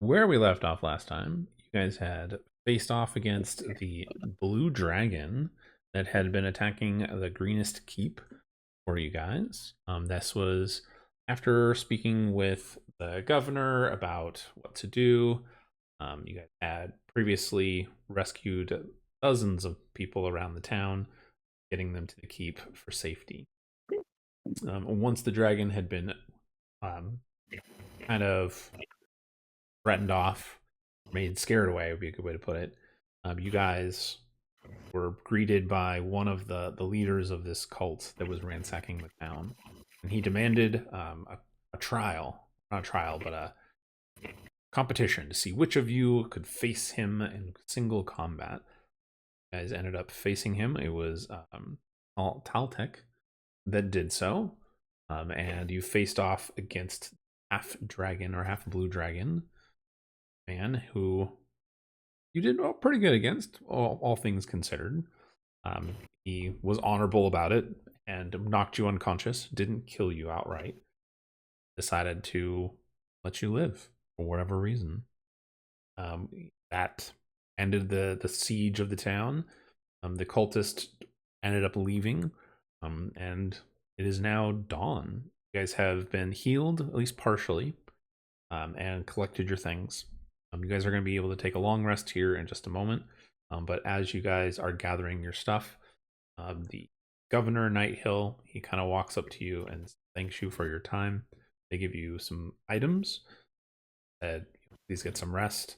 where we left off last time, you guys had faced off against the blue dragon that had been attacking the greenest keep for you guys. This was after speaking with the governor about what to do. You guys had previously rescued dozens of people around the town, getting them to the keep for safety. Once the dragon had been um, kind of threatened off, made scared away would be a good way to put it. You guys were greeted by one of the leaders of this cult that was ransacking the town, and he demanded a trial, not a trial, but a competition to see which of you could face him in single combat. You guys ended up facing him. It was Taltek that did so, and you faced off against half dragon or half blue dragon man who you did pretty good against, all things considered. He was honorable about it and knocked you unconscious, didn't kill you outright, decided to let you live for whatever reason. That ended the siege of the town. The cultists ended up leaving, and it is now dawn. You guys have been healed, at least partially, and collected your things. You guys are going to be able to take a long rest here in just a moment. But as you guys are gathering your stuff, the governor, Nighthill, he kind of walks up to you and thanks you for your time. They give you some items. Said, please get some rest.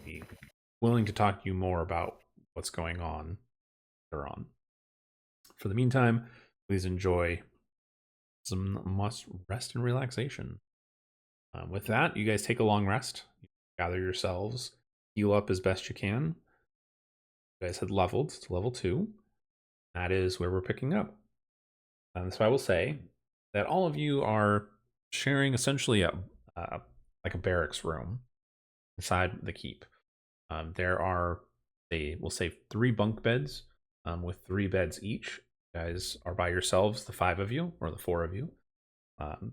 Be willing to talk to you more about what's going on later on. For the meantime, please enjoy some must rest and relaxation. With that, you guys take a long rest. Gather yourselves, heal up as best you can. You guys had leveled to level 2. That is where we're picking up. So I will say that all of you are sharing essentially like a barracks room inside the keep. There are, we'll say, 3 bunk beds with 3 beds each. You guys are by yourselves, the 5 of you or the 4 of you. And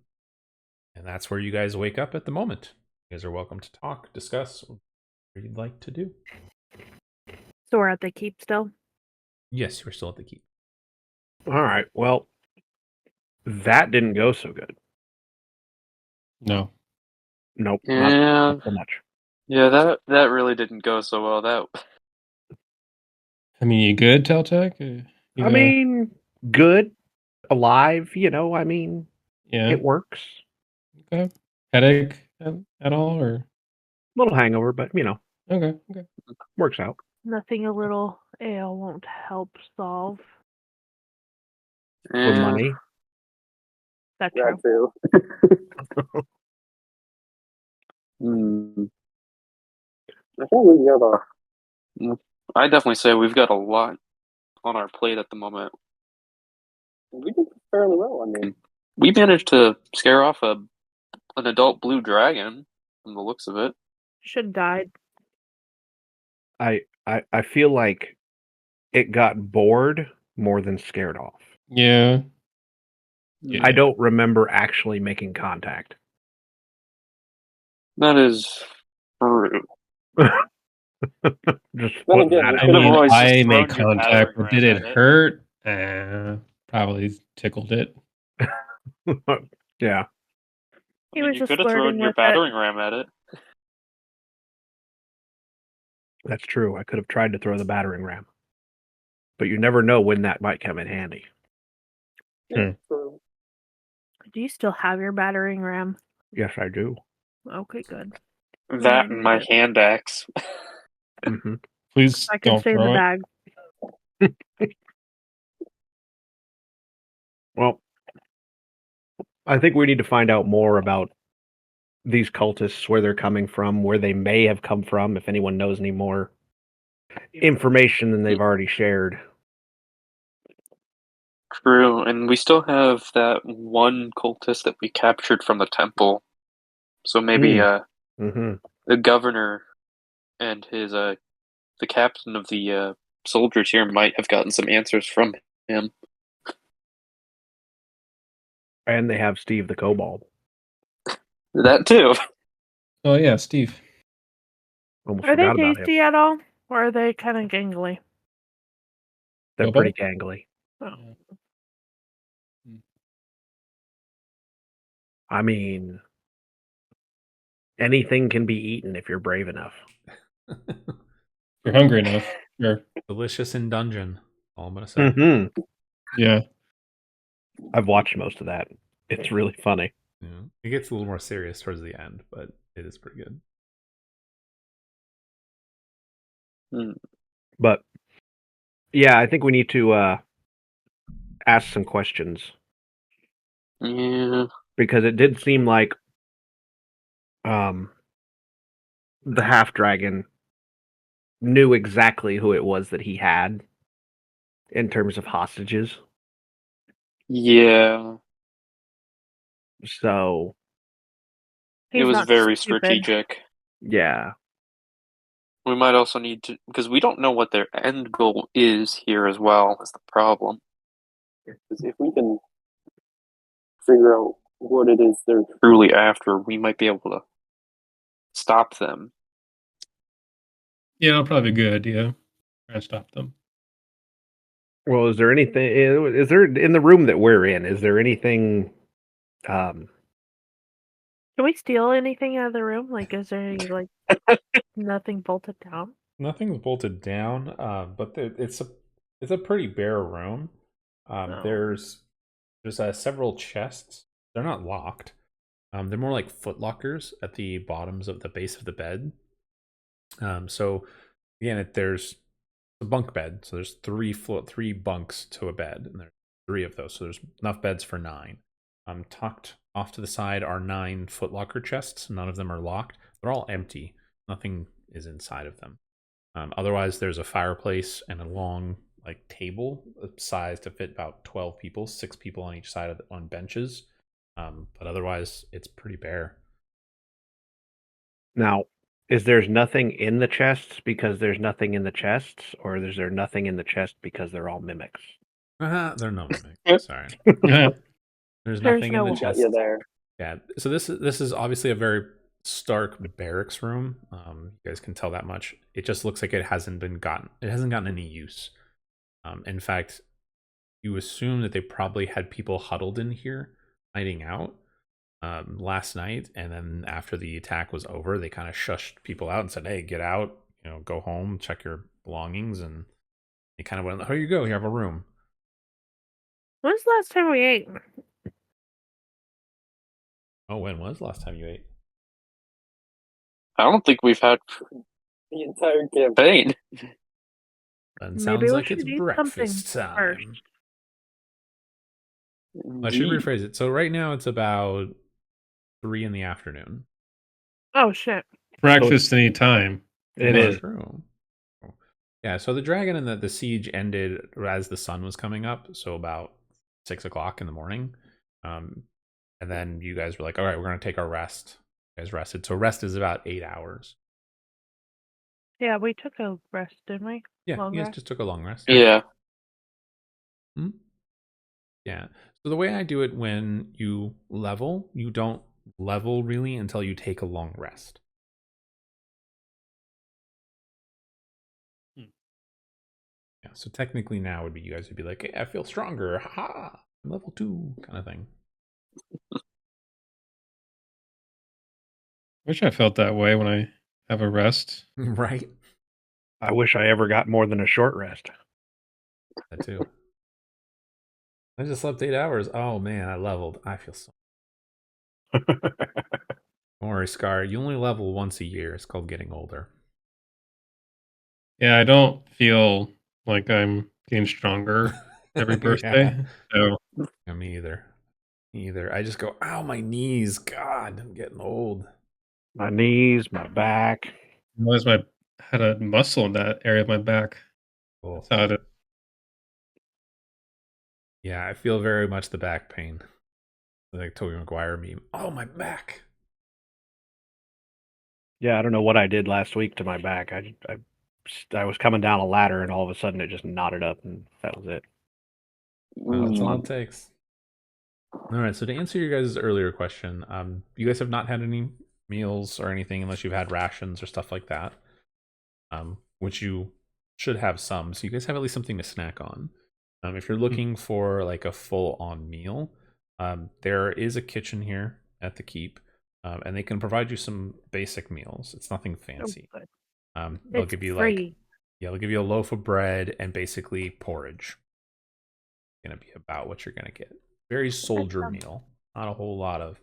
that's where you guys wake up at the moment. You guys are welcome to talk, discuss what you'd like to do. So we're at the keep still? Yes, you're still at the keep. All right. Well, that didn't go so good. No. Nope. Yeah. Not so much. Yeah, that really didn't go so well. I mean, you good, Teltec? I mean, good, alive. yeah. It works. Okay. Headache at all, or Little hangover, but okay. works out. Nothing a little ale won't help solve. With money. That's That true. too. I think we got I definitely say we've got a lot on our plate at the moment. We did fairly well. I mean, we managed to scare off an adult blue dragon from the looks of it. Should have died. I feel like it got bored more than scared off. Yeah. I don't remember actually making contact. That is true. Just Then putting again, that we out. could have always just I made thrown your contact, battering but ram did it at it. hurt? Probably tickled it. Yeah. He I mean, was you just could have thrown flirting your with it. battering ram at it. That's true. I could have tried to throw the battering ram. But you never know when that might come in handy. True. Do you still have your battering ram? Yes, I do. Okay, good. That and my hand axe. Mm-hmm. Please I can don't stay in the throw it. bag. Well, I think we need to find out more about these cultists, where they're coming from, where they may have come from, if anyone knows any more information than they've already shared. True, and we still have that one cultist that we captured from the temple. So maybe Mm-hmm. the governor and his the captain of the soldiers here might have gotten some answers from him. And they have Steve the Kobold. That too. Oh yeah, Steve. Almost Are they forgot about him. tasty at all? Or are they kind of gangly? They're Bobo? pretty gangly. Oh. I mean, anything can be eaten if you're brave enough. If you're hungry enough. Sure. Delicious in dungeon. All I'm gonna say. Hmm. Yeah. I've watched most of that. It's really funny. Yeah. It gets a little more serious towards the end, but it is pretty good. Hmm. But yeah, I think we need to ask some questions Yeah. because it did seem like the half dragon knew exactly who it was that he had in terms of hostages. Yeah. So It He's was not very stupid. strategic. yeah, We might also need to, because we don't know what their end goal is here as well, is the problem. Because if we can figure out what it is they're truly after, we might be able to stop them. Yeah, that'll probably be a good idea. Try and stop them. well, is there anything? Is there in the room that we're in? Is there anything? Can we steal anything out of the room? Like, is there any, like, nothing bolted down? Nothing's bolted down, but it's a pretty bare room. No. There's several chests. They're not locked. They're more like foot lockers at the bottoms of the base of the bed. So again, there's a bunk bed. So there's three bunks to a bed, and there's three of those. So there's enough beds for 9. Tucked off to the side are 9 foot locker chests. None of them are locked. They're all empty. Nothing is inside of them. Otherwise, there's a fireplace and a long like table size to fit about 12 people, 6 people on each side on benches. But otherwise, it's pretty bare. Now, is there's nothing in the chests because there's nothing in the chests, or is there nothing in the chest because they're all mimics? They're no mimics. Sorry. Yeah. There's There's nothing in no the one. chest. Yeah, there. Yeah. So this is obviously a very stark barracks room. You guys can tell that much. It just looks like it hasn't gotten any use. In fact, you assume that they probably had people huddled in here, hiding out last night, and then after the attack was over, they kind of shushed people out and said, "Hey, get out! Go home, check your belongings." And they kind of went, "Here you go. You have a room." When's the last time we ate? Oh, when was the last time you ate? I don't think we've had the entire campaign. Then Maybe sounds we like it's should eat breakfast something time. first. I should Indeed. rephrase it. So right now it's about 3 in the afternoon. Oh, shit. Breakfast anytime. It Oh, is. true. Yeah, so the dragon and the siege ended as the sun was coming up, so about 6 o'clock in the morning. And then you guys were like, all right, we're going to take our rest. You guys rested. So rest is about 8 hours. Yeah, we took a rest, didn't we? Yeah, Long you guys rest? just took a long rest. Yeah. Hmm? Yeah. So the way I do it when you level, you don't level really until you take a long rest. Yeah, so technically now would be you guys would be like, hey, I feel stronger. Ha! I'm level 2 kind of thing. Wish I felt that way when I have a rest. Right? I wish I ever got more than a short rest. That too. I just slept 8 hours. Oh man, I leveled. I feel so. Don't worry, Scar. You only level once a year. It's called getting older. Yeah, I don't feel like I'm getting stronger every birthday. So Yeah, me either. Me either. I just go, ow, my knees. God, I'm getting old. My knees, my back. I realized I had a muscle in that area of my back. Cool. That's how it is. Yeah, I feel very much the back pain. Like Tobey Maguire meme. Oh, my back. Yeah, I don't know what I did last week to my back. I was coming down a ladder and all of a sudden it just knotted up and that was it. Well, that's all it Mm. takes. All right. So to answer your guys' earlier question, you guys have not had any meals or anything unless you've had rations or stuff like that. Which you should have some, so you guys have at least something to snack on. If you're looking for like a full-on meal, there is a kitchen here at the keep, and they can provide you some basic meals. It's nothing fancy. good. They'll It's give you free. they'll give you a loaf of bread and basically porridge. Gonna be about what you're gonna get. Very soldier meal. Not a whole lot of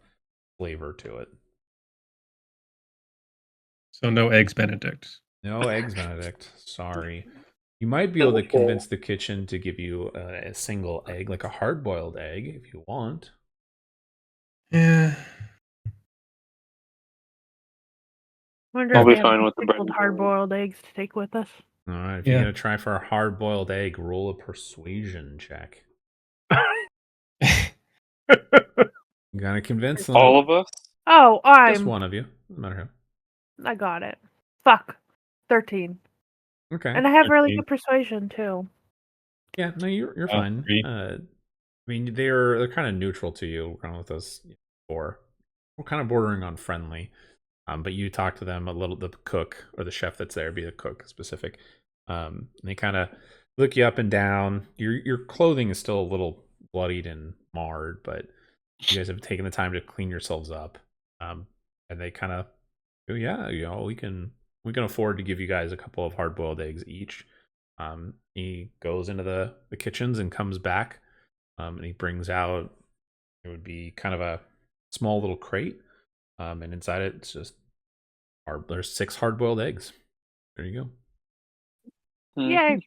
flavor to it. So no eggs Benedict. No eggs Benedict. Sorry. You might be able to convince the kitchen to give you a single egg, like a hard-boiled egg, if you want. Yeah. Wonder I'll if be they have fine with the bread pickled and hard-boiled eggs to take with us. All right, if Yeah. you're gonna try for a hard-boiled egg, roll a persuasion check. You gotta convince them. All of us? Oh, Just one of you, no matter I got it. Fuck. 13. who. Okay. And I have really 13. good persuasion too. Yeah, no, you're fine. 3. I mean, they're kind of neutral to you. We're with us 4. We're kind of bordering on friendly. But you talk to them a little. The cook or the chef that's there, be the cook specific. And they kind of look you up and down. Your clothing is still a little bloodied and marred, but you guys have taken the time to clean yourselves up. And they kind of go, yeah, we can afford to give you guys a couple of hard boiled eggs each. He goes into the kitchens and comes back, and he brings out, it would be kind of a small little crate, and inside it, it's just there's 6 hard boiled eggs. There you go. Yay.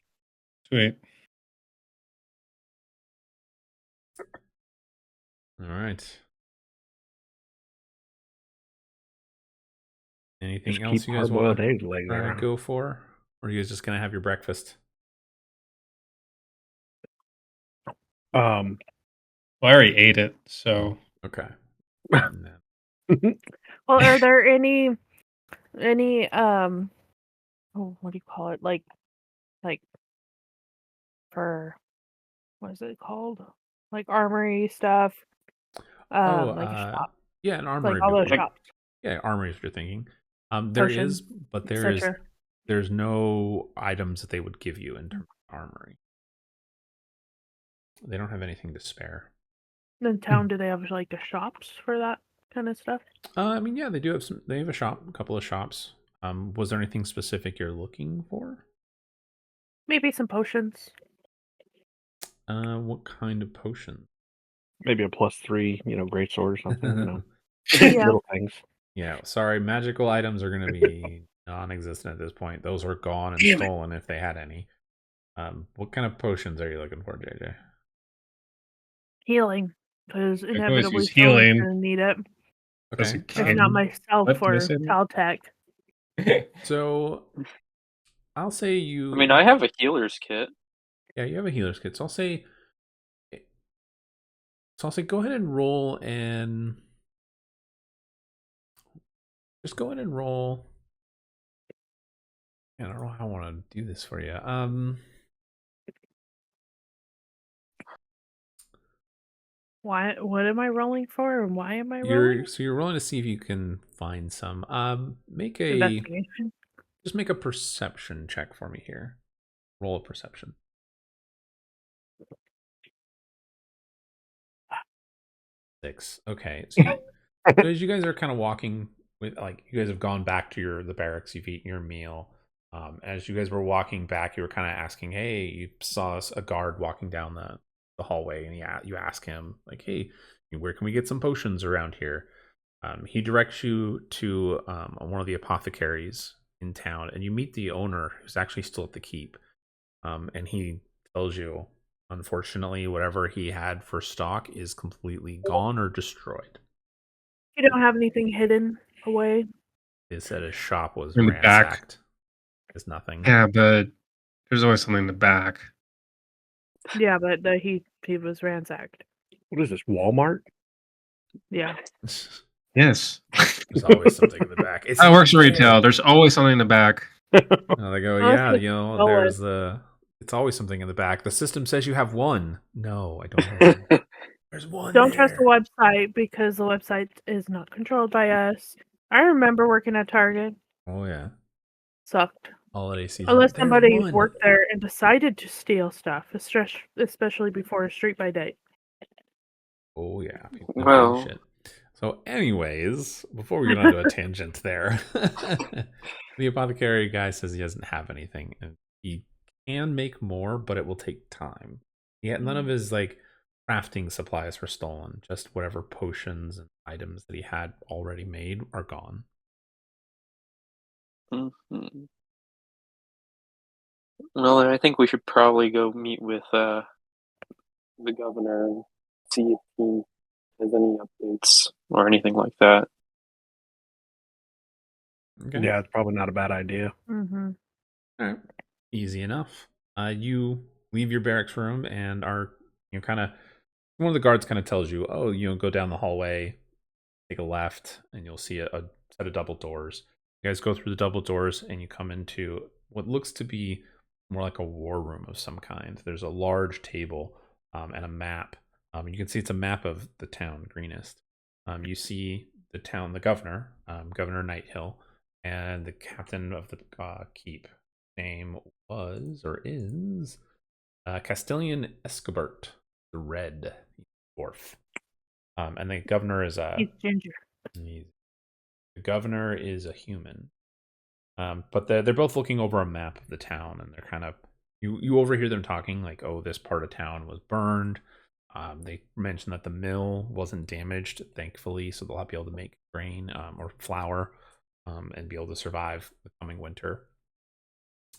Sweet. All right. Anything Just else keep you guys want hard-boiled eggs laying to there. go for, or are you guys just gonna have your breakfast? Well, I already ate it, so Okay. Well, are there any what do you call it? Like for what is it called? Like armory stuff. Like a shop. Yeah, an armory. Like all those shops. Yeah, armory is what you're thinking. There is, Potion, but etc. there's no items that they would give you in terms of armory. They don't have anything to spare. In town, do they have like a shops for that kind of stuff? I mean, yeah, they do have some. They have a couple of shops. Was there anything specific you're looking for? Maybe some potions. What kind of potion? Maybe a +3, greatsword or something. Yeah. Little things. Yeah, sorry, magical items are going to be non-existent at this point. Those were gone and stolen if they had any. What kind of potions are you looking for, JJ? Healing, because always inevitably use someone's healing. gonna need it. Does Okay. it If can- not myself what or missing? Caltech. So I'll say you. I mean, I have a healer's kit. Yeah, you have a healer's kit. So I'll say go ahead and roll and just go ahead and roll. I don't know how I want to do this for you. Why? What am I rolling for, and why am I rolling? You're rolling to see if you can find some. Make a Investigation. just make a perception check for me here. Roll a perception. 6. Okay, so as you guys are kind of walking with, like, you guys have gone back to the barracks, you've eaten your meal. As you guys were walking back, you were kind of asking, hey, you saw a guard walking down the hallway, and you ask him, like, hey, where can we get some potions around here? He directs you to one of the apothecaries in town, and you meet the owner, who's actually still at the keep. And he tells you, unfortunately, whatever he had for stock is completely gone or destroyed. You don't have anything hidden away. He said his shop was In the back. ransacked. There's nothing. Yeah, but there's always something in the back. Yeah, but he was ransacked. What is this, Walmart? Yeah. Yes. There's always something in the back. That works in retail. There's always something in the back. Oh, they go, yeah, Honestly, it's always something in the back. The system says you have one. No, I don't have one. There's one. Don't trust there. the website because the website is not controlled by us. I remember working at Target. Oh yeah, Sucked. holiday season. Unless There's somebody one. worked there and decided to steal stuff, especially before a street by day. Oh yeah, people do crazy Well, shit. So, anyways, before we get onto a tangent there, the apothecary guy says he doesn't have anything, and he can make more, but it will take time. Yeah, none of his like crafting supplies were stolen. Just whatever potions and items that he had already made are gone. mhm. Well, then I think we should probably go meet with the governor and see if he has any updates or anything like that. Okay. Yeah, it's probably not a bad idea. Mm-hmm. All right. Easy enough. You leave your barracks room and are kind of one of the guards kind of tells you, oh, go down the hallway, take a left, and you'll see a set of double doors. You guys go through the double doors and you come into what looks to be more like a war room of some kind. There's a large table and a map. You can see it's a map of the town, Greenest. You see the town, the governor, Governor Nighthill, and the captain of the keep. Name was or is Castilian Escobert the Red Dwarf. And the governor is He's ginger. the governor is a human. But they're both looking over a map of the town, and they're kind of you overhear them talking like, "Oh, this part of town was burned." They mentioned that the mill wasn't damaged, thankfully, so they'll be able to make grain or flour and be able to survive the coming winter.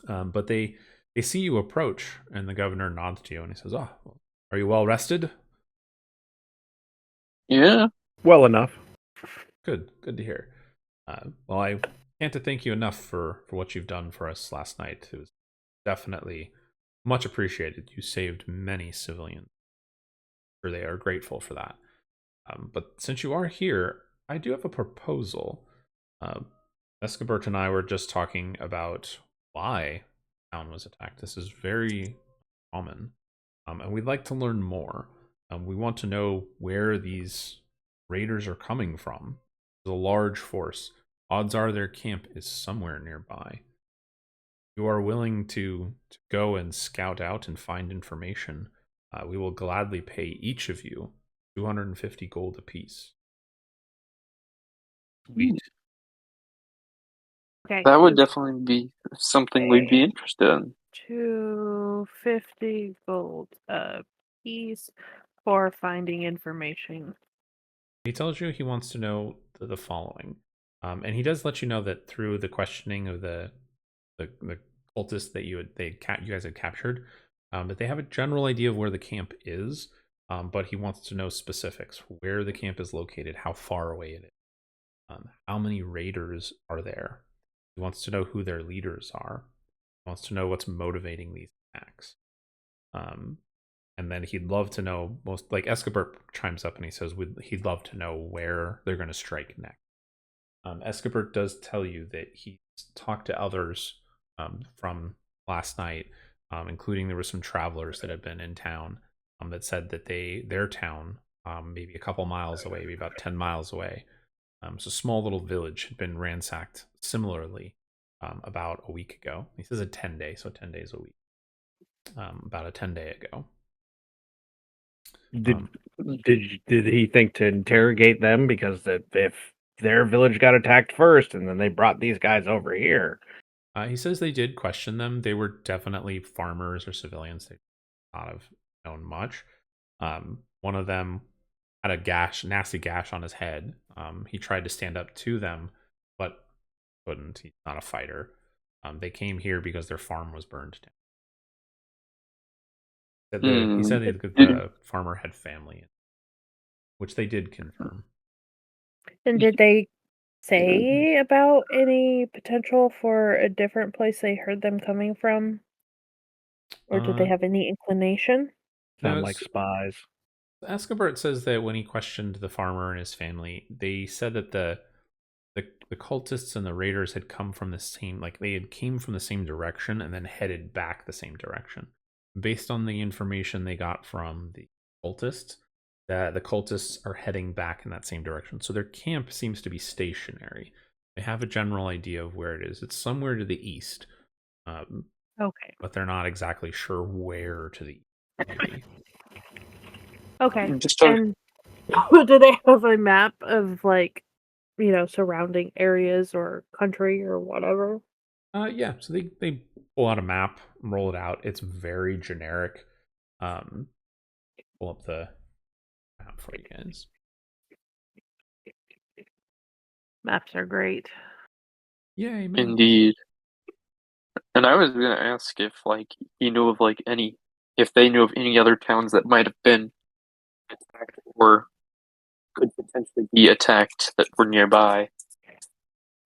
But they see you approach, and the governor nods to you, and he says, "Oh, are you well rested?" Yeah. Well enough. Good to hear. Well, I can't thank you enough for what you've done for us last night. It was definitely much appreciated. You saved many civilians. Sure, they are grateful for that. But since you are here, I do have a proposal. Uh, Escobert and I were just talking about why town was attacked. This is very common, and we'd like to learn more. We want to know where these raiders are coming from. There's a large force. Odds are their camp is somewhere nearby. You are willing to go and scout out and find information, we will gladly pay each of you 250 gold apiece. Sweet. Okay. That would definitely be something we'd be interested in. 250 gold a piece for finding information. He tells you he wants to know the following, and he does let you know that through the questioning of the cultists that you guys had captured, that they have a general idea of where the camp is, but he wants to know specifics: where the camp is located, how far away it is, how many raiders are there. He wants to know who their leaders are. He wants to know what's motivating these attacks. And then he'd love to know most like Escobert chimes up and he says he'd love to know where they're going to strike next. Escobert does tell you that he's talked to others from last night, including there were some travelers that had been in town that said that their town, maybe a couple miles away, maybe about 10 miles away, it's a small little village, had been ransacked similarly about a week ago. He says a 10-day, so 10 days a week. About a 10-day ago. Did he think to interrogate them because if their village got attacked first and then they brought these guys over here? He says they did question them. They were definitely farmers or civilians. They not have known much. One of them had a nasty gash on his head. He tried to stand up to them, but couldn't. He's not a fighter. They came here because their farm was burned down. He said the farmer had family, which they did confirm. And did they say about any potential for a different place they heard them coming from? Or did they have any inclination? Sound like spies. Escobert says that when he questioned the farmer and his family, they said that the cultists and the raiders had come from the same, like they had came from the same direction and then headed back the same direction. Based on the information they got from the cultists, the cultists are heading back in that same direction. So their camp seems to be stationary. They have a general idea of where it is. It's somewhere to the east, Okay. but they're not exactly sure where to the east. Maybe. Okay. Just start. And do they have a map of like, surrounding areas or country or whatever? Yeah. So they pull out a map, roll it out. It's very generic. Pull up the map for you guys. Maps are great. Yay, maps. Indeed. And I was gonna ask if he knew of if they knew of any other towns that might have been attacked or could potentially be attacked that were nearby.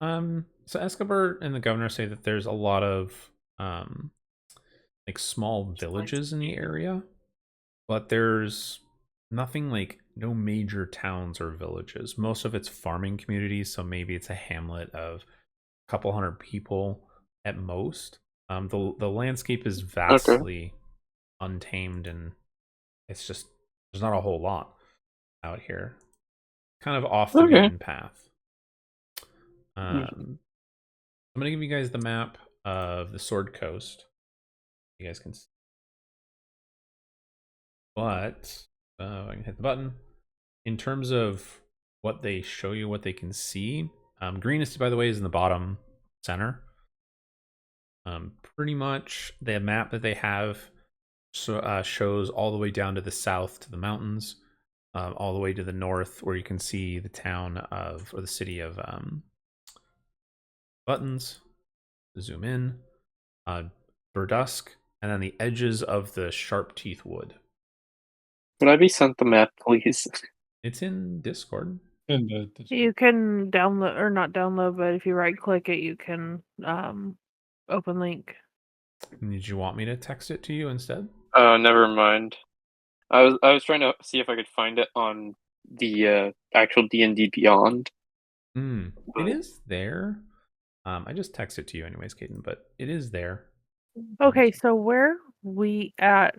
So Escobar and the governor say that there's a lot of like small villages in the area, but there's nothing like no major towns or villages. Most of it's farming communities, so maybe it's a hamlet of a couple hundred people at most. The landscape is vastly untamed, and it's just there's not a whole lot out here. Kind of off the Okay. beaten path. I'm gonna give you guys the map of the Sword Coast. You guys can see. But I can hit the button. In terms of what they show you, what they can see, greenest, by the way, is in the bottom center. Pretty much the map that they have shows all the way down to the south to the mountains, all the way to the north, where you can see the town of, or the city of Buttons. Zoom in. Burdusk, and then the edges of the Sharp Teeth Wood. Would I be sent the map, please? It's in Discord. And You can download, or not download, but if you right click it, you can open link. Did you want me to text it to you instead? Never mind. I was trying to see if I could find it on the actual D&D Beyond. It is there. I just texted it to you anyways, Caden, but it is there. Okay, so where we at?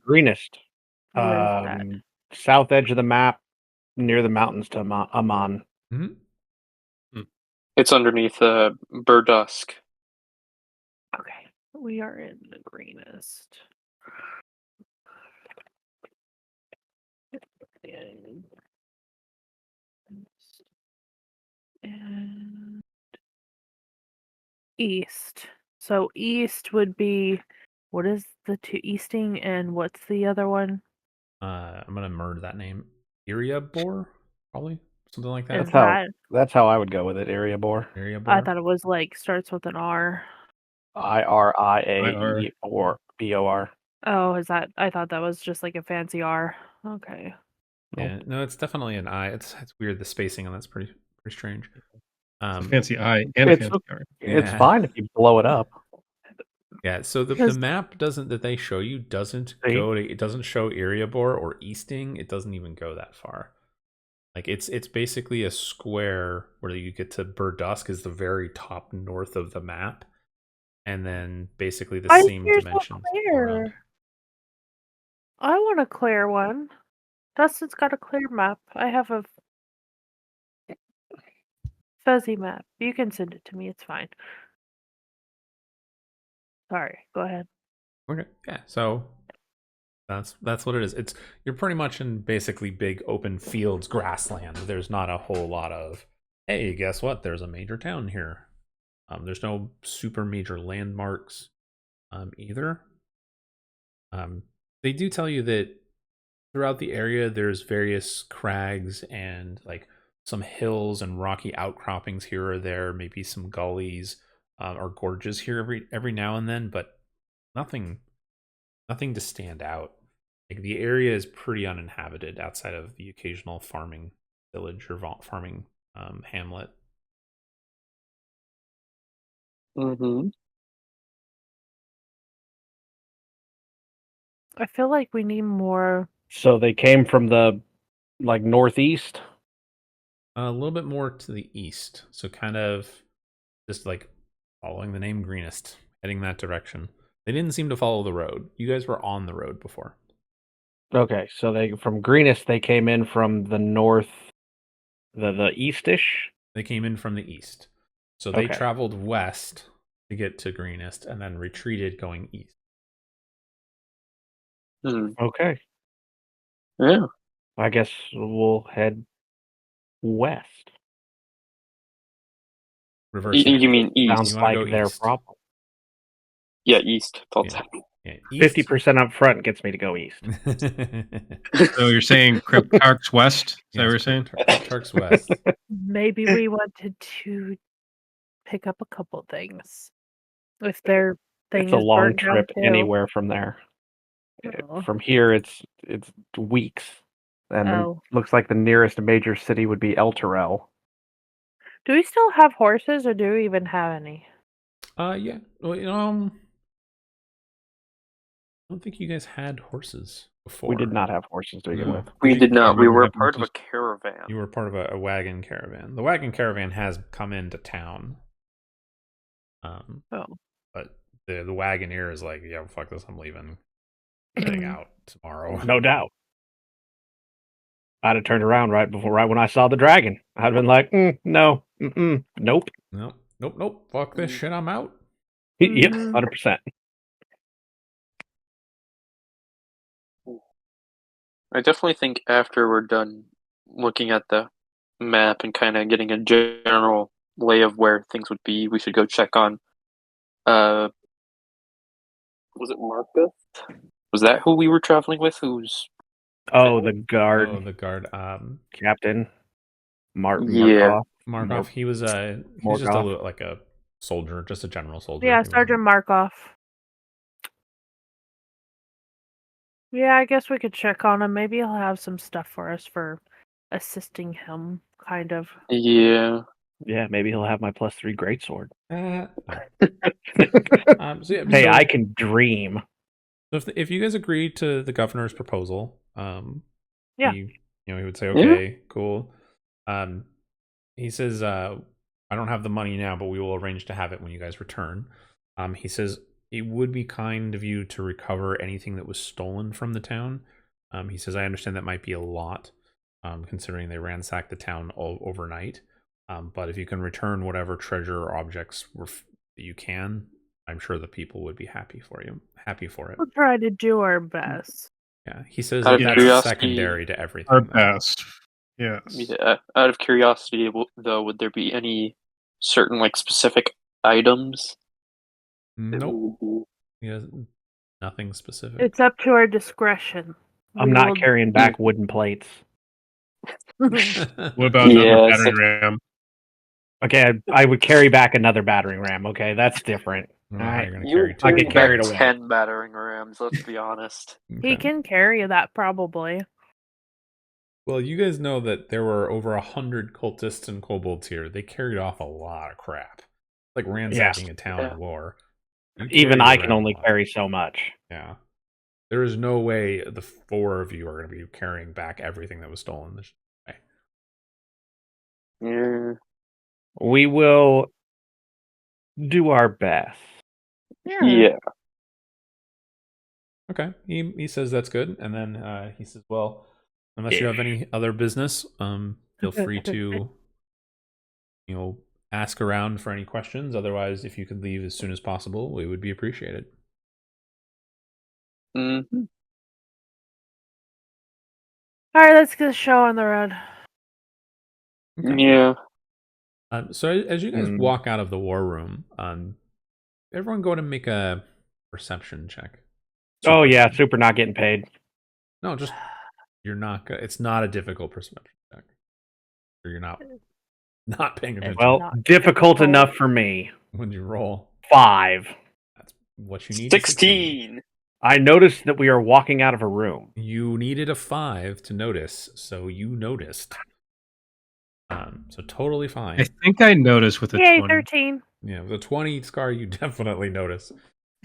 Greenest. Where is that? South edge of the map, near the mountains to Amman. It's underneath Burdusk. Okay, we are in the greenest. And east. So east would be, what is the two easting and what's the other one? I'm gonna murder that name. Iriabor, probably something like that. That's how I would go with it. Iriabor. Iriabor. I thought it was like starts with an R. IRIA or BOR. Oh, is that? I thought that was just like a fancy R. Okay. Yeah, no, it's definitely an I. It's weird. The spacing on that's pretty strange. a fancy I and a fancy R. It's fine if you blow it up. Yeah, so the map that they show you doesn't go to, it doesn't show Iriabor or Easting. It doesn't even go that far. Like it's basically a square where you get to Burdusk is the very top north of the map, and then basically the same dimensions all around. I want a clear one. Dustin's got a clear map. I have a fuzzy map. You can send it to me. It's fine. Sorry. Go ahead. Okay. Yeah. So that's what it is. You're pretty much in basically big open fields, grassland. There's not a whole lot of, hey, guess what? There's a major town here. There's no super major landmarks either. They do tell you that throughout the area there's various crags and like some hills and rocky outcroppings here or there, maybe some gullies or gorges here every now and then, but nothing to stand out. Like the area is pretty uninhabited outside of the occasional farming village or farming hamlet. I feel like we need more. So they came from the northeast. A little bit more to the east, so kind of just like following the name Greenest, heading that direction. They didn't seem to follow the road. You guys were on the road before. Okay, so they from Greenest they came in from the north, the eastish. They came in from the east. So they Okay. traveled west to get to Greenest and then retreated going east. Okay. Yeah. I guess we'll head west. Reverse You it. mean Sounds east? You want to like go their east. problem. Yeah, east. Yeah. Yeah, east. 50% up front gets me to go east. So you're saying Cryptarch's west? Is that what you're saying? Cryptarch's west. Maybe we wanted to pick up a couple things. If their thing It's a is long burnt down trip too. anywhere from there. Oh. From here, it's weeks, and Oh. looks like the nearest major city would be El Terrell. Do we still have horses, or do we even have any? Yeah. Well, I don't think you guys had horses before. We did not have horses to begin No. with. We did not. We remember were having part of a horses. caravan. You were part of a wagon caravan. The wagon caravan has come into town. Oh. But the wagoneer is like, yeah, fuck this, I'm leaving. Getting out tomorrow. No doubt. I'd have turned around right when I saw the dragon. I'd have been like, no, nope. Nope. Fuck this shit, I'm out. Yep, Mhm. 100%. I definitely think after we're done looking at the map and kind of getting a general lay of where things would be, we should go check on. Was it Marcus? Was that who we were traveling with? Who's? Oh, the guard Oh, the guard. captain, Yeah. Markov. He was just a Morgoth. little, like a soldier, just a general soldier. Yeah, He wasn't- Sergeant Markov. Yeah, I guess we could check on him. Maybe he'll have some stuff for us for assisting him, kind of. Yeah. Yeah, maybe he'll have my +3 greatsword. No. Hey, I can dream. So if you guys agree to the governor's proposal, Yeah. he would say, okay, cool. He says, I don't have the money now, but we will arrange to have it when you guys return. He says it would be kind of you to recover anything that was stolen from the town. He says, I understand that might be a lot, considering they ransacked the town all overnight. But if you can return whatever treasure or objects that you can, I'm sure the people would be happy for it. We'll try to do our best. Yeah, he says Out of that's curiosity- secondary to everything. Our though. best. Yes. Yeah. Out of curiosity, though, would there be any certain specific items? Nope. He has nothing specific. It's up to our discretion. I'm not carrying back wooden plates. What about another Yeah, battering ram? Okay, I would carry back another battering ram. Okay, that's different. I don't know how Alright. you're gonna You carry would two. I get carried back away. 10 battering rams, let's be honest. He Okay. can carry that, probably. Well, you guys know that there were over 100 cultists and kobolds here. They carried off a lot of crap. Like ransacking a town Yeah. in war. You Even carry I can around only a lot. carry so much. Yeah. There is no way the four of you are going to be carrying back everything that was stolen this way. Yeah. We will do our best. Yeah. Okay. He says that's good. And then he says, well, unless you have any other business, feel free to, ask around for any questions. Otherwise, if you could leave as soon as possible, we would be appreciated. Mm-hmm. All right, let's get the show on the road. Okay. Yeah. So as you guys walk out of the war room, everyone go ahead and make a perception check. Oh yeah, super not getting paid. No, just you're not. It's not a difficult perception check. Or you're not paying attention. Well, Not difficult difficult. enough for me. When you roll, 5. that's what you need. 16. I noticed that we are walking out of a room. You needed a 5 to notice, so you noticed. So totally fine. I think I noticed with the Yay, 20. 13. Yeah, with a 20 Scar, you definitely notice.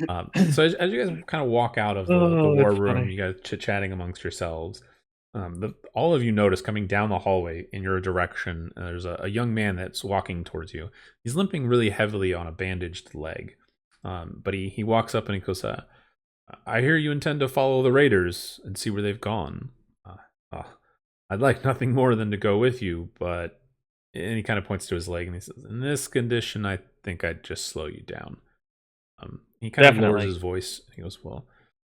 So as you guys kind of walk out of the Oh, war that's room, funny. you guys chit-chatting amongst yourselves. All of you notice coming down the hallway in your direction, there's a young man that's walking towards you. He's limping really heavily on a bandaged leg. But he walks up and he goes, I hear you intend to follow the raiders and see where they've gone. Uh, I'd like nothing more than to go with you, but and he kind of points to his leg and he says, "In this condition, I think I'd just slow you down." He kind of lowers Definitely. his voice. He goes, "Well,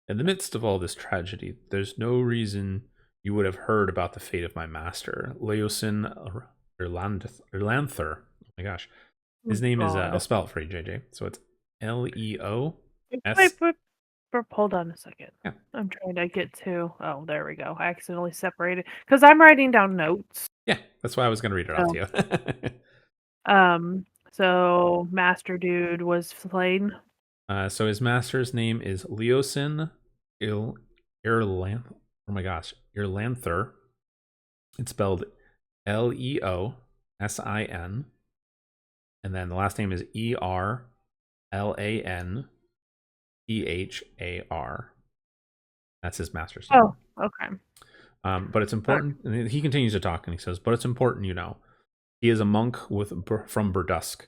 in the midst of all this tragedy, there's no reason you would have heard about the fate of my master, Leoshin Erlanther. Oh my gosh, his Oh, name is. I'll God. spell it for you, JJ. So it's Leos. Wait, hold on a second. Yeah. I'm trying to get to. Oh, there we go. I accidentally separated because I'm writing down notes. Yeah, that's why I was going to read it off to you. So Master Dude was slain. So his master's name is Leosin Irlanth. Oh my gosh, Irlanther. It's spelled Leosin, and then the last name is Erlanthar. That's his master's name. Oh, okay. But it's important. And he continues to talk, and he says, "But it's important, you know. He is a monk from Burdusk.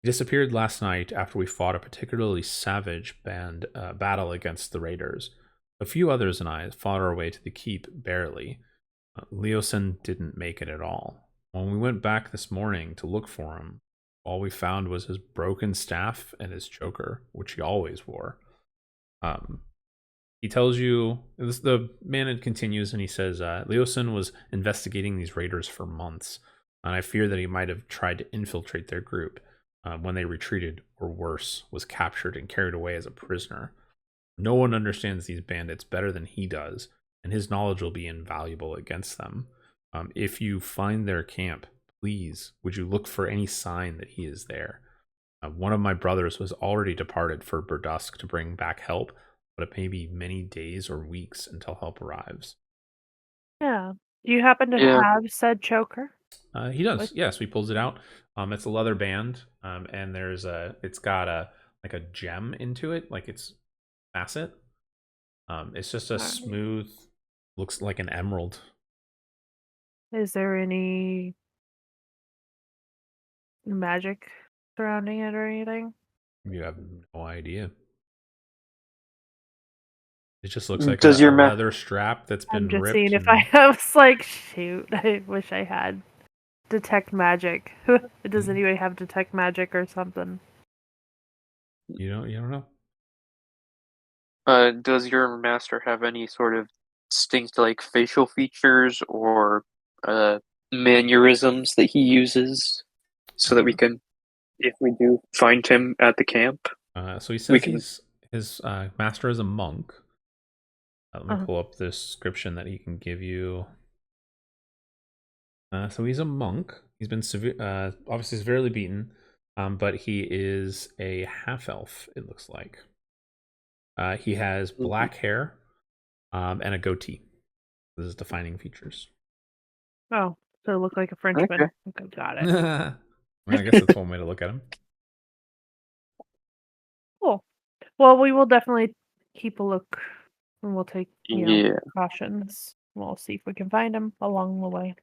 He disappeared last night after we fought a particularly savage battle against the raiders. A few others and I fought our way to the keep barely. Leosin didn't make it at all. When we went back this morning to look for him, all we found was his broken staff and his choker, which he always wore." He tells you, the man continues and he says, Leosin was investigating these raiders for months, and I fear that he might have tried to infiltrate their group when they retreated, or worse, was captured and carried away as a prisoner. No one understands these bandits better than he does, and his knowledge will be invaluable against them. If you find their camp, please, would you look for any sign that he is there? One of my brothers was already departed for Burdusk to bring back help, but it may be many days or weeks until help arrives. Yeah. Do you happen to Yeah. have said choker? He does. Yes, he pulls it out. It's a leather band, and it's got like a gem into it, like it's facet. It's just a Alright. smooth, looks like an emerald. Is there any magic surrounding it or anything? You have no idea. It just looks like Does a your leather strap that's been I'm just ripped. seeing if I was like, shoot, I wish I had detect magic. Does anybody have detect magic or something? You don't know. Does your master have any sort of distinct like facial features or mannerisms that he uses so that we can, if we do find him at the camp? So he We says can- his master is a monk. Let me Uh-huh. pull up the description that he can give you. So he's a monk. He's been obviously severely beaten, but he is a half elf. It looks like. He has black hair, and a goatee. This is defining features. Oh, so it looked like a Frenchman. Okay. Okay, got it. I guess that's one way to look at him. Cool. Well, we will definitely keep a look, and we'll take Yeah. precautions. We'll see if we can find him along the way.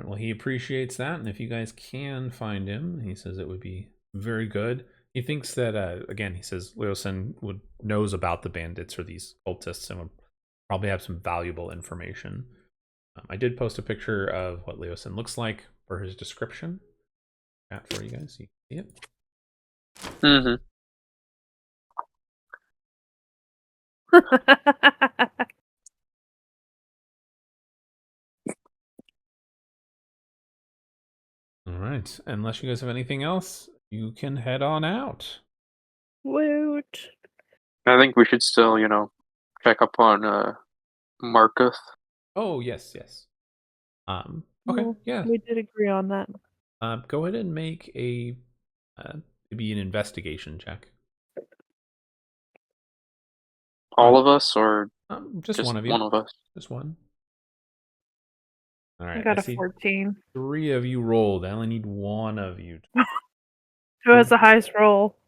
Well, he appreciates that, and if you guys can find him, he says it would be very good. He thinks that, again, he says Leosin knows about the bandits or these cultists and would probably have some valuable information. I did post a picture of what Leosin looks like for his description. Chat for you guys, so you can see it. Mm-hmm. All right, unless you guys have anything else, you can head on out. Woot. I think we should still, check up on Marcus. Oh, yes. Okay, Well, yeah. we did agree on that. Go ahead and make a maybe an investigation check. All of us, or Just one of you. One of us. Just one. All right. I got a see 14. 3 of you rolled. I only need 1 of you. Who has the highest roll?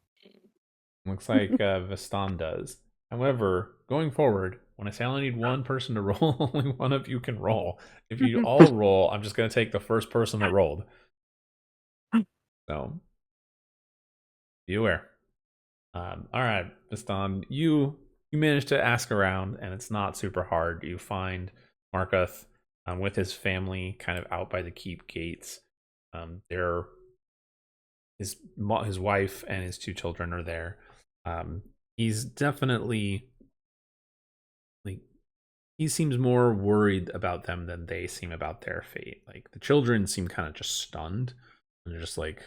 Looks like Vistan does. However, going forward, when I say I only need 1 person to roll, only 1 of you can roll. If you all roll, I'm just going to take the first person that rolled. So be aware. All right, Viston, you manage to ask around, and it's not super hard. You find Markuth with his family, kind of out by the keep gates. They're his wife and his 2 children are there. He's definitely like he seems more worried about them than they seem about their fate. Like the children seem kind of just stunned, and they're just like,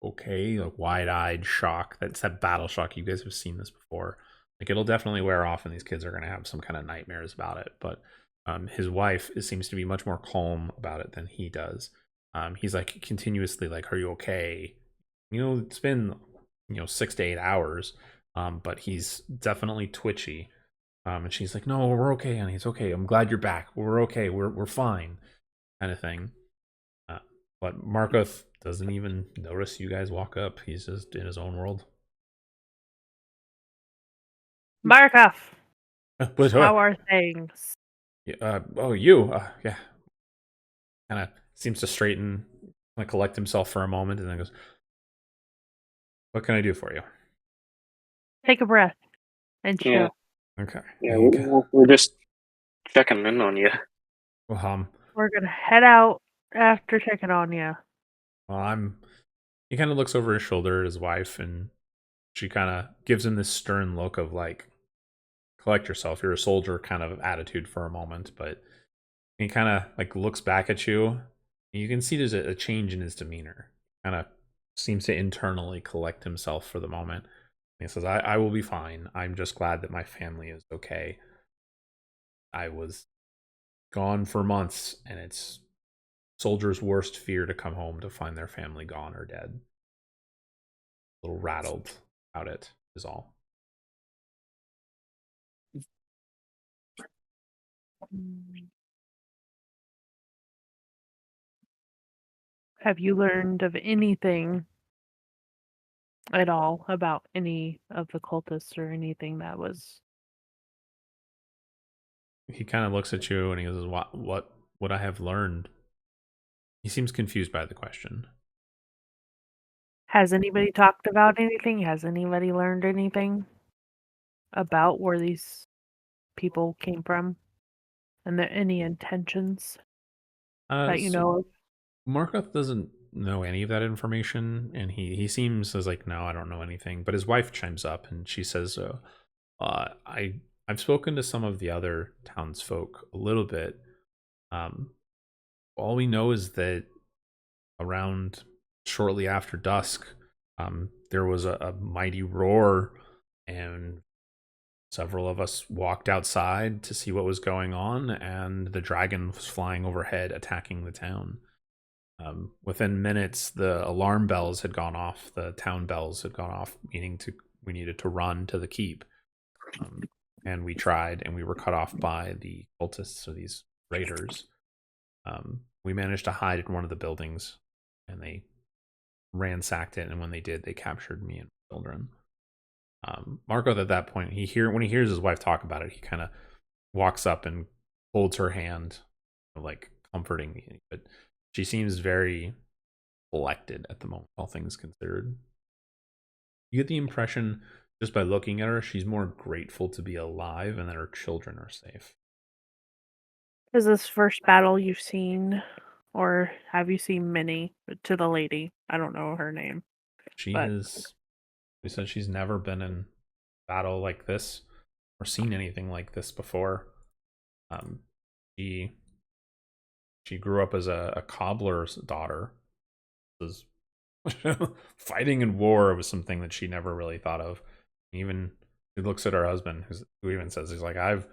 okay, like wide-eyed shock. That's that battle shock. You guys have seen this before. Like it'll definitely wear off, and these kids are going to have some kind of nightmares about it. But his wife seems to be much more calm about it than he does. He's like continuously like, "Are you okay?" It's been 6 to 8 hours, but he's definitely twitchy. And she's like, "No, we're okay, honey. It's okay. I'm glad you're back. We're okay. We're fine," kind of thing. But Markoth doesn't even notice you guys walk up. He's just in his own world. Markov, But how are things? you, yeah, kind of seems to straighten, kind of collect himself for a moment, and then goes, "What can I do for you?" Take a breath and chill. Yeah. Okay. Yeah, we're just checking in on you. Well, We're gonna head out after checking on you. well, he kind of looks over his shoulder at his wife, and she kind of gives him this stern look of like, collect yourself, you're a soldier kind of attitude for a moment. But he kind of like looks back at you, and you can see there's a change in his demeanor. Kind of seems to internally collect himself for the moment. And he says, I will be fine. I'm just glad that my family is okay. I was gone for months, and it's soldiers' worst fear to come home to find their family gone or dead. A little rattled about it is all. Have you learned of anything at all about any of the cultists or anything that was? He kind of looks at you and he goes, what would I have learned?" He seems confused by the question. Has anybody talked about anything? Has anybody learned anything about where these people came from? And there any intentions that you So know of? Markoth doesn't know any of that information, and he seems as like, no, I don't know anything. But his wife chimes up and she says, I've spoken to some of the other townsfolk a little bit. All we know is that around shortly after dusk, there was a mighty roar, and several of us walked outside to see what was going on, and the dragon was flying overhead, attacking the town. Within minutes, the alarm bells had gone off, the town bells had gone off, meaning we needed to run to the keep. And we tried, and we were cut off by the cultists, or these raiders. We managed to hide in one of the buildings, and they ransacked it. And when they did, they captured me and my children. Marco, at that point, when he hears his wife talk about it, he kind of walks up and holds her hand, like comforting me. But she seems very collected at the moment, all things considered. You get the impression just by looking at her, she's more grateful to be alive and that her children are safe. Is this first battle you've seen, or have you seen many to the lady? I don't know her name. She But- has. She said she's never been in battle like this or seen anything like this before. She grew up as a cobbler's daughter. Was fighting in war was something that she never really thought of. Even she looks at her husband, who even says, he's like, I've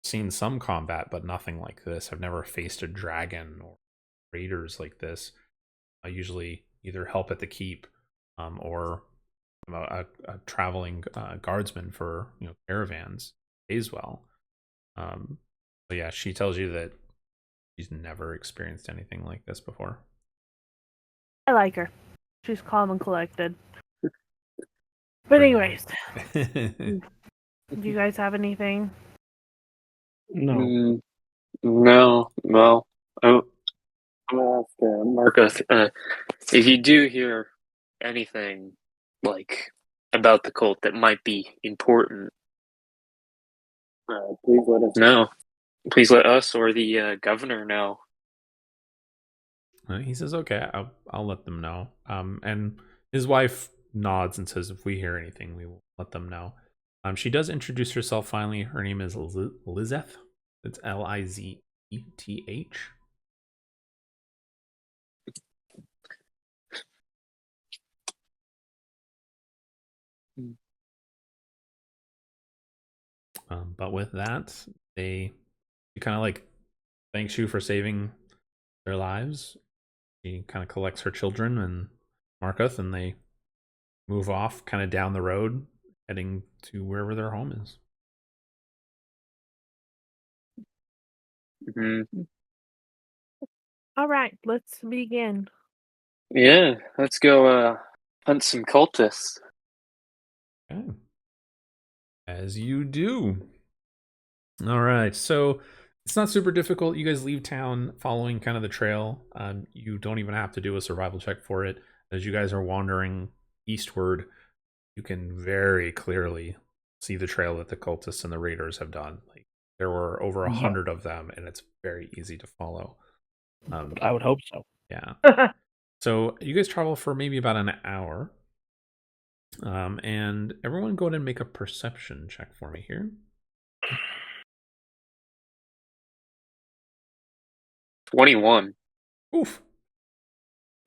seen some combat, but nothing like this. I've never faced a dragon or raiders like this. I usually either help at the keep, or a traveling guardsman for caravans. Pays well. But yeah, she tells you that she's never experienced anything like this before. I like her. She's calm and collected. But anyways, do you guys have anything? No. No. Well, I'm gonna ask Marcus if you do hear anything like about the cult that might be important, please let us know. Please let us or the governor know. He says, "Okay, I'll let them know." And his wife nods and says, "If we hear anything, we will let them know." She does introduce herself finally. Her name is Lizeth. It's Lizeth. But with that, she kind of like thanks you for saving their lives. She kind of collects her children and Markuth, and they move off kind of down the road, heading to wherever their home is. Mm-hmm. All right, let's begin. Yeah, let's go hunt some cultists. Okay. As you do. All right, so it's not super difficult. You guys leave town following kind of the trail. You don't even have to do a survival check for it. As you guys are wandering eastward, you can very clearly see the trail that the cultists and the raiders have done. Like there were over 100 of them, and it's very easy to follow. I would hope so. Yeah. So you guys travel for maybe about an hour. And everyone go ahead and make a perception check for me here. 21. Oof.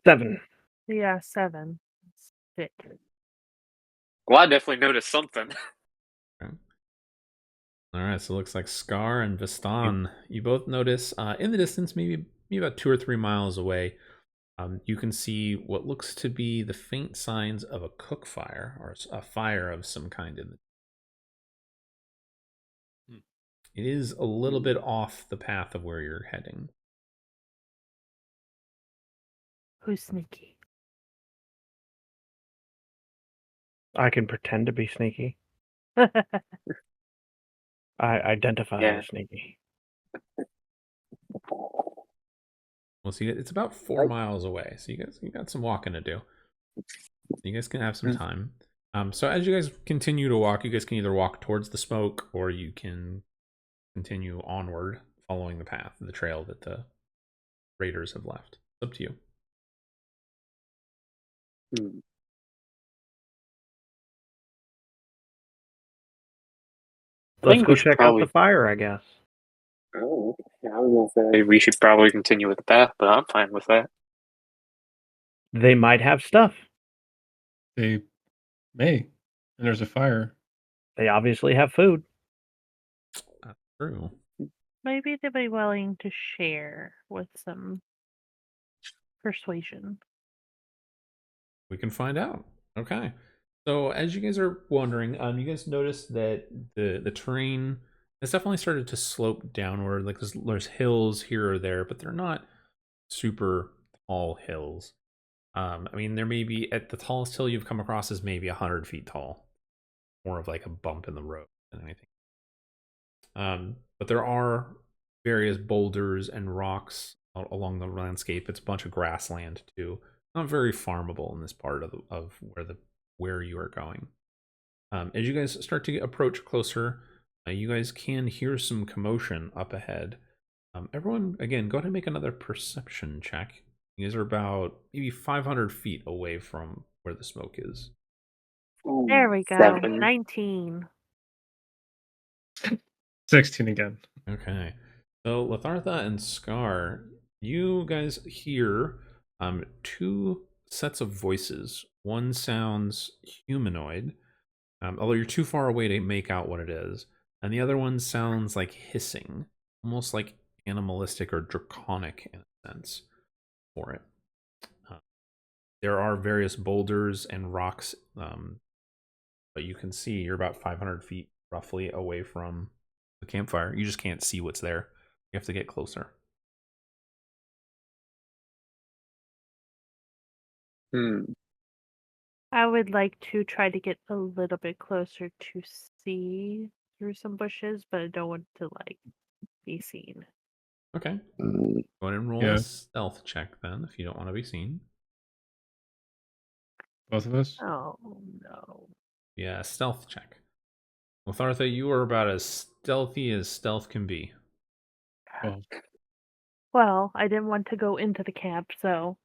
7. Yeah, 7. Shit. Well, I definitely noticed something. Okay. All right, so it looks like Scar and Vistan, you both notice in the distance, maybe about 2 or 3 miles away, you can see what looks to be the faint signs of a cook fire or a fire of some kind. It is a little bit off the path of where you're heading. Who's sneaky? I can pretend to be sneaky. I identify Yeah. as sneaky. Well, see, it's about 4 miles away, so you got some walking to do. You guys can have some time. So as you guys continue to walk, you guys can either walk towards the smoke or you can continue onward following the path, the trail that the raiders have left. It's up to you. Let's go check out the fire, I guess. Oh, yeah, I was gonna say we should probably continue with the path, but I'm fine with that. They might have stuff. They may. And there's a fire. They obviously have food. That's true. Maybe they'll be willing to share with some persuasion. We can find out. Okay. So as you guys are wandering, you guys notice that the terrain has definitely started to slope downward. Like there's hills here or there, but they're not super tall hills. I mean, there may be at the tallest hill you've come across is maybe 100 feet tall, more of like a bump in the road than anything. But there are various boulders and rocks along the landscape. It's a bunch of grassland too. Not very farmable in this part of where you are going. As you guys start to approach closer, you guys can hear some commotion up ahead. Everyone, again, go ahead and make another perception check. You guys are about maybe 500 feet away from where the smoke is. There we go. 7. 19. 16 again. Okay. So Lathartha and Scar, you guys hear two sets of voices. One sounds humanoid, although you're too far away to make out what it is. And the other one sounds like hissing, almost like animalistic or draconic in a sense for it. There are various boulders and rocks, but you can see you're about 500 feet roughly away from the campfire. You just can't see what's there. You have to get closer. I would like to try to get a little bit closer to see through some bushes, but I don't want to be seen. Okay. Go ahead and roll a stealth check then if you don't want to be seen. Both of us? Oh no. Yeah, stealth check. Lethartha, you are about as stealth can be. Well, Well, I didn't want to go into the camp, so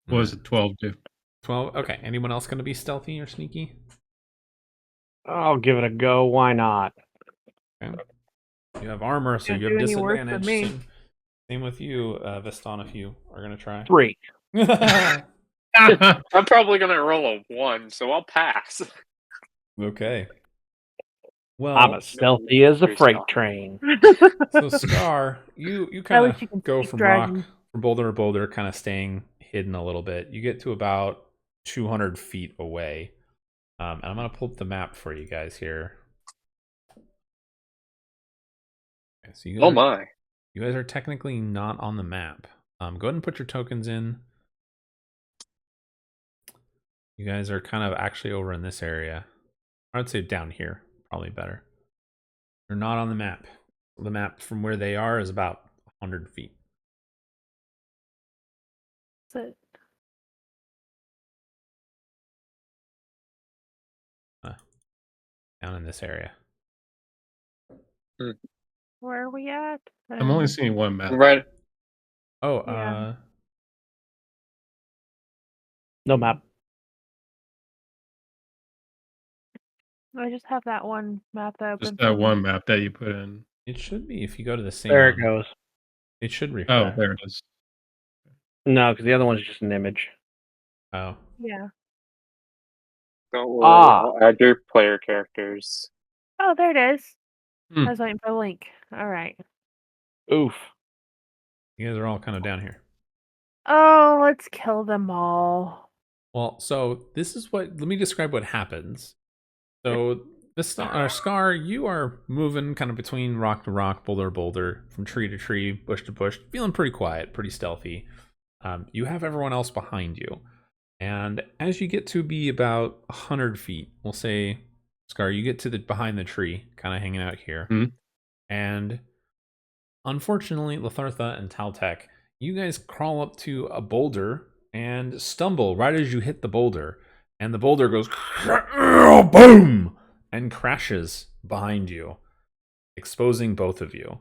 what does a 12 do? 12. Okay. Anyone else going to be stealthy or sneaky? I'll give it a go. Why not? Okay. You have armor, so can't you do have any worse than disadvantage. me. Same with you, Viston, if you are going to try. 3. I'm probably gonna roll a 1, so I'll pass. Okay. Well, I'm as stealthy as a Very freight stealthy. train. so Scar, you At kind least you of can go speak from dragon. boulder to boulder, kind of staying hidden a little bit. You get to about 200 feet away, and I'm gonna pull up the map for you guys here. Okay, so Oh my. you guys are technically not on the map. Go ahead and put your tokens in. You guys are kind of actually over in this area. I would say down here, probably better. You're not on the map. The map from where they are is about 100 feet. That's it. Down in this area. Where are we at? I'm only seeing one map. Right. Oh, Yeah. No map. I just have that one map that Just opened that for me. one map that you put in. it should be if you go to the same There one. it goes. It should Oh, refresh. there it is. No, because the other one's just an image. Oh. Yeah. Don't worry, Ah. I'll add your player characters. Oh, there it is. Hmm. I was waiting for the link. All right. Oof. You guys are all kind of down here. Oh, let's kill them all. Well, so this is what. Let me describe what happens. So this Scar, you are moving kind of between rock to rock, boulder to boulder, from tree to tree, bush to bush, feeling pretty quiet, pretty stealthy. You have everyone else behind you, and as you get to be about 100 feet, we'll say, Scar, you get to the behind the tree, kind of hanging out here, and unfortunately, Lethartha and Taltek, you guys crawl up to a boulder and stumble right as you hit the boulder. And the boulder goes boom and crashes behind you, exposing both of you.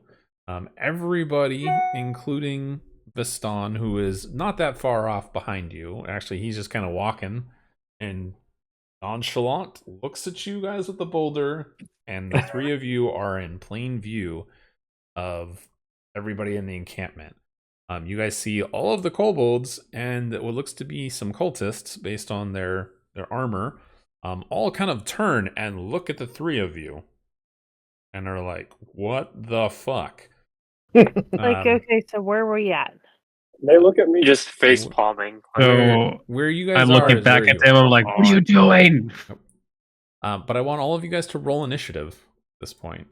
Everybody, including Viston, who is not that far off behind you, actually, he's just kind of walking and nonchalant, looks at you guys with the boulder, and the three of you are in plain view of everybody in the encampment. You guys see all of the kobolds and what looks to be some cultists based on their armor, all kind of turn and look at the three of you and are like, what the fuck? Okay, so where were we at? They look at me just face palming. So where you I'm guys are looking is back where at you them. are. I'm like, what are you doing? But I want all of you guys to roll initiative at this point.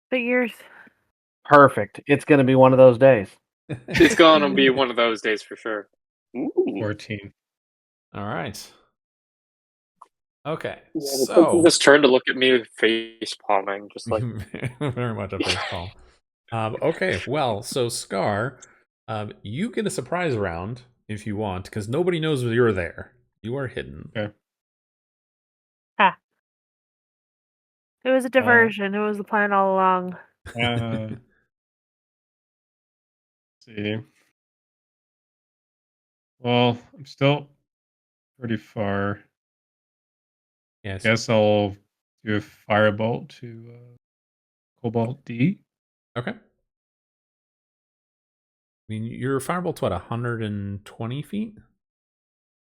Figures. Perfect. It's going to be one of those days. It's gonna be one of those days for sure. Ooh. 14. All right. Okay, Yeah, so just turn to look at me face palming, just like very much a face palm. Okay, well, so Scar, you get a surprise round if you want, because nobody knows you're there. You are hidden. Okay. Ha. It was a diversion. It was the plan all along. See. Well, I'm still pretty far. Yes. Guess I'll do a firebolt to Cobalt D. Okay. I mean, your firebolt's what, 120 feet?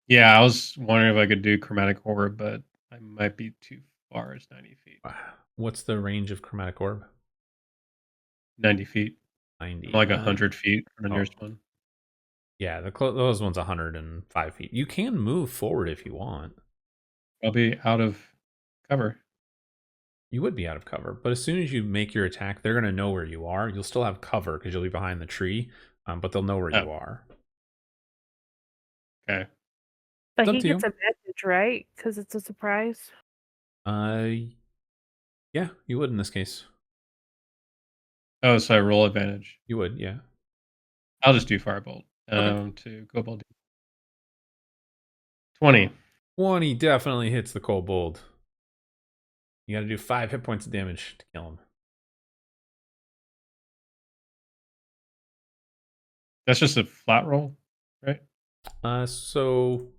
Yeah, I was wondering if I could do chromatic orb, but I might be too far. It's 90 feet. What's the range of chromatic orb? 90 feet. 90. I'm like 100 feet from the nearest one. Yeah, those ones 105 feet. You can move forward if you want. I'll be out of cover. You would be out of cover, but as soon as you make your attack, they're going to know where you are. You'll still have cover because you'll be behind the tree, but they'll know where you are. Okay. But It's up he to gets you. a message, right? Because it's a surprise. Yeah, you would in this case. Oh, so I roll advantage. You would, yeah. I'll just do firebolt. Okay. To Kobold. 20. 20 definitely hits the kobold. You got to do 5 hit points of damage to kill him. That's just a flat roll, right? So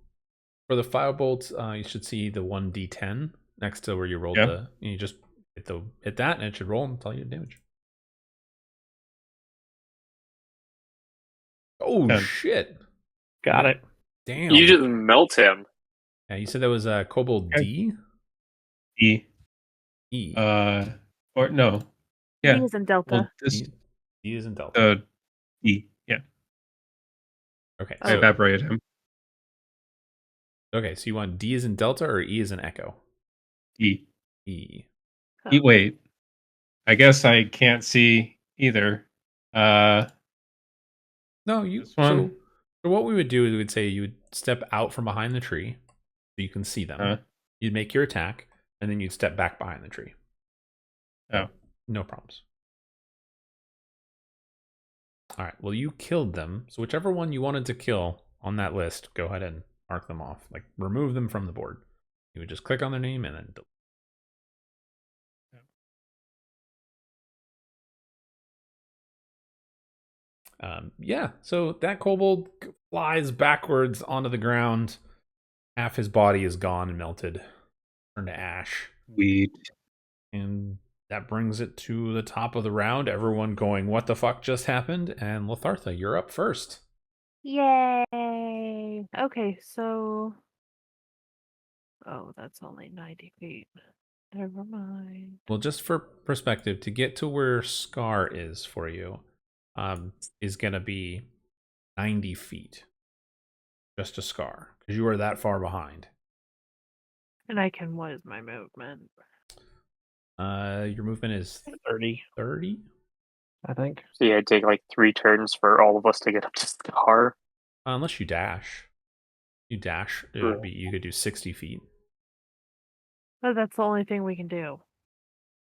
for the firebolt, you should see the 1d10 next to where you rolled Yeah. you just hit that and it should roll and tell you the damage. Oh 10. shit. Got it. Damn. You just melt him. Yeah, you said that was kobold Okay. D? E. E. Or no. D Yeah. is in Delta. Well, this D is in Delta. E. Yeah. Okay, I so evaporated him. okay, so you want D is in Delta or E is in Echo? E. E. Oh. Wait. I guess I can't see either. No, you This one. so what we would do is we would say you would step out from behind the tree so you can see them. You'd make your attack, and then you'd step back behind the tree. Oh. No problems. All right. Well, you killed them. So whichever one you wanted to kill on that list, go ahead and mark them off. Like remove them from the board. You would just click on their name and then delete. Yeah, so that kobold flies backwards onto the ground. Half his body is gone and melted, turned to ash. Weed. And that brings it to the top of the round. Everyone going, what the fuck just happened? And Lethartha, you're up first. Yay! Okay, so... Oh, that's only 90 feet. Never mind. Well, just for perspective, to get to where Scar is for you, is going to be 90 feet. Just to Scar, because you are that far behind. And I can... What is my movement? Your movement is 30, 30? I think. So yeah, it'd take like 3 turns for all of us to get up to Scar. Unless you dash. You dash, it would be, you could do 60 feet. Oh, that's the only thing we can do.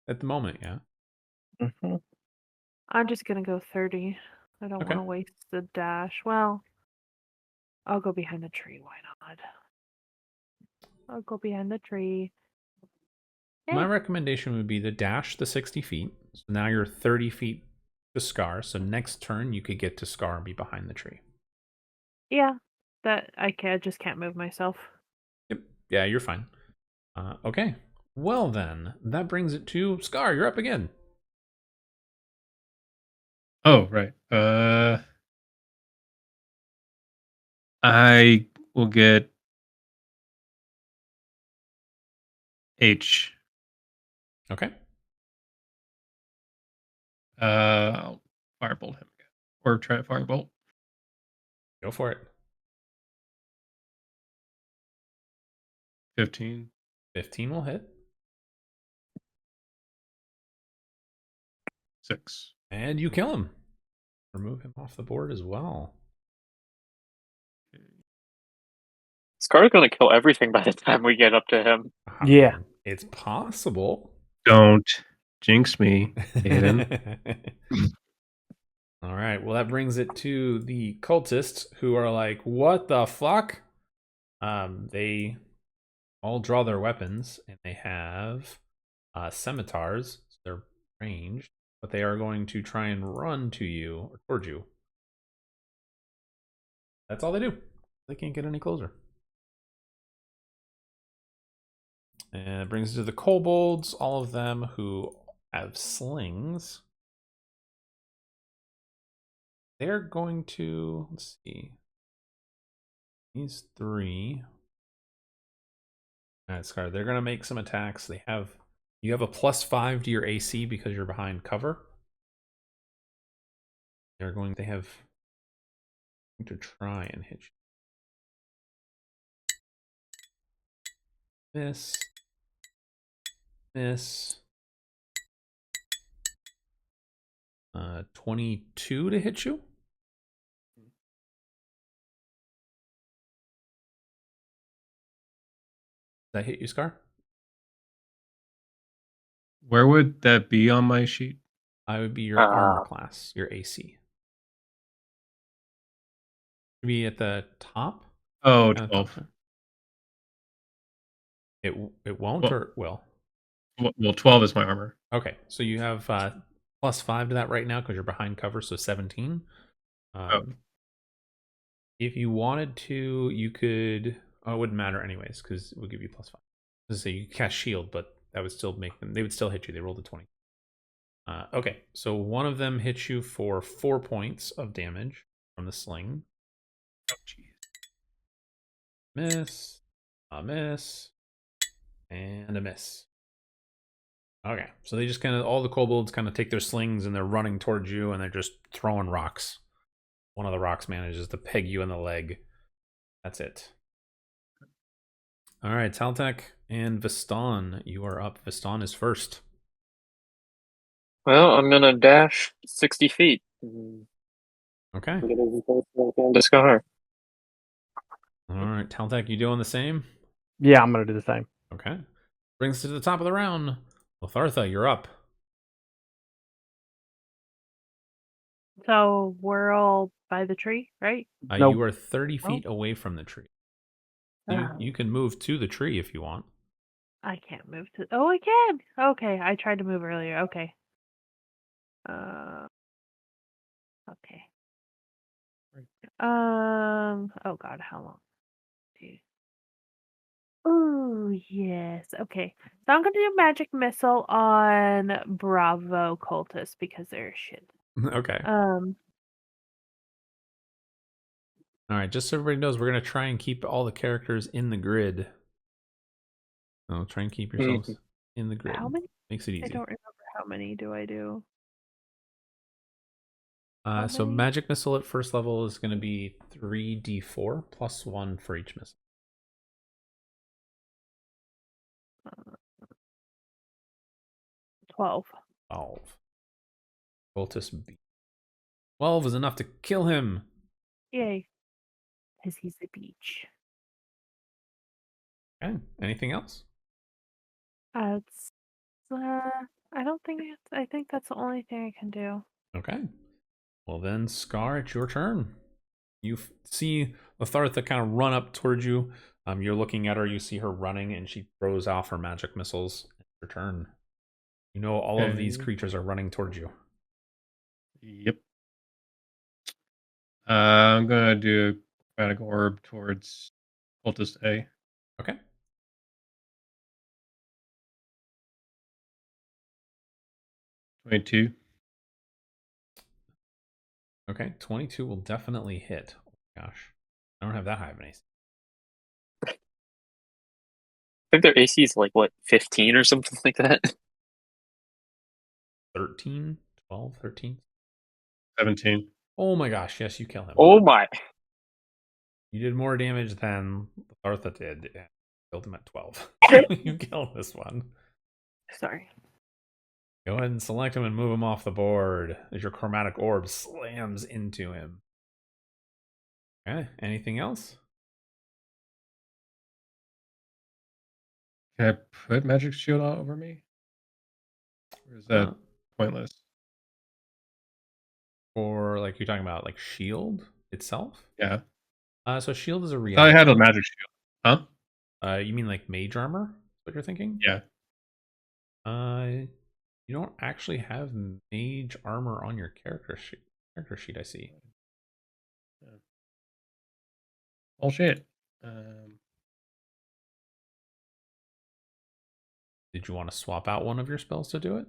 At the moment, yeah. Mm-hmm. I'm just gonna go 30. I don't Okay. want to waste the dash. Well, I'll go behind the tree. Why not? I'll go behind the tree. My Eh, recommendation would be to dash the 60 feet. So now you're 30 feet to Scar. So next turn, you could get to Scar and be behind the tree. yeah, that I just can't move myself. Yep. Yeah, you're fine. Okay. Well then, that brings it to Scar. You're up again. Oh, right. I will get H. Okay. I'll firebolt him again. Or try to firebolt. Go for it. 15. 15 will hit. 6. And you kill him. Remove him off the board as well. Scar's gonna kill everything by the time we get up to him. Yeah. It's possible. Don't jinx me, Aiden. All right. Well, that brings it to the cultists who are like, what the fuck? They all draw their weapons and they have scimitars. So they're ranged, but they are going to try and run to you or towards you. That's all they do. They can't get any closer. And it brings it to the kobolds, all of them who have slings. They're going to, let's see, these 3. All right, Scar, they're going to make some attacks. You have a +5 to your AC because you're behind cover. They have to try and hit you. Miss. 22 to hit you. Does that hit you, Scar? Where would that be on my sheet? I would be your armor class, your AC. Be at the top. Oh, At the 12. top. It won't or will. Well, 12 is my armor. Okay, so you have +5 to that right now because you're behind cover, so 17. If you wanted to, you could. Oh, it wouldn't matter anyways because we'll give you +5. So you cast shield, but that would still make them. They would still hit you. They rolled a 20. Okay, so one of them hits you for 4 points of damage from the sling. Oh, jeez. Miss, a miss, and a miss. Okay, so they just kind of, all the kobolds kind of take their slings and they're running towards you and they're just throwing rocks. One of the rocks manages to peg you in the leg. That's it. All right, Taltek and Viston, you are up. Viston is first. Well, I'm gonna dash 60 feet. Okay. Get as close as I can to Scar. All right, Taltek, you doing the same? Yeah, I'm gonna do the same. Okay. Brings us to the top of the round. Lathartha, you're up. So we're all by the tree, right? Nope. You are 30 feet away from the tree. You can move to the tree if you want. I can't move to. Oh, I can. Okay, I tried to move earlier. Okay. Okay. Oh God, how long? Oh yes. Okay. So I'm gonna do magic missile on Bravo cultists because they're shit. Okay. All right, just so everybody knows, we're going to try and keep all the characters in the grid. So try and keep yourselves in the grid. How many? Makes it easy. I don't remember how many do I do. So magic missile at first level is going to be 3d4 plus 1 for each missile. 12. 12. Cultist B. 12 is enough to kill him. Yay. Because he's the beach. Okay. Anything else? It's, I don't think I think that's the only thing I can do. Okay. Well then, Scar, it's your turn. You see Lathartha kind of run up towards you. You're looking at her. You see her running, and she throws off her magic missiles. It's your turn. You know all of these creatures are running towards you. Yep. I'm gonna do a chromatic orb towards cultist A. Okay. $22. Okay. 22 will definitely hit. Oh my gosh. I don't have that high of an AC. I think their AC is like, what, 15 or something like that? 13? 12? 13? 17. Oh my gosh. Yes, you kill him. Oh my. You did more damage than Lathartha did. And killed him at 12. You killed this one. Sorry. Go ahead and select him and move him off the board as your chromatic orb slams into him. Okay, anything else? Can I put magic shield over me? Or is that pointless? Or like you're talking about like shield itself? Yeah. So shield is a I reaction. thought I had a magic shield. Huh? You mean like mage armor? What you're thinking? Yeah. You don't actually have mage armor on your character sheet. I see. Yeah. Bullshit. Did you want to swap out one of your spells to do it?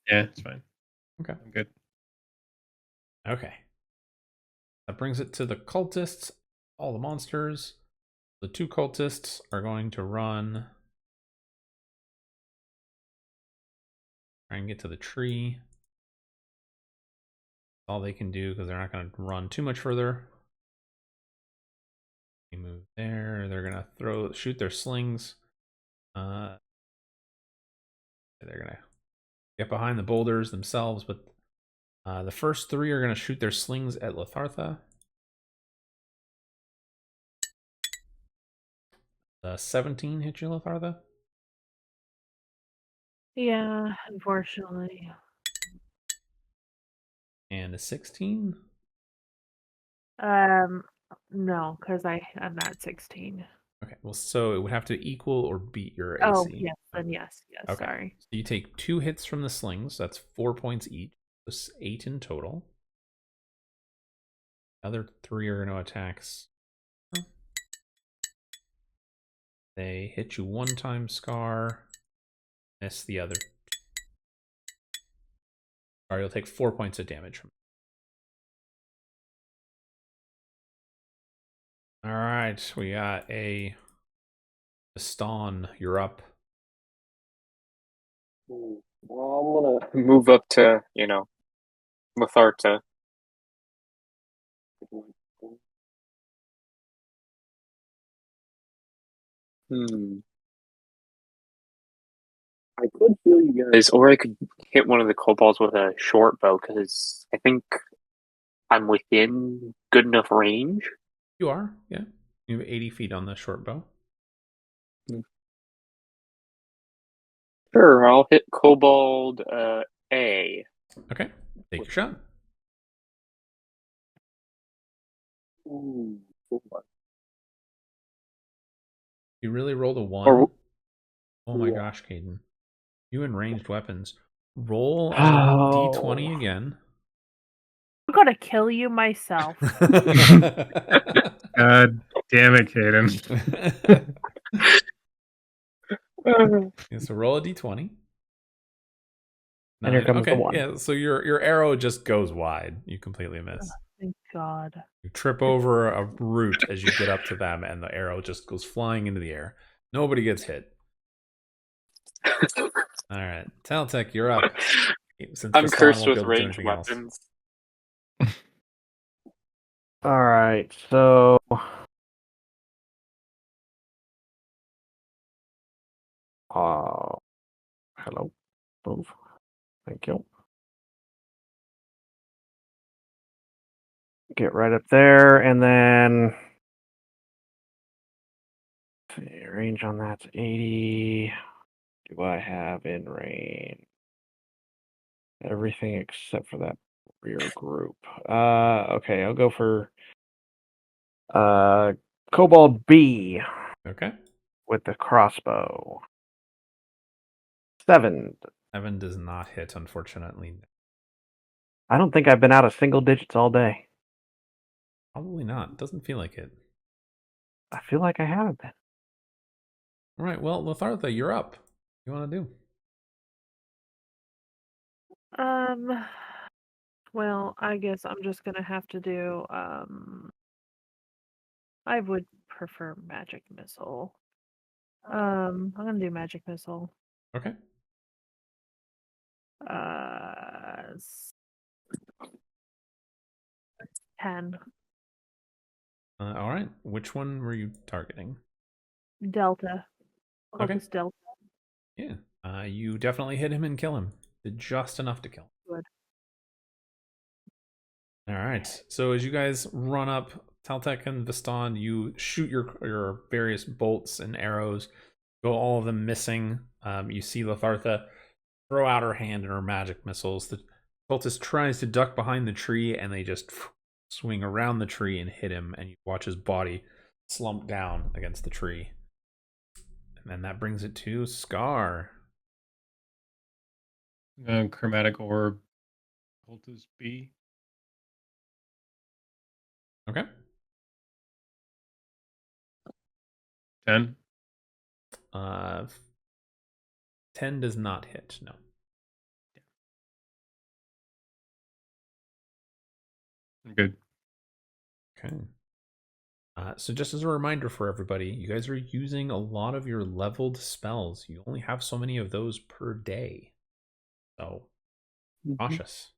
Yeah, it's fine. Okay. I'm good. Okay. That brings it to the cultists, all the monsters. The 2 cultists are going to run. Try and get to the tree. All they can do because they're not going to run too much further. You move there. They're going to shoot their slings. They're going to get behind the boulders themselves, but the first 3 are going to shoot their slings at Lathartha. The 17 hit you, Lathartha? Yeah, unfortunately. and a 16. No, because I'm not 16. Okay, well, so it would have to equal or beat your Oh, AC. yes, then yes, Okay. sorry. So you take 2 hits from the slings. That's 4 points each. That's 8 in total. Other 3 are going to attacks. They hit you 1 time, Scar. Miss the other. Scar, you'll take 4 points of damage from. All right, we got a Baston. You're up. Well, I'm gonna move up to, Matharta. I could heal you guys, or I could hit one of the kobolds with a short bow, because I think I'm within good enough range. You are, yeah. You have 80 feet on the short bow. Sure, I'll hit kobold A. Okay, take your shot. Ooh, You really rolled a 1. Or- Oh my yeah. gosh, Caden. You in ranged weapons. Roll a Oh. d20 again. I'm gonna kill you myself. God damn it, Caden. Yeah, so roll a d20. And here comes the Okay, 1. yeah, so your arrow just goes wide. You completely miss. Thank God. You trip over a root as you get up to them, and the arrow just goes flying into the air. Nobody gets hit. All right, Taltech, you're up. Since I'm Bastan cursed won't be with able to do ranged anything else. weapons. All right, so hello, move. Thank you. Get right up there, and then let's see, range on that's 80. Do I have in range? Everything except for that rear group. Okay, I'll go for Kobold B Okay. with the crossbow. 7. 7 does not hit, unfortunately. I don't think I've been out of single digits all day. Probably not. Doesn't feel like it. I feel like I haven't been. All right, well, Lethartha, you're up. What do you want to do? Well, I guess I'm just gonna have to do, I would prefer magic missile. I'm gonna do magic missile. Okay. 10. All right. Which one were you targeting? Delta. Okay. Cultist Delta. Yeah. You definitely hit him and kill him. Did just enough to kill him. Good. All right. So as you guys run up, Taltek and Viston, you shoot your various bolts and arrows. Go all of them missing. You see Lethartha throw out her hand and her magic missiles. The cultist tries to duck behind the tree, and they just swing around the tree and hit him. And you watch his body slump down against the tree. And then that brings it to Scar. Chromatic orb, cultist B. Okay. 10. 10 does not hit. No. I'm good. Okay. So just as a reminder for everybody, you guys are using a lot of your leveled spells. You only have so many of those per day. So cautious.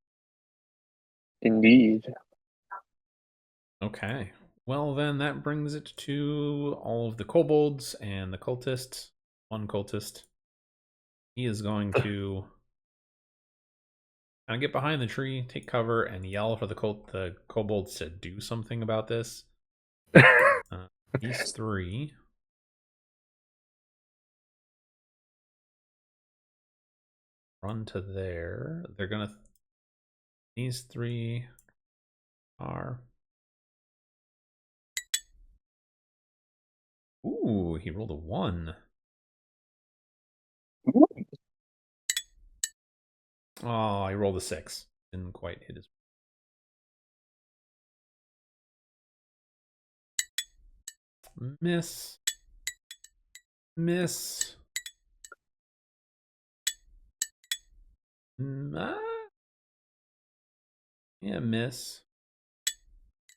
Indeed. Okay. Well, then that brings it to all of the kobolds and the cultists. One cultist. He is going to kind of get behind the tree, take cover, and yell for the kobolds to do something about this. These 3. Run to there. They're gonna These three are. Ooh, he rolled a 1. Oh, I rolled a 6. Didn't quite hit his. Miss. Miss. Yeah, miss.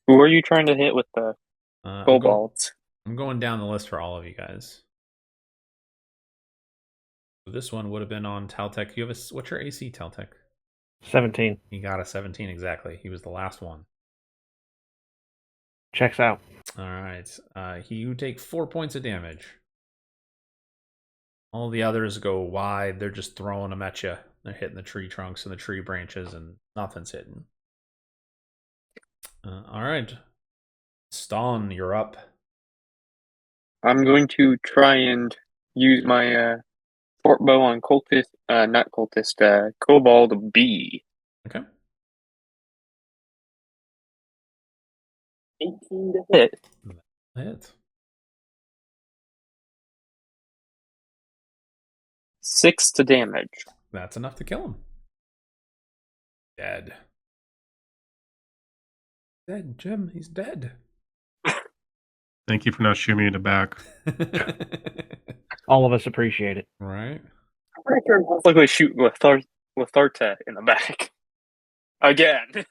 Who are you trying to hit with the kobolds? I'm going down the list for all of you guys. So this one would have been on Taltech. You have what's your AC, Taltech? 17. He got a 17 exactly. He was the last one. Checks out. All right. You take 4 points of damage. All the others go wide. They're just throwing them at you. They're hitting the tree trunks and the tree branches, and nothing's hitting. All right. Ston, you're up. I'm going to try and use my fort bow on cultist, not cultist, kobold B. Okay. 18 to hit. Hit. 6 to damage. That's enough to kill him. Dead. Dead, Jim. He's dead. Thank you for not shooting me in the back. All of us appreciate it. Right? I'm pretty sure it's like we shoot Letharta in the back. Again. It'd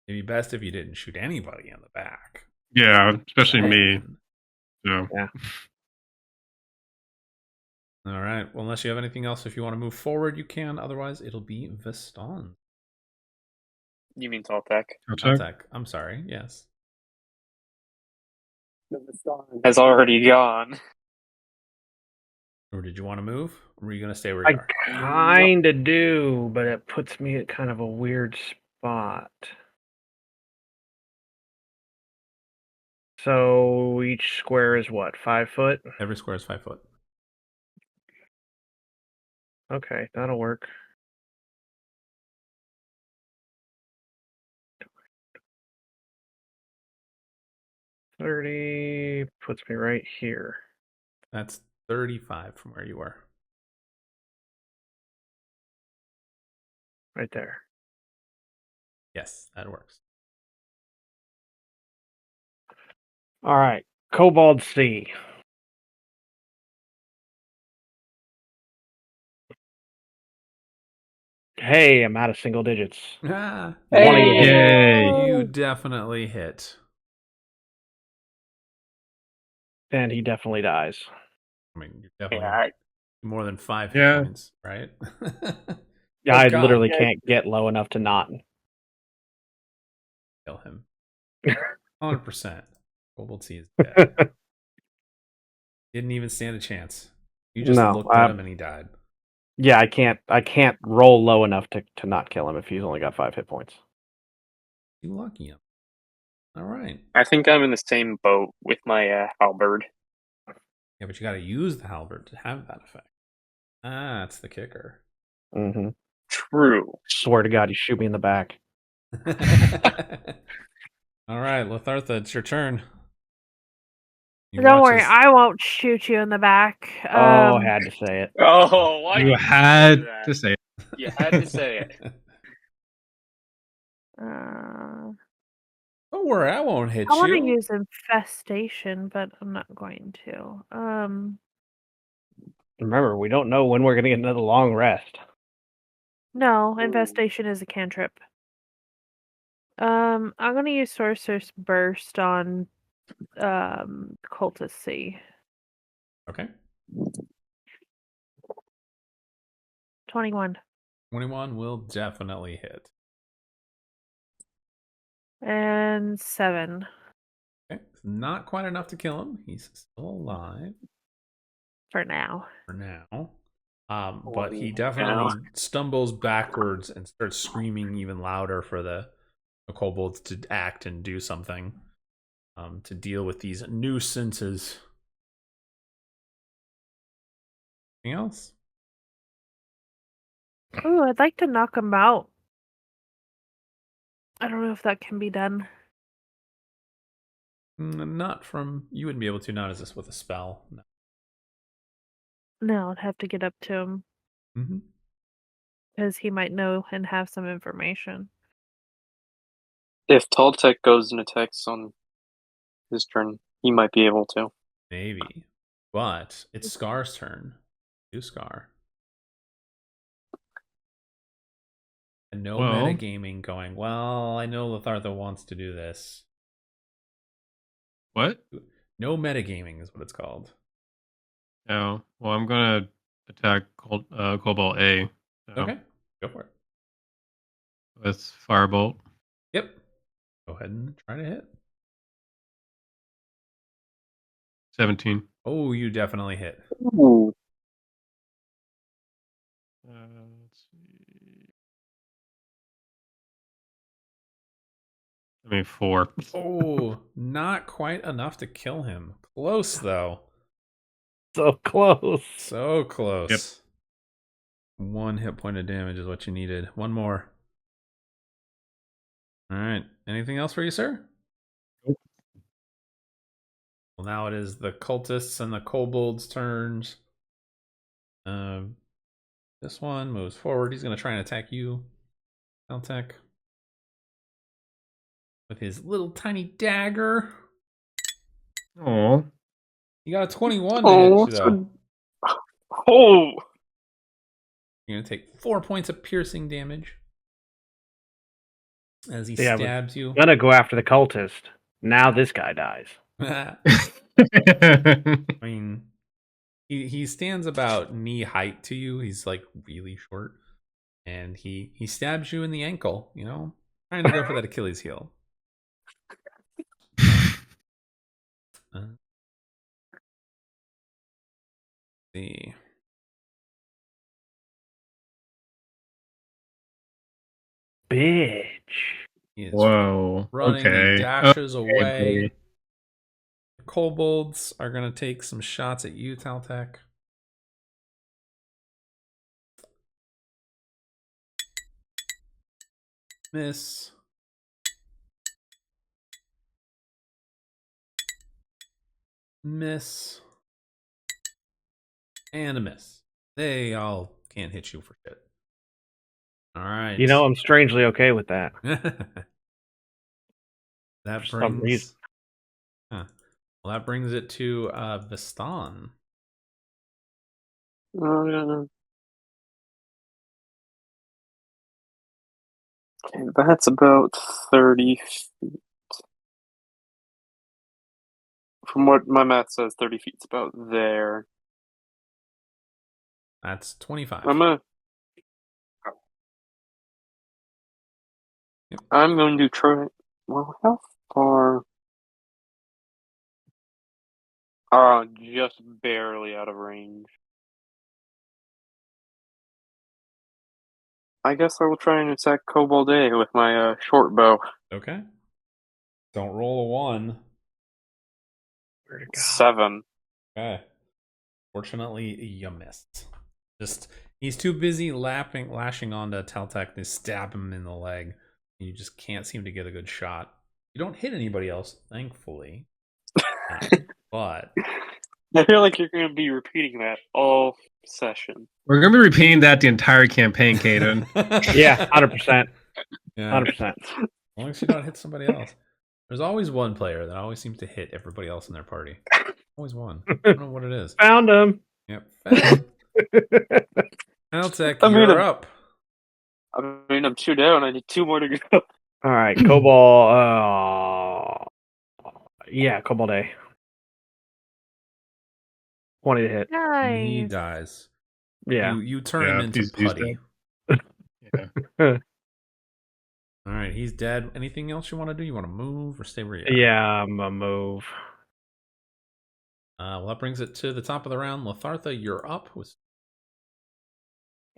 be best if you didn't shoot anybody in the back. Yeah, especially me. Man. So. Yeah. All right. Well, unless you have anything else, if you want to move forward, you can. Otherwise, it'll be Veston. You mean Toltec? Taltech. I'm sorry. Yes. Has already gone. Or did you want to move? Or were you going to stay where you I are? kind of do, but it puts me at kind of a weird spot. So each square is what, 5 foot? Every square is 5 foot. Okay, that'll work. $30 puts me right here. That's 35 from where you were. Right there. Yes, that works. All right, Kobold C. Hey, I'm out of single digits. Ah, Yay. you definitely hit. And he definitely dies. I mean, you're definitely Yeah, more than 5 hit Yeah. points, right? Yeah, Oh, I God. literally Yeah. can't get low enough to not. Kill him. 100%. Kobold C is dead. Didn't even stand a chance. You just No, looked at him and he died. Yeah, I can't roll low enough to not kill him if he's only got 5 hit points. You lucky him. All right. I think I'm in the same boat with my halberd. Yeah, but you got to use the halberd to have that effect. That's the kicker. Mm-hmm. True. Swear to God, you shoot me in the back. All right, Lethartha, it's your turn. You Don't watch worry, as- I won't shoot you in the back. Oh, I had to say it. Oh, why You did had say that? to say it. You had to say it. Don't worry, I won't hit I want to you. use infestation, but I'm not going to. Remember, we don't know when we're going to get another long rest. No, infestation is a cantrip. I'm gonna use Sorcerer's Burst on Cultist C. Okay. 21. 21 will definitely hit. And 7. Okay. Not quite enough to kill him. He's still alive For now. for now. But he definitely stumbles backwards and starts screaming even louder for the kobolds to act and do something to deal with these nuisances. Anything else? Ooh, I'd like to knock him out. I don't know if that can be done. Not from you wouldn't be able to. Not as this with a spell. No. No, I'd have to get up to him Mm-hmm. because he might know and have some information. If Toltec goes and attacks on his turn, he might be able to. Maybe, but it's Scar's turn. Do Scar. And no Well. metagaming going, well, I know Lethartha wants to do this. What? No metagaming is what it's called. Oh, well, I'm gonna attack Cobalt A. So, Okay, go for it. with Firebolt. Yep. Go ahead and try to hit. 17. Oh, you definitely hit. Ooh. Let's see. I mean, 4. Oh, not quite enough to kill him. Close, though. So close. So close. Yep. 1 hit point of damage is what you needed. One more. All right. Anything else for you, sir? Nope. Well, now it is the cultists and the kobolds' turns. This one moves forward. He's going to try and attack you, Caltech, with his little tiny dagger. Oh. You got a 21 to hit you, though. Oh! You're going to take 4 points of piercing damage as he Yeah, stabs you. Gonna go after the cultist. Now this guy dies. I mean, he stands about knee height to you. He's like really short, and he stabs you in the ankle. You know, trying to go for that Achilles heel. See, Bitch. he is Whoa. running. He Okay. dashes Okay, away. buddy. The kobolds are gonna take some shots at you, Taltech. Miss. Miss. And a miss. They all can't hit you for shit. All right. You know, I'm strangely okay with that. That For some reason. brings. Huh. Well, that brings it to Vistan. Okay, that's about 30 feet. From what my math says, 30 feet's about there. That's 25. I'm going to try. Well, how far? Just barely out of range. I guess I will try and attack Kobold A with my short bow. Okay. Don't roll a 1. Where'd it go? 7. Okay. Fortunately, you missed. Just he's too busy lashing onto Taltech to stab him in the leg. You just can't seem to get a good shot. You don't hit anybody else, thankfully. But I feel like you're going to be repeating that all session. We're gonna be repeating that the entire campaign, Caden. Yeah, 100%. Yeah. 100%. As long as you don't hit somebody else. There's always one player that always seems to hit everybody else in their party. Always one. I don't know what it is. Found him. Yep. Caltech, I mean, you're up. I'm 2 down. I need 2 more to go. All right, Cobalt. Yeah, Cobalt A. 20 to hit. He Nice. dies. Yeah. You turn Yeah, him into he's putty. Yeah. All right, he's dead. Anything else you want to do? You want to move or stay where you are? Yeah, I'm a move. Well, that brings it to the top of the round. Lethartha, you're up.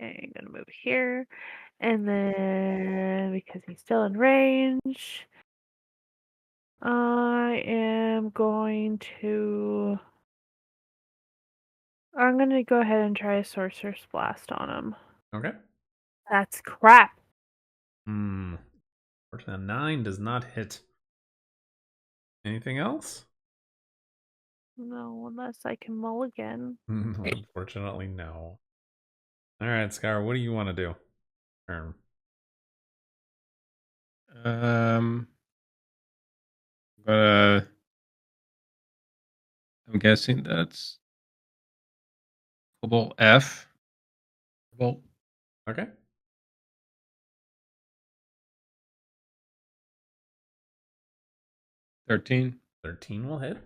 Okay, I'm gonna move here, and then because he's still in range, I am going to. I'm gonna go ahead and try a Sorcerer's Blast on him. Okay. That's crap. Unfortunately, a 9 does not hit. Anything else? No, unless I can mulligan. Unfortunately, no. All right, Scar, what do you want to do? But I'm guessing that's Cobalt F. Cobalt. Okay. 13. 13 will hit.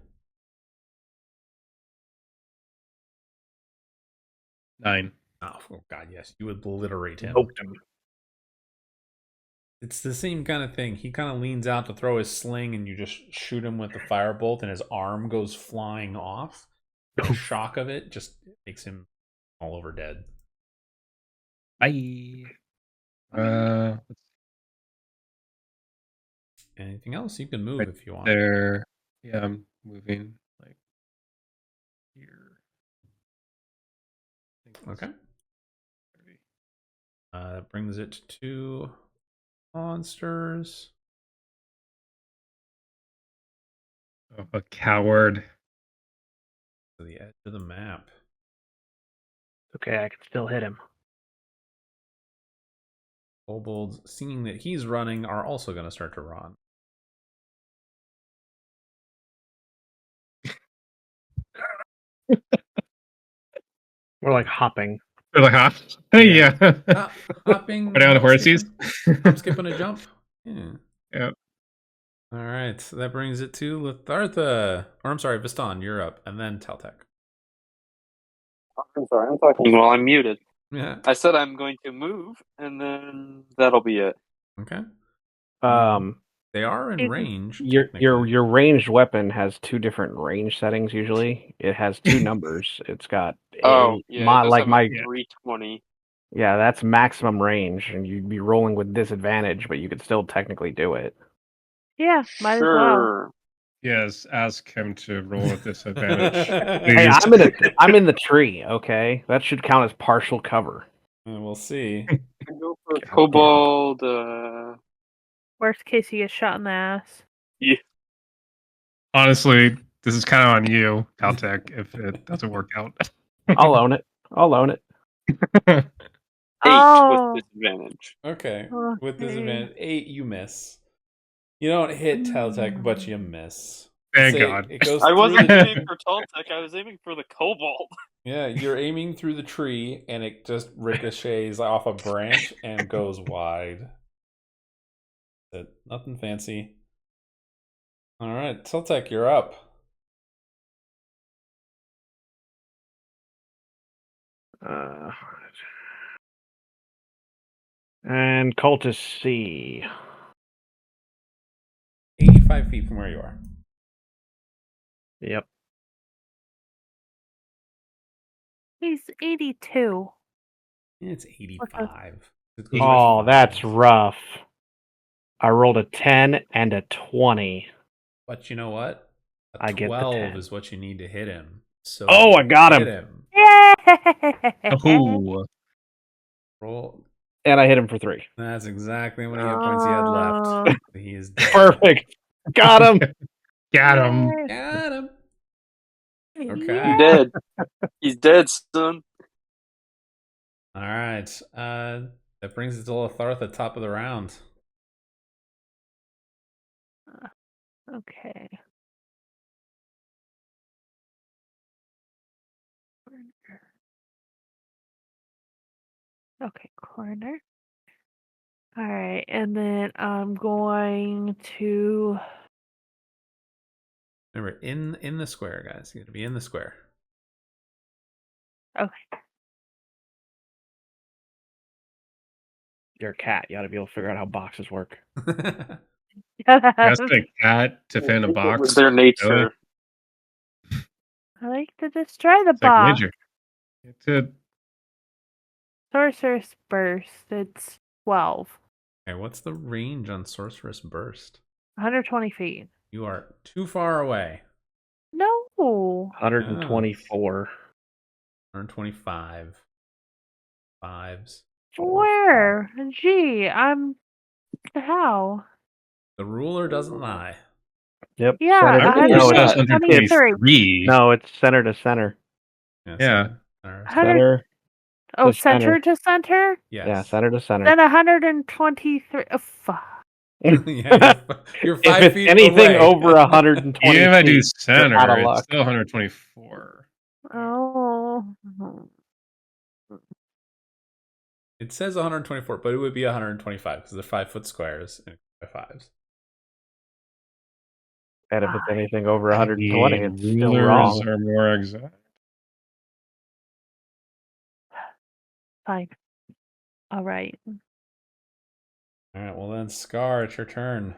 9. Oh God, yes. You obliterate him. Noped him. It's the same kind of thing. He kind of leans out to throw his sling, and you just shoot him with the firebolt, and his arm goes flying off. The shock of it just makes him all over dead. Bye. Anything else? You can move Right if you want. there. Yeah, I'm moving like here. Okay. That brings it to 2 monsters. Oh, a coward. To the edge of the map. Okay, I can still hit him. Kobolds, seeing that he's running, are also going to start to run. We're like hopping. They're like, huh? Yeah. Hopping. We're down to horses. I'm skipping a jump. Yeah. Yep. All right, so that brings it to Lathartha. Or I'm sorry, Viston, you're up, and then Teltec. I'm sorry, I'm talking while I'm muted. Yeah. I said I'm going to move, and then that'll be it. Okay. They are in You can- range. Your ranged weapon has 2 different range settings. Usually, it has 2 numbers. It's got Oh, yeah, it does have a my 320. yeah, that's maximum range, and you'd be rolling with disadvantage, but you could still technically do it. Yeah, might as well. Sure. Yes, ask him to roll at disadvantage. Hey, Please. I'm in the tree. Okay, that should count as partial cover. We'll see. I go for Kobold. Worst case, you get shot in the ass. Yeah. Honestly, this is kind of on you, Caltech, if it doesn't work out. I'll own it. I'll own it. 8 Oh. with disadvantage. Okay. With Okay. disadvantage, 8, you miss. You don't hit Teltec, but you miss. Thank Say, God. It goes I through wasn't the- aiming for Toltec, I was aiming for the Kobold. Yeah, you're aiming through the tree, and it just ricochets off a branch and goes wide. Nothing fancy. All right, Teltec, you're up. And cultist C. 85 feet from where you are. Yep. He's 82. It's 85. Oh, that's rough. I rolled a 10 and a 20. But you know what? A I get the 12 10. is what you need to hit him. So Oh, I got him. hit him. Yay! Oh, Roll. And I hit him for 3. That's exactly how many hit points he had left. He is dead. Perfect. Got him. got him. Got him. Okay. Yeah. He's dead. He's dead, son. All right. That brings it to Latharth at the top of the round. Okay. Okay, corner. All right, and then I'm going to. Remember, in the square, guys. You got to be in the square. Okay. You're a cat. You ought to be able to figure out how boxes work. Ask a cat to fit in a It box. was their nature. I like to destroy the It's like box. nature. It's a Sorcerer's Burst. It's 12. Okay, what's the range on Sorceress Burst? 120 feet. You are too far away. No. 124. 125. Fives. Where? Gee, I'm. How? The ruler doesn't lie. Yep. Yeah, center I to, really no, said it's, 123. no, it's center to center. Yeah. Center Oh, to center. center to center? Yes. Yeah, center to center. Then 123. Oh, fuck. Yeah, you're If 5 it's feet anything away. over 120 Even if I do feet, you're out center, of it's luck. still 124. Oh. It says 124, but it would be 125 because they're 5-foot squares and 5s. And if it's anything over I 120, mean, it's still rulers wrong. are more exact. Fine. All right. All right, well then, Scar, it's your turn.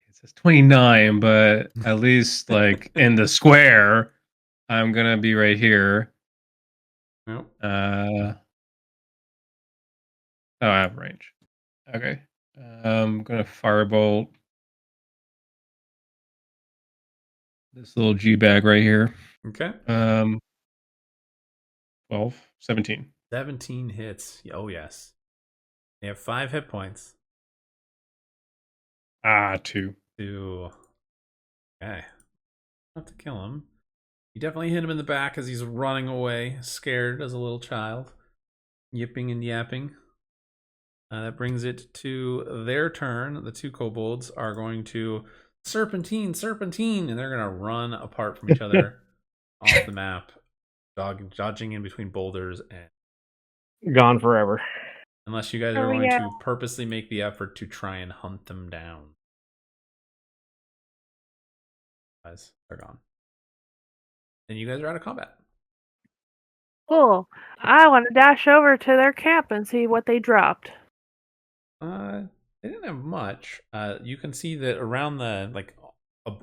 It says 29, but at least like in the square, I'm gonna be right here. Nope. Oh, I have range. Okay. I'm gonna firebolt this little G bag right here. Okay. 12, 17. 17 hits. Oh, yes. They have 5 hit points. 2. 2. Okay. Not to kill him. You definitely hit him in the back as he's running away, scared as a little child, yipping and yapping. That brings it to their turn. The 2 kobolds are going to serpentine, and they're going to run apart from each other off the map, dodging in between boulders, and Gone forever. unless you guys are Oh, going yeah. to purposely make the effort to try and hunt them down. Guys, they're gone. And you guys are out of combat. Cool. I want to dash over to their camp and see what they dropped. They didn't have much. You can see that around the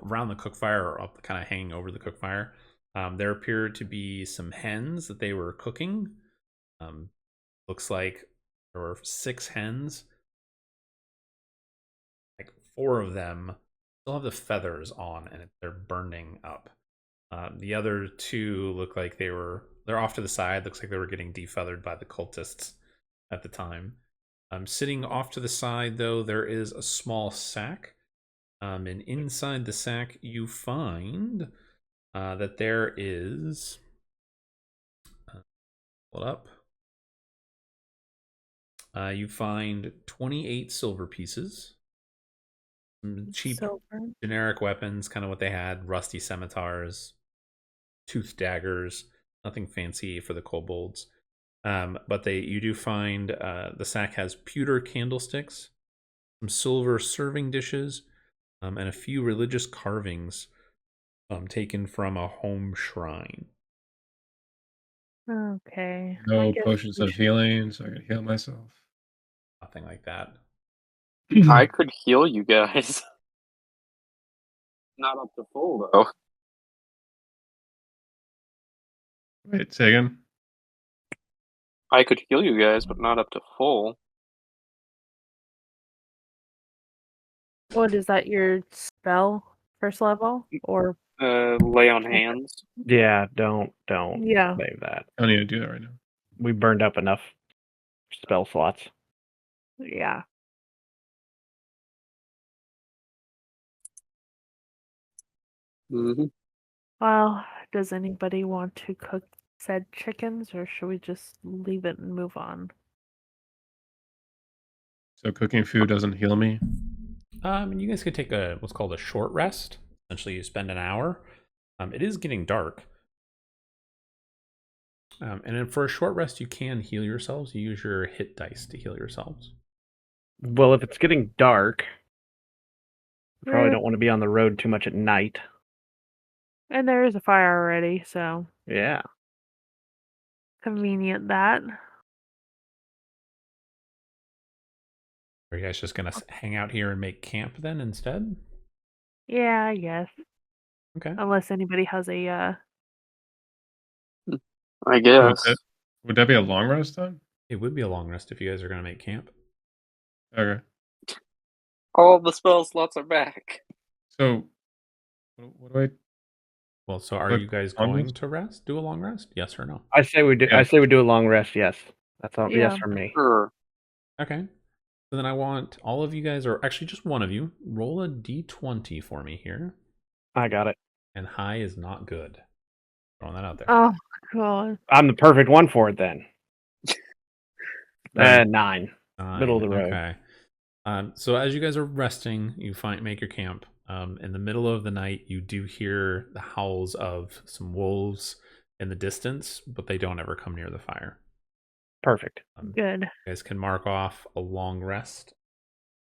around the cook fire, or up kind of hanging over the cook fire, there appear to be some hens that they were cooking. Looks like there were 6 hens. Like 4 of them still have the feathers on, and they're burning up. The other 2 look like they're off to the side. Looks like they were getting defeathered by the cultists at the time. Sitting off to the side, though, there is a small sack. And inside the sack, you find that there is... pull it up. You find 28 silver pieces. Some cheap, generic weapons, kind of what they had. Rusty scimitars, toothed daggers. Nothing fancy for the kobolds. But you do find the sack has pewter candlesticks, some silver serving dishes, and a few religious carvings taken from a home shrine. Okay. No potions of healing, so I can heal myself. Nothing like that. I could heal you guys. Not up to full, though. Wait, say again? I could heal you guys, but not up to full. What is that, your spell? First level? Or Lay on hands. Yeah, don't yeah. save that. I don't need to do that right now. We burned up enough spell slots. Yeah. Mm-hmm. Well, does anybody want to cook said chickens, or should we just leave it and move on? So cooking food doesn't heal me? You guys could take what's called a short rest. Essentially, you spend an hour. It is getting dark. And then for a short rest, you can heal yourselves. You use your hit dice to heal yourselves. Well, if it's getting dark, we probably don't want to be on the road too much at night. And there is a fire already, so Yeah. convenient that. Are you guys just gonna hang out here and make camp then instead? Yeah, I guess. Okay. Unless anybody has a I guess. Would that be a long rest then? It would be a long rest if you guys are gonna make camp. Okay. All the spell slots are back. So, what do I... Well, so are Like, you guys long going rest? to rest? Do a long rest? Yes or no? I say we do. Yeah. I say we do a long rest. Yes, that's all. Yeah. Yes for me. Sure. Okay. So then I want all of you guys, or actually just one of you, roll a d20 for me here. I got it. And high is not good. Throwing that out there. Oh god. I'm the perfect one for it then. Right. 9. Middle of the road. Okay. So as you guys are resting, you make your camp. In the middle of the night, you do hear the howls of some wolves in the distance, but they don't ever come near the fire. Perfect. Good. You guys can mark off a long rest.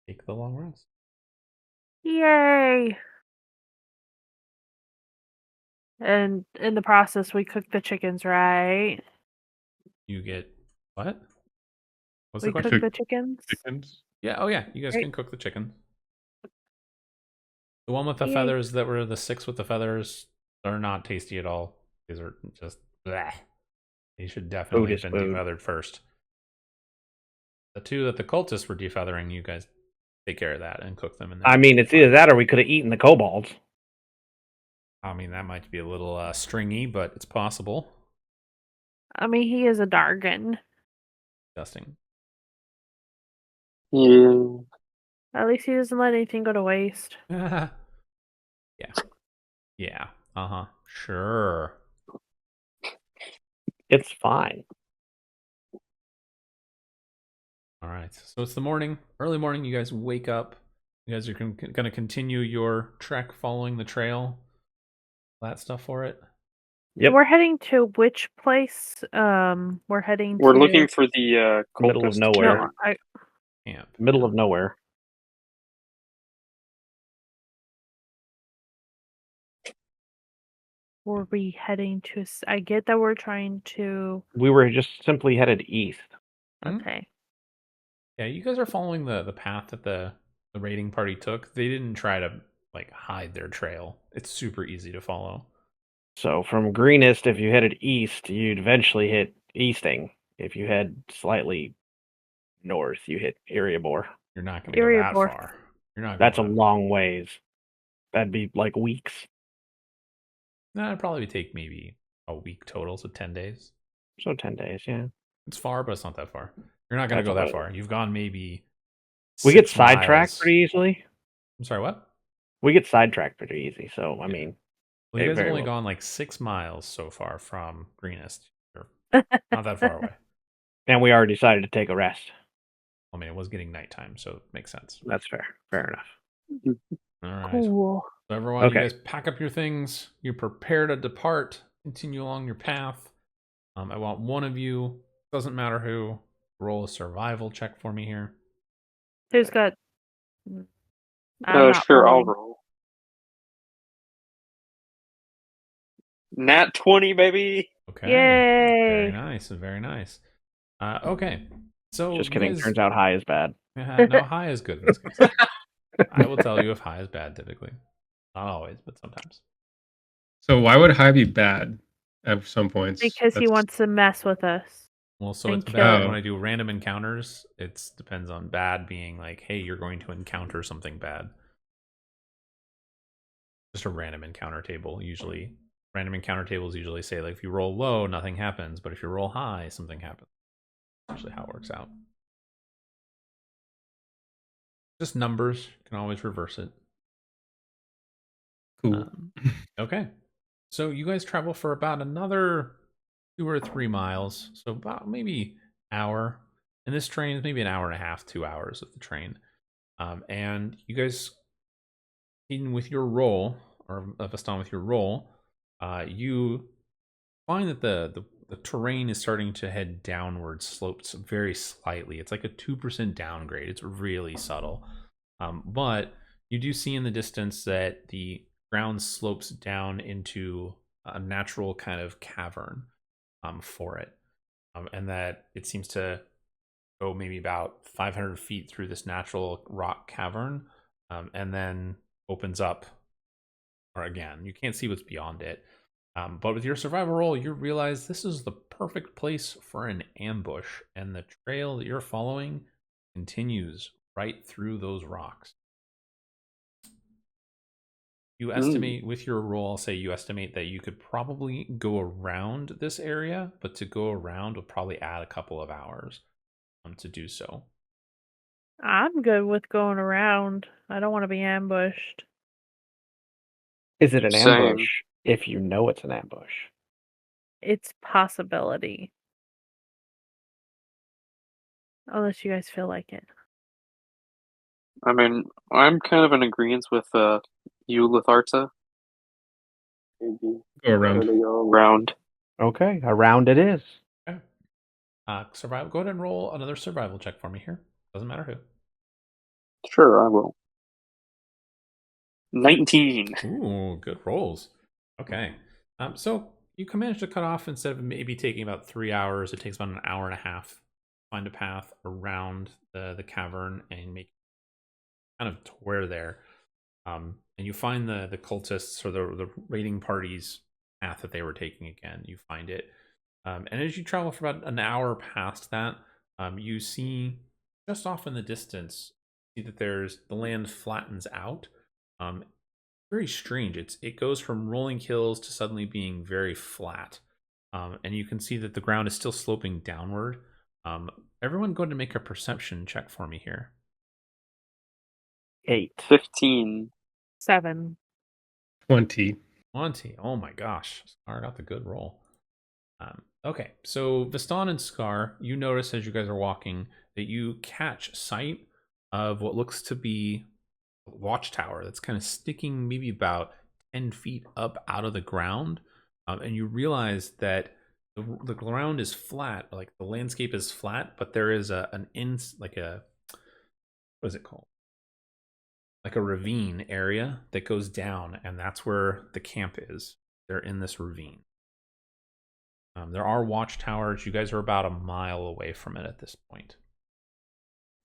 Take the long rest. Yay! And in the process, we cooked the chickens, right? You get what? What's We the question? cooked the chickens. Chickens? Yeah. Oh yeah. You guys Right. can cook the chicken. The one with the Yay. feathers that were the 6 with the feathers are not tasty at all. These are just bleh. They should definitely have been food. defeathered first. The 2 that the cultists were defeathering, you guys take care of that and cook them. And I mean, it's either that or we could have eaten the kobolds. I mean, that might be a little stringy, but it's possible. I mean, he is a Dargan. Disgusting. Yeah. At least he doesn't let anything go to waste. Yeah. Yeah. Uh-huh. Sure. It's fine. All right. So it's the morning, early morning. You guys wake up. You guys are going to continue your trek following the trail. That stuff for it. Yep. We're heading to which place? We're heading We're to looking for the Middle of cultist nowhere. No, camp. Camp. Middle of nowhere. were we heading to? I get that we're trying to. We were just simply headed east. Hmm? Okay. Yeah, you guys are following the path that the raiding party took. They didn't try to like hide their trail. It's super easy to follow. So from Greenest, if you headed east, you'd eventually hit Easting. If you head slightly north, you hit Erebor. You're not going to go that Erebor. far. You're not. That's a going long ways. That'd be like weeks. Nah, it'd probably take maybe a week total, so 10 days. So 10 days, yeah. It's far, but it's not that far. You're not going to That's go that about far. You've gone maybe. We get 6 sidetracked miles. pretty easily. I'm sorry, what? We get sidetracked pretty easy. So, I mean, Well, you guys have very only well. gone like 6 miles so far from Greenest. You're not that far away. And we already decided to take a rest. I mean, it was getting nighttime, so it makes sense. That's fair. Fair enough. All right. Cool. So everyone, Okay. you guys pack up your things. You prepare to depart. Continue along your path. I want one of you, doesn't matter who, roll a survival check for me here. Who's got? I'm not Sure, I'll rolling. roll. Nat 20, baby. Okay. Yay! Very nice. Very nice. Okay. So Just you kidding. guys- Turns out high is bad. no, high is good in this case. I will tell you if high is bad typically. Not always, but sometimes. So why would high be bad at some points? Because he wants to mess with us. Well, so And it's kill bad us. when I do random encounters. It depends on bad being like, hey, you're going to encounter something bad. Just a random encounter table usually. Random encounter tables usually say like if you roll low, nothing happens, but if you roll high, something happens. That's usually how it works out. Just numbers. You can always reverse it. Cool. Okay. So you guys travel for about another 2 or 3 miles. So about maybe hour. And this train is maybe an hour and a half, 2 hours of the train. And you guys, in with your roll, or Vastan with your roll, you find that the terrain is starting to head downward, slopes very slightly. It's like a 2% downgrade. It's really subtle. But you do see in the distance that the ground slopes down into a natural kind of cavern for it. And that it seems to go maybe about 500 feet through this natural rock cavern and then opens up. Or again, you can't see what's beyond it. But with your survival roll, you realize this is the perfect place for an ambush. And the trail that you're following continues right through those rocks. You estimate with your roll, I'll say you estimate that you could probably go around this area, but to go around will probably add a couple of hours to do so. I'm good with going around. I don't want to be ambushed. Is it an Same. ambush if you know it's an ambush? It's possibility. Unless you guys feel like it. I mean, I'm kind of in agreement with you, Litharta. Maybe Go around. better to go around. Okay, around it is. Okay. Survival. Go ahead and roll another survival check for me here. Doesn't matter who. Sure, I will. 19. Ooh, good rolls. Okay. So you can manage to cut off, instead of maybe taking about 3 hours, it takes about an hour and a half. Find a path around the cavern and make kind of tour there. And you find the cultists, or the raiding party's path that they were taking again. You find it. And as you travel for about an hour past that, you see just off in the distance, see that the land flattens out. Very strange. It goes from rolling hills to suddenly being very flat. And you can see that the ground is still sloping downward. Everyone go ahead and make a perception check for me here. 8. 15. 7. 20. 20. Oh my gosh. Scar got the good roll. Okay, so Viston and Scar, you notice as you guys are walking that you catch sight of what looks to be a watchtower that's kind of sticking maybe about 10 feet up out of the ground. And you realize that the ground is flat, like the landscape is flat, but there is what is it called? Like a ravine area that goes down, and that's where the camp is. They're in this ravine. There are watchtowers. You guys are about a mile away from it at this point.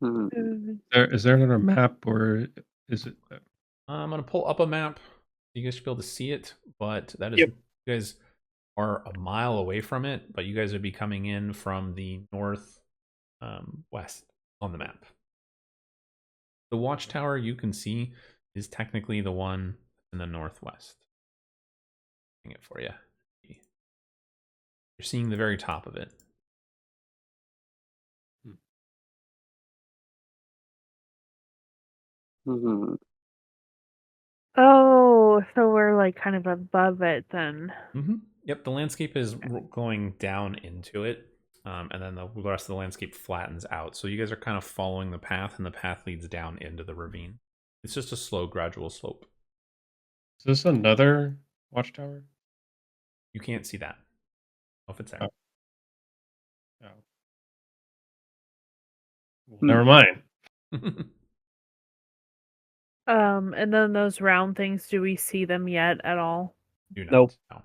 Is there another map, or is it? I'm going to pull up a map. You guys should be able to see it, but that is, Yep. you guys are a mile away from it, but you guys would be coming in from the north west on the map. The watchtower you can see is technically the one in the northwest. It for you. You're seeing the very top of it. Mm-hmm. Oh, so we're like kind of above it then. Mm-hmm. Yep, the landscape is going down into it, and then the rest of the landscape flattens out. So you guys are kind of following the path, and the path leads down into the ravine. It's just a slow, gradual slope. Is this another watchtower? You can't see that. I don't know if it's there. Oh. Well, never mind. And then those round things, do we see them yet at all? Do not. Nope. No.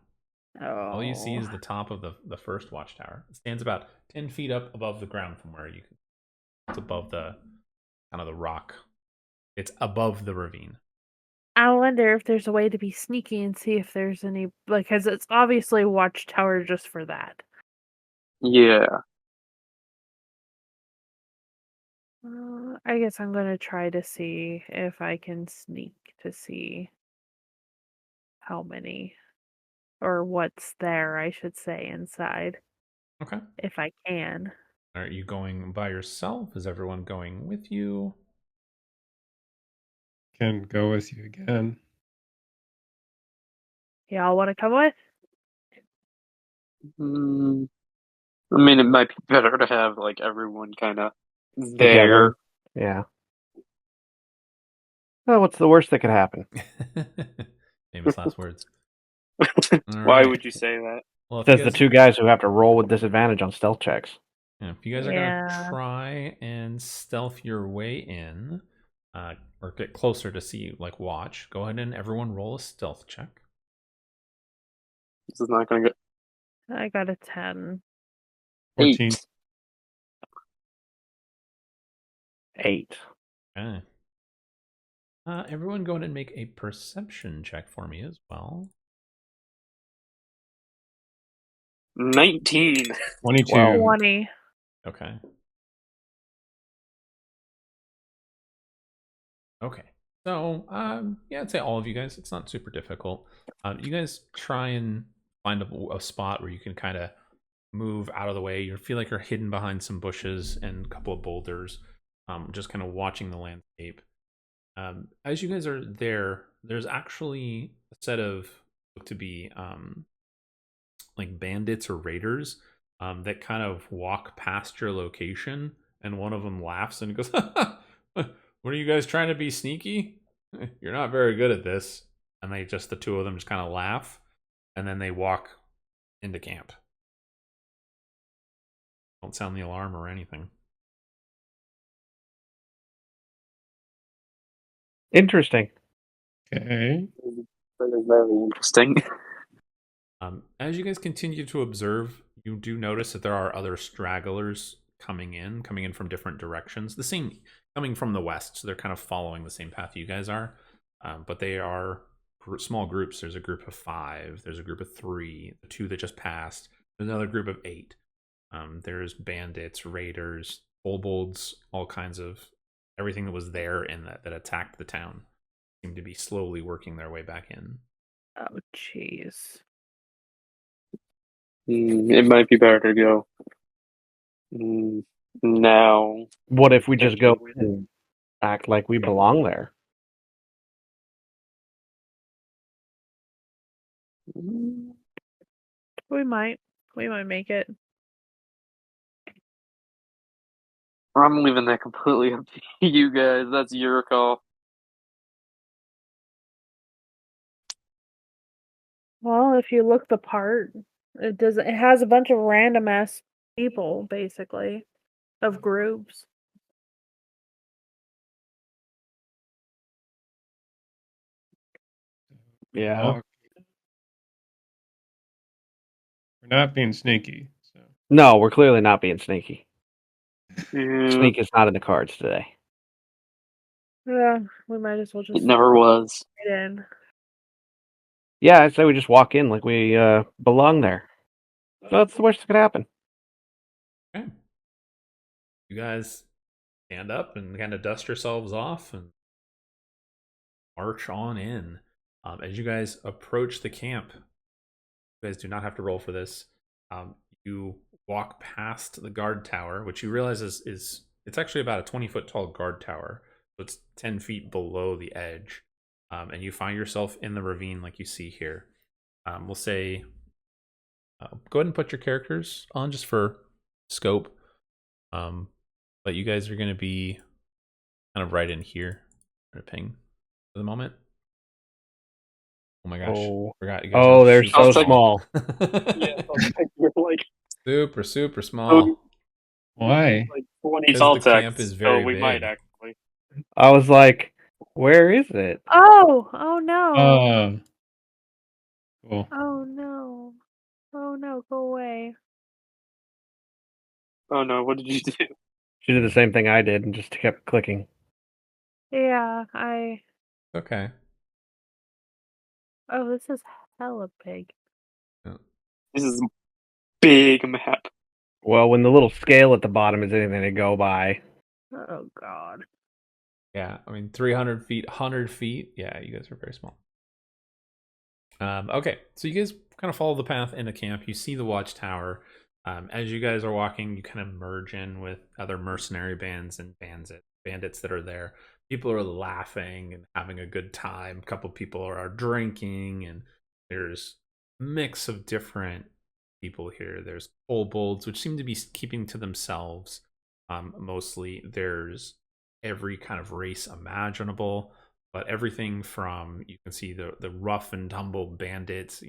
Oh. All you see is the top of the first watchtower. It stands about 10 feet up above the ground from where you can. It's above the kind of the rock. It's above the ravine. I wonder if there's a way to be sneaky and see if there's any, like, because it's obviously a watchtower just for that. Yeah. I guess I'm gonna try to see if I can sneak to see how many, or what's there, I should say, inside. Okay. If I can. Are you going by yourself? Is everyone going with you? Can go with you again. Y'all want to come with? I mean, it might be better to have like everyone kind of there. Together. Yeah. Well, what's the worst that could happen? Famous last words. Why would you say that? Well, if Says you the guys, 2 guys who have to roll with disadvantage on stealth checks. yeah, if you guys are gonna try and stealth your way in, or get closer to see, like watch, go ahead and everyone roll a stealth check. This is not going to get I got a 10. 14. 8. Okay. Everyone go ahead and make a perception check for me as well. 19. 22. 20. Okay. Okay. So, yeah, I'd say all of you guys, it's not super difficult. You guys try and find a spot where you can kind of move out of the way. You feel like you're hidden behind some bushes and a couple of boulders. just kind of watching the landscape. As you guys are there, there's actually a set of look to be like bandits or raiders that kind of walk past your location, and one of them laughs and goes, "What are you guys trying to be sneaky? You're not very good at this." And the two of them just kind of laugh, and then they walk into camp. Don't sound the alarm or anything. Interesting. Okay. That is very interesting. As you guys continue to observe, you do notice that there are other stragglers coming in from different directions. The same, coming from the west, so they're kind of following the same path you guys are. But they are small groups. There's a group of 5. There's a group of 3. The 2 that just passed. There's another group of 8. There's bandits, raiders, kobolds, all kinds of everything that was there in that attacked the town seem to be slowly working their way back in. Oh, jeez. It might be better to go now. What if we just go and act like we belong there? We might make it. I'm leaving that completely up to you guys. That's your call. Well, if you look the part, it has a bunch of random ass people, basically, of groups. Yeah. We're not being sneaky. So. No, we're clearly not being sneaky. Yeah, Sneak is not in the cards today. Yeah, we might as well it just never was. get in. Yeah, I'd say we just walk in like we belong there. So that's the worst that could happen. Okay. You guys stand up and kind of dust yourselves off and march on in. As you guys approach the camp, you guys do not have to roll for this. You walk past the guard tower, which you realize is it's actually about a 20-foot tall guard tower. So it's 10 feet below the edge. And you find yourself in the ravine like you see here. We'll say, go ahead and put your characters on just for scope. But you guys are going to be kind of right in here. I'm going to ping for the moment. Oh my gosh. Forgot you guys are they're super so small. Yeah, you're like super small. Why? like 20 Because tall the camp texts, is very so we big. might actually. I was like, where is it? Oh no. Cool. Oh no, go away. Oh no, what did you do? She did the same thing I did and just kept clicking. Yeah, Okay. oh, this is hella big. This is a big map. Well, when the little scale at the bottom is anything to go by. Oh god. Yeah, I mean 300 feet, 100 feet. Yeah, you guys are very small. Okay, so you guys kind of follow the path into camp. You see the watchtower. As you guys are walking, you kind of merge in with other mercenary bands and bandits that are there. People are laughing and having a good time. A couple people are drinking, and there's a mix of different people here. There's kobolds, which seem to be keeping to themselves. Mostly, there's every kind of race imaginable, but everything from, you can see the rough and tumble bandits,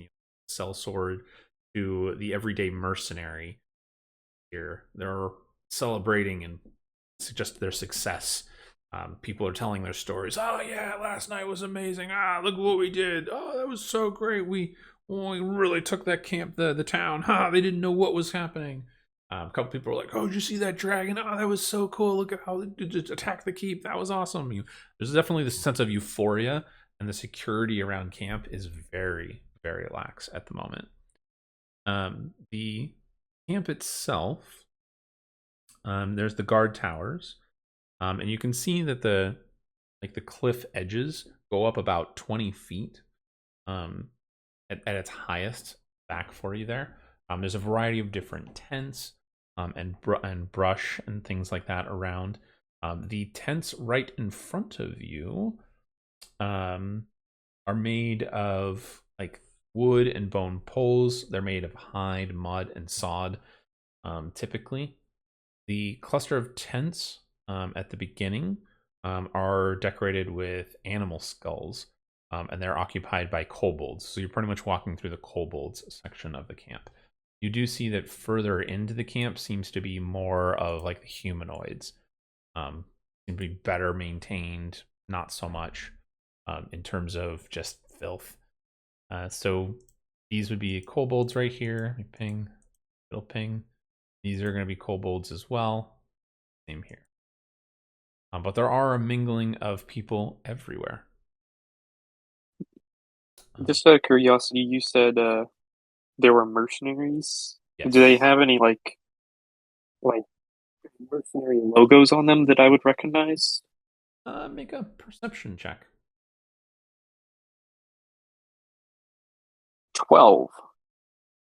sellsword, to the everyday mercenary here. They're celebrating and just their success. People are telling their stories. Oh yeah, last night was amazing. Look what we did. Oh, that was so great. We really took that camp, the town. They didn't know what was happening. A couple people were like, "Oh, did you see that dragon? Oh, that was so cool. Look at how they did attack the keep. That was awesome." There's definitely this sense of euphoria, and the security around camp is very, very lax at the moment. The camp itself, there's the guard towers, and you can see that the cliff edges go up about 20 feet at its highest back for you there. There's a variety of different tents and brush and things like that around. The tents right in front of you are made of like wood and bone poles. They're made of hide, mud, and sod. Typically, the cluster of tents at the beginning are decorated with animal skulls, and they're occupied by kobolds. So you're pretty much walking through the kobolds section of the camp. You do see that further into the camp seems to be more of like the humanoids. Seem to be better maintained, not so much in terms of just filth. So these would be kobolds right here. Ping, little ping. These are going to be kobolds as well. Same here. But there are a mingling of people everywhere. Just out of curiosity, you said they were mercenaries. Yes. Do they have any like mercenary logos on them that I would recognize? Make a perception check. 12.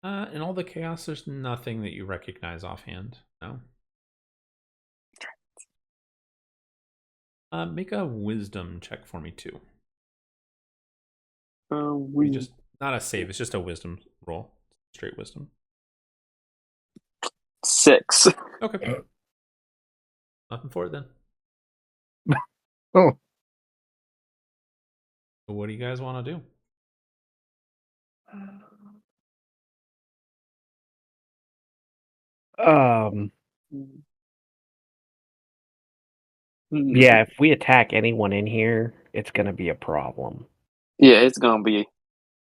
In all the chaos, there's nothing that you recognize offhand. No. Make a wisdom check for me too. We just not a save. It's just a wisdom roll. Straight wisdom. 6. Okay. Nothing for it then. Oh, So what do you guys want to do? yeah. If we attack anyone in here, it's gonna be a problem. Yeah, it's gonna be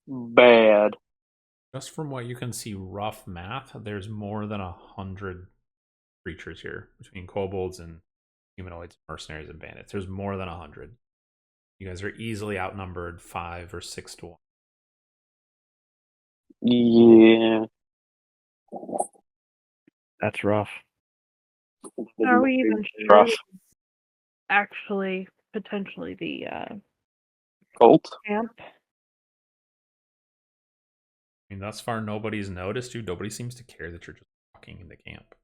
bad. Just from what you can see, rough math, there's more than 100 creatures here between kobolds and humanoids, mercenaries, and bandits. There's more than 100. You guys are easily outnumbered 5 or 6 to 1. Yeah. That's rough. Are we even sure rough? that actually potentially the Cult? camp? I mean, thus far, nobody's noticed you. Nobody seems to care that you're just walking in the camp.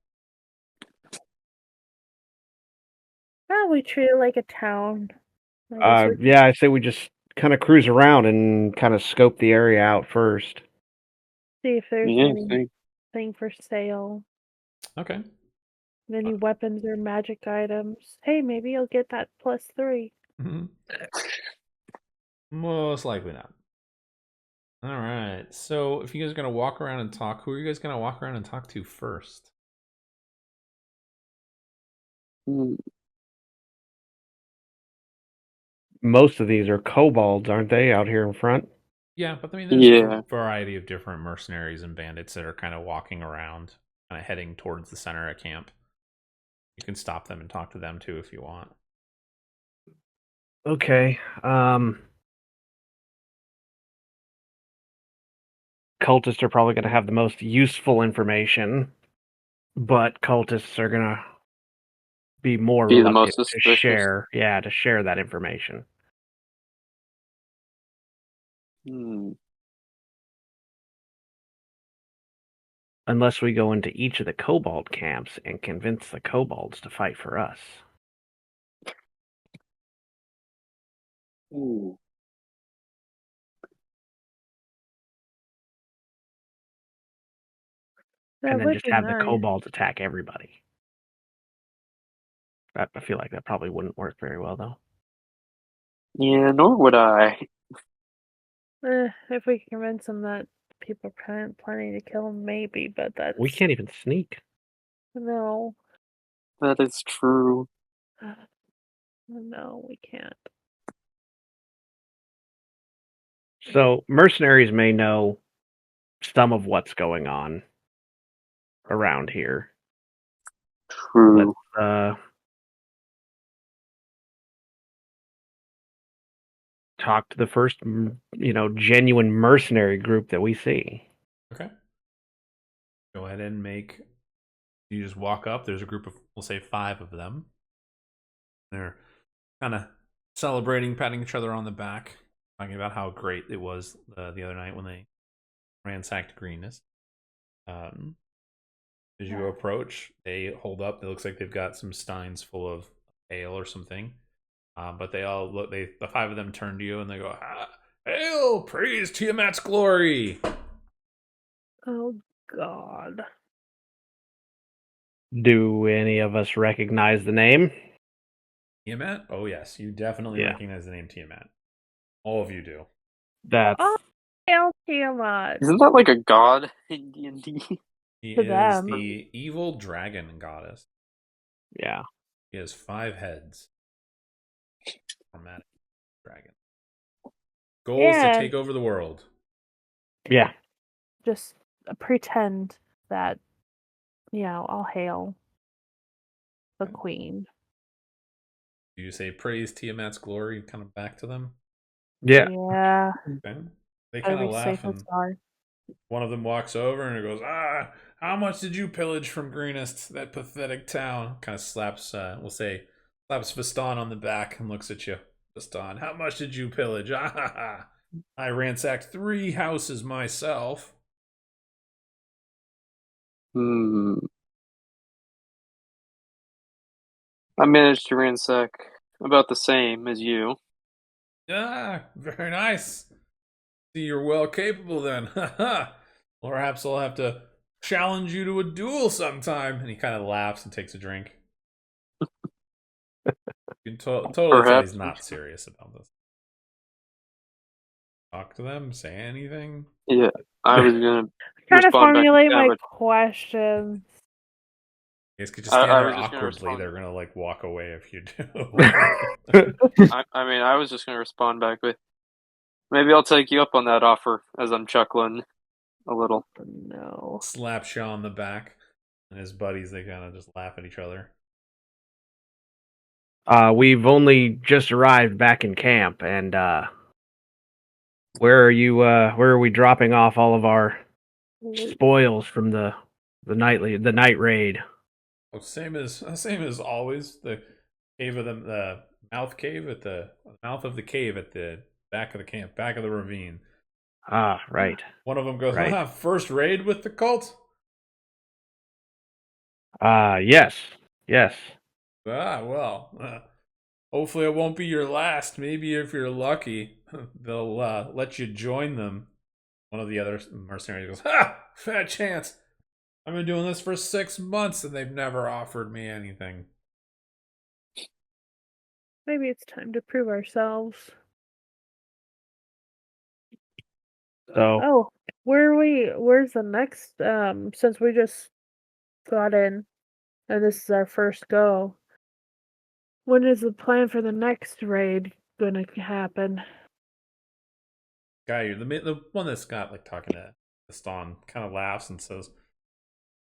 Oh, we treat it like a town. I guess Yeah, I say we just kind of cruise around and kind of scope the area out first. see if there's Yeah, anything for sale. Okay. Any weapons or magic items. Hey, maybe you'll get that +3. Mm-hmm. Most likely not. All right. So if you guys are going to walk around and talk, who are you guys going to walk around and talk to first? Most of these are kobolds, aren't they, out here in front? Yeah, but I mean, there's a variety of different mercenaries and bandits that are kind of walking around, kind of heading towards the center of camp. You can stop them and talk to them too if you want. Okay. Cultists are probably going to have the most useful information, but cultists are going to be more Be the reluctant most to suspicious. share that information. Unless we go into each of the kobold camps and convince the kobolds to fight for us. That And then would just be have the nice. kobolds attack everybody. I feel like that probably wouldn't work very well, though. Yeah, nor would I. If we can convince them that people are planning to kill him, maybe, but that's... We can't even sneak. No. That is true. No, we can't. So, mercenaries may know some of what's going on around here. True. Let's talk to the first, genuine mercenary group that we see. Okay. Go ahead and make. You just walk up. There's a group of, we'll say, 5 of them. They're kind of celebrating, patting each other on the back, talking about how great it was the other night when they ransacked Greenness. As you approach, they hold up. It looks like they've got some steins full of hail or something. But they all look. The five of them turn to you and they go, "Hail! Praise Tiamat's glory!" Oh God. Do any of us recognize the name? Tiamat? Oh yes, you definitely Yeah. recognize the name Tiamat. All of you do. That's Oh, hail Tiamat. Isn't that like a god in D&D? He To is them. the evil dragon goddess. yeah. He has 5 heads. Dramatic dragon. Goal is to And take over the world. Yeah. just pretend that, I'll hail the Okay. queen. Do you say praise Tiamat's glory kind of back to them? Yeah. Yeah. Okay. They Gotta kind of be laugh safe and and sorry. one of them walks over and it goes, how much did you pillage from Greenest, that pathetic town? Kind of slaps, slaps Vastan on the back and looks at you. Vastan, how much did you pillage? I ransacked 3 houses myself. Hmm. I managed to ransack about the same as you. Very nice. See, you're well capable then. Perhaps I'll have to challenge you to a duel sometime. And he kind of laughs and takes a drink. You can totally tell he's Perhaps. not serious about this. Talk to them, say anything. Yeah, I was gonna Trying to respond back to formulate my Damage. questions. You guys could just stand I there was just gonna awkwardly. respond. They're gonna like walk away if you do. I was just gonna respond back with, maybe I'll take you up on that offer, as I'm chuckling a little. No. Slaps you on the back, and his buddies they kind of just laugh at each other. We've only just arrived back in camp, and where are you? Where are we dropping off all of our spoils from the night raid? Oh, same as always. The cave of the mouth cave at the mouth of the cave at the back of the camp, back of the ravine. Ah, right. One of them goes, Right. First raid with the cult? Yes. Yes. Hopefully it won't be your last. Maybe if you're lucky, they'll let you join them. One of the other mercenaries goes, fat chance. I've been doing this for 6 months and they've never offered me anything. Maybe it's time to prove ourselves. So, Oh, where's the next, since we just got in and this is our first go, when is the plan for the next raid gonna happen? Guy, the one that's got like talking to Ston kind of laughs and says,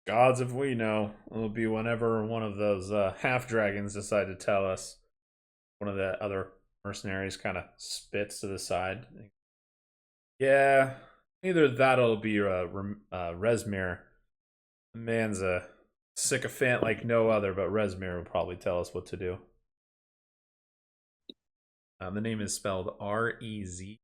Gods if we know. It'll be whenever one of those half dragons decide to tell us. One of the other mercenaries kind of spits to the side. Yeah, either that'll be Resmir. The man's a sycophant like no other, but Resmir will probably tell us what to do. The name is spelled Rezmir.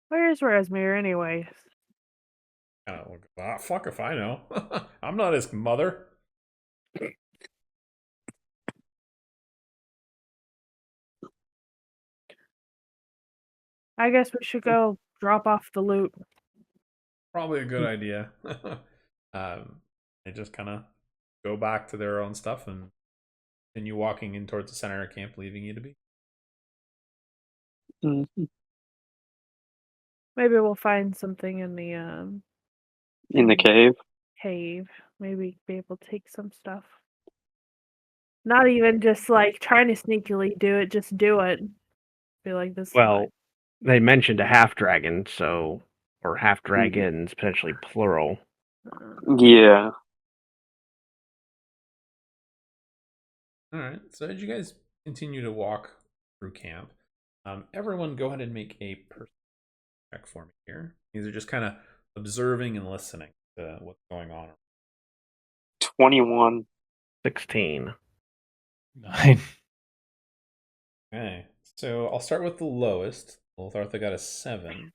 Where's Resmir anyways? Fuck if I know. I'm not his mother. I guess we should go drop off the loot. Probably a good idea. They just kind of go back to their own stuff and continue walking in towards the center of camp, leaving you to be. Mm-hmm. Maybe we'll find something in the In the cave. cave. Maybe be able to take some stuff. Not even just like trying to sneakily do it, just do it. Be like this. well, they mentioned a half dragon, or half dragons, potentially plural. Yeah. All right. So as you guys continue to walk through camp, everyone go ahead and make a perception check for me here. These are just kind of observing and listening to what's going on. 21. 16. 9. Okay. So I'll start with the lowest. Lothartha got a 7.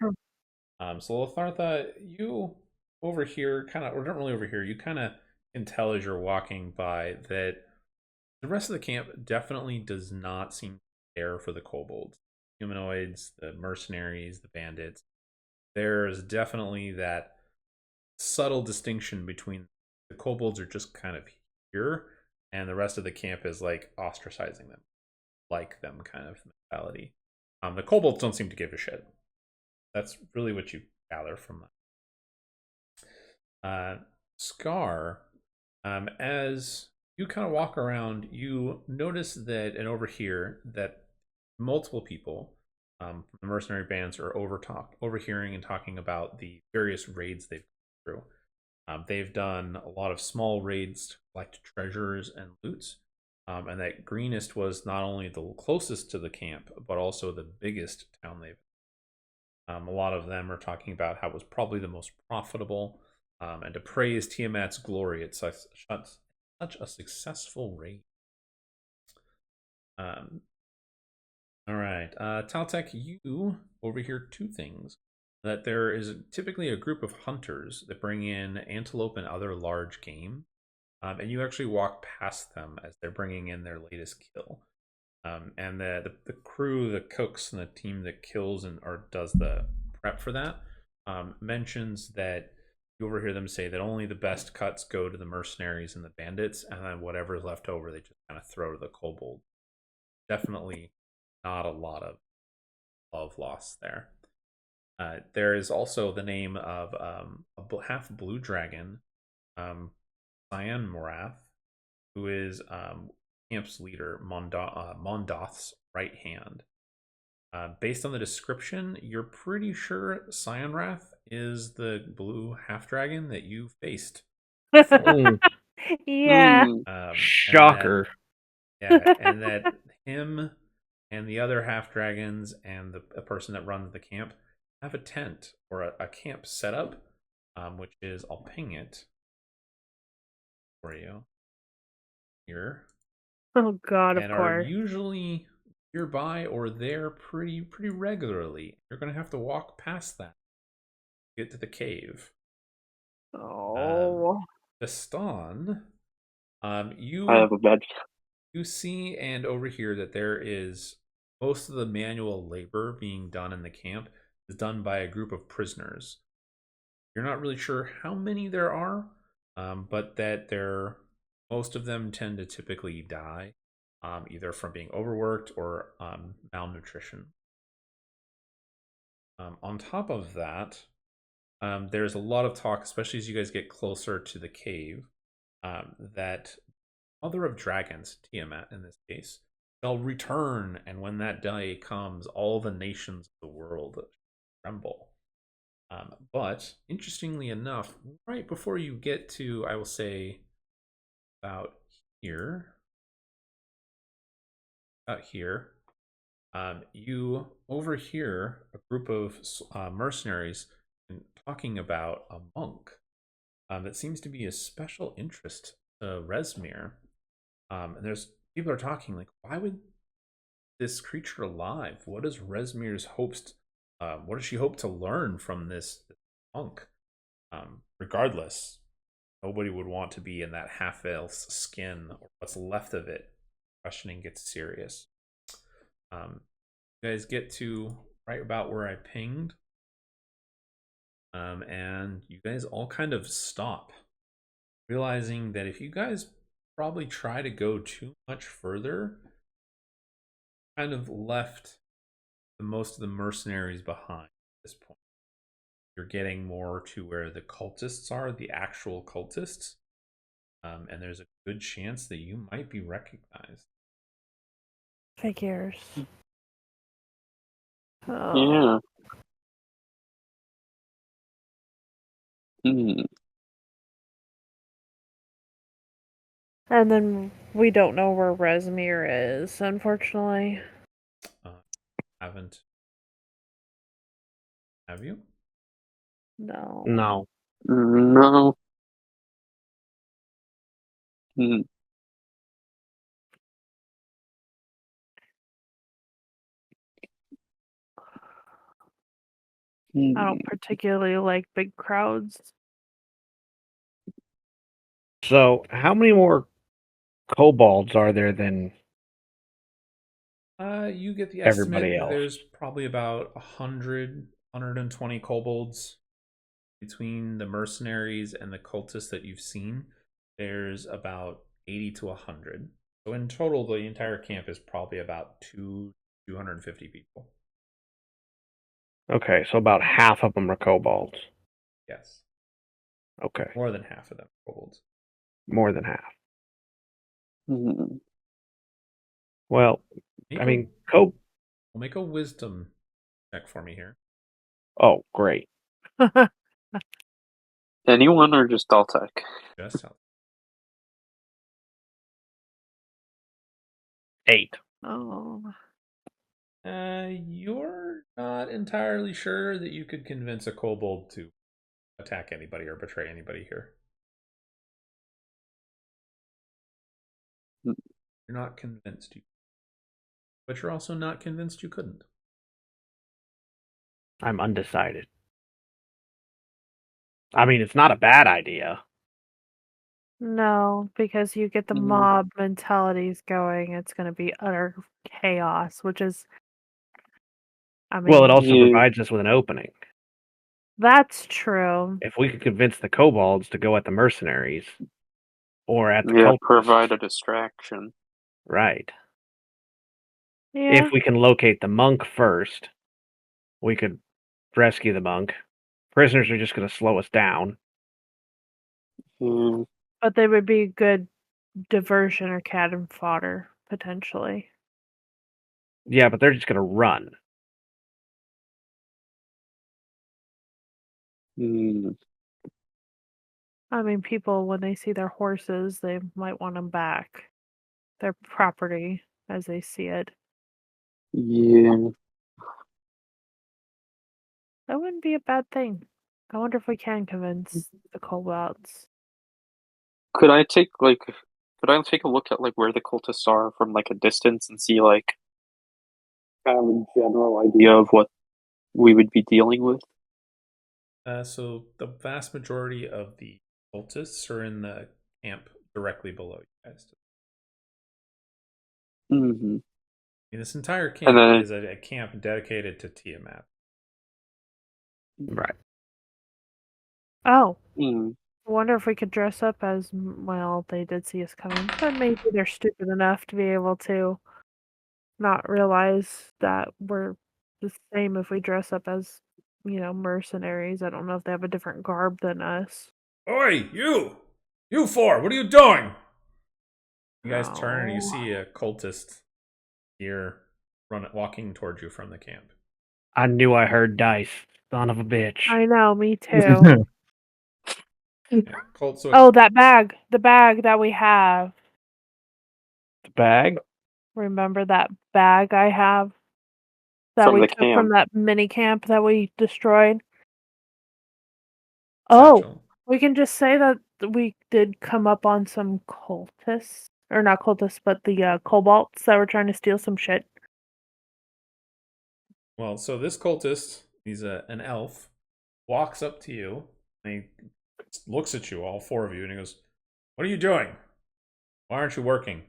So Lothartha, you over here, kind of, or not really over here, you kind of can tell as you're walking by that the rest of the camp definitely does not seem to care for the kobolds, humanoids, the mercenaries, the bandits. There's definitely that subtle distinction between the kobolds are just kind of here, and the rest of the camp is like ostracizing them, like them kind of mentality. The kobolds don't seem to give a shit. That's really what you gather from that. Scar, as you kind of walk around, you notice that, and over here, that multiple people from the mercenary bands are overhearing and talking about the various raids they've gone through. They've done a lot of small raids to collect treasures and loots, and that Greenest was not only the closest to the camp, but also the biggest town they've. A lot of them are talking about how it was probably the most profitable, and to praise Tiamat's glory at such a successful raid. All right, Taltek, you overhear two things. That there is typically a group of hunters that bring in antelope and other large game, and you actually walk past them as they're bringing in their latest kill. And the crew, the cooks, and the team that kills and or does the prep for that mentions that you overhear them say that only the best cuts go to the mercenaries and the bandits, and then whatever's left over they just kind of throw to the kobold. Definitely not a lot of love lost there. There is also the name of a half blue dragon, Cyan Morath, who is camp's leader, Mondoth's right hand. Based on the description, you're pretty sure Cyanrath is the blue half dragon that you faced. Mm, Yeah. shocker. And that him and the other half dragons and the person that runs the camp have a tent or a camp setup, which is, I'll ping it for you here, Oh God, of and are course. usually nearby or there pretty regularly. You're gonna have to walk past that to get to the cave. Oh. Gaston, I you have a bed. you see and overhear that there is most of the manual labor being done in the camp is done by a group of prisoners. You're not really sure how many there are, but that most of them tend to typically die, either from being overworked or malnutrition. On top of that, there's a lot of talk, especially as you guys get closer to the cave, that Mother of Dragons, Tiamat in this case, shall return, and when that day comes, all the nations of the world tremble. But interestingly enough, right before you get to, I will say, about here, you overhear a group of mercenaries talking about a monk that seems to be a special interest to Resmir. And there's people are talking like, why would this creature alive? What is Resmir's hopes? What does she hope to learn from this monk? Regardless, nobody would want to be in that half elf's skin or what's left of it. Questioning gets serious. You guys get to right about where I pinged, and you guys all kind of stop, realizing that if you guys probably try to go too much further, kind of left most of the mercenaries behind at this point. You're getting more to where the cultists are, the actual cultists, and there's a good chance that you might be recognized. Figures. Oh. Yeah. Hmm. And then we don't know where Resmir is, unfortunately. Haven't. Have you? No. No. No. Hmm. I don't particularly like big crowds. So, how many more kobolds are there than You get the everybody estimate. else? There's probably about 100, 120 kobolds between the mercenaries and the cultists that you've seen. There's about 80 to 100. So in total, the entire camp is probably about 250 people. Okay, so about half of them are kobolds. Yes, Okay, more than half of them are kobolds. more than half. Hmm. Well, Make I a- mean, We'll make a wisdom check for me here. Oh, great. Anyone or just Daltec? Just how 8. Oh. You're not entirely sure that you could convince a kobold to attack anybody or betray anybody here. You're not convinced you, but you're also not convinced you couldn't. I'm undecided. I mean, it's not a bad idea. No, because you get the Mhm. mob mentalities going, it's going to be utter chaos, which is, I mean, Well, it also Yeah. provides us with an opening. that's true. If we could convince the kobolds to go at the mercenaries or at the Yeah, cultists, provide a distraction. right? Yeah, If we can locate the monk first, we could rescue the monk. Prisoners are just going to slow us down. Yeah. but they would be good diversion or cannon fodder, potentially. Yeah, but they're just going to run. Hmm. I mean, people, when they see their horses, they might want them back. Their property, as they see it. Yeah. That wouldn't be a bad thing. I wonder if we can convince the kobolds. Could I take a look at like where the cultists are from like a distance and see like kind of a general idea of what we would be dealing with? So the vast majority of the cultists are in the camp directly below you guys. Hmm. This entire And camp then is a camp dedicated to Tiamat. Right. Oh, mm, I wonder if we could dress up as, well, they did see us coming, but maybe they're stupid enough to be able to not realize that we're the same if we dress up as, mercenaries. I don't know if they have a different garb than us. Oi, you! You four, what are you doing? You guys turn and you Oh. see a cultist here walking towards you from the camp. I knew I heard dice. Son of a bitch. I know, me too. Yeah, cult. So Oh, that bag. The bag that we have. The bag? Remember that bag I have that from we the took from camp. that mini camp that we destroyed? Oh, satchel. we can just say that we did come up on some cultists. Or not cultists, but the kobolds that were trying to steal some shit. Well, so this cultist, he's an elf, walks up to you and he looks at you, all four of you, and he goes, "What are you doing? Why aren't you working?"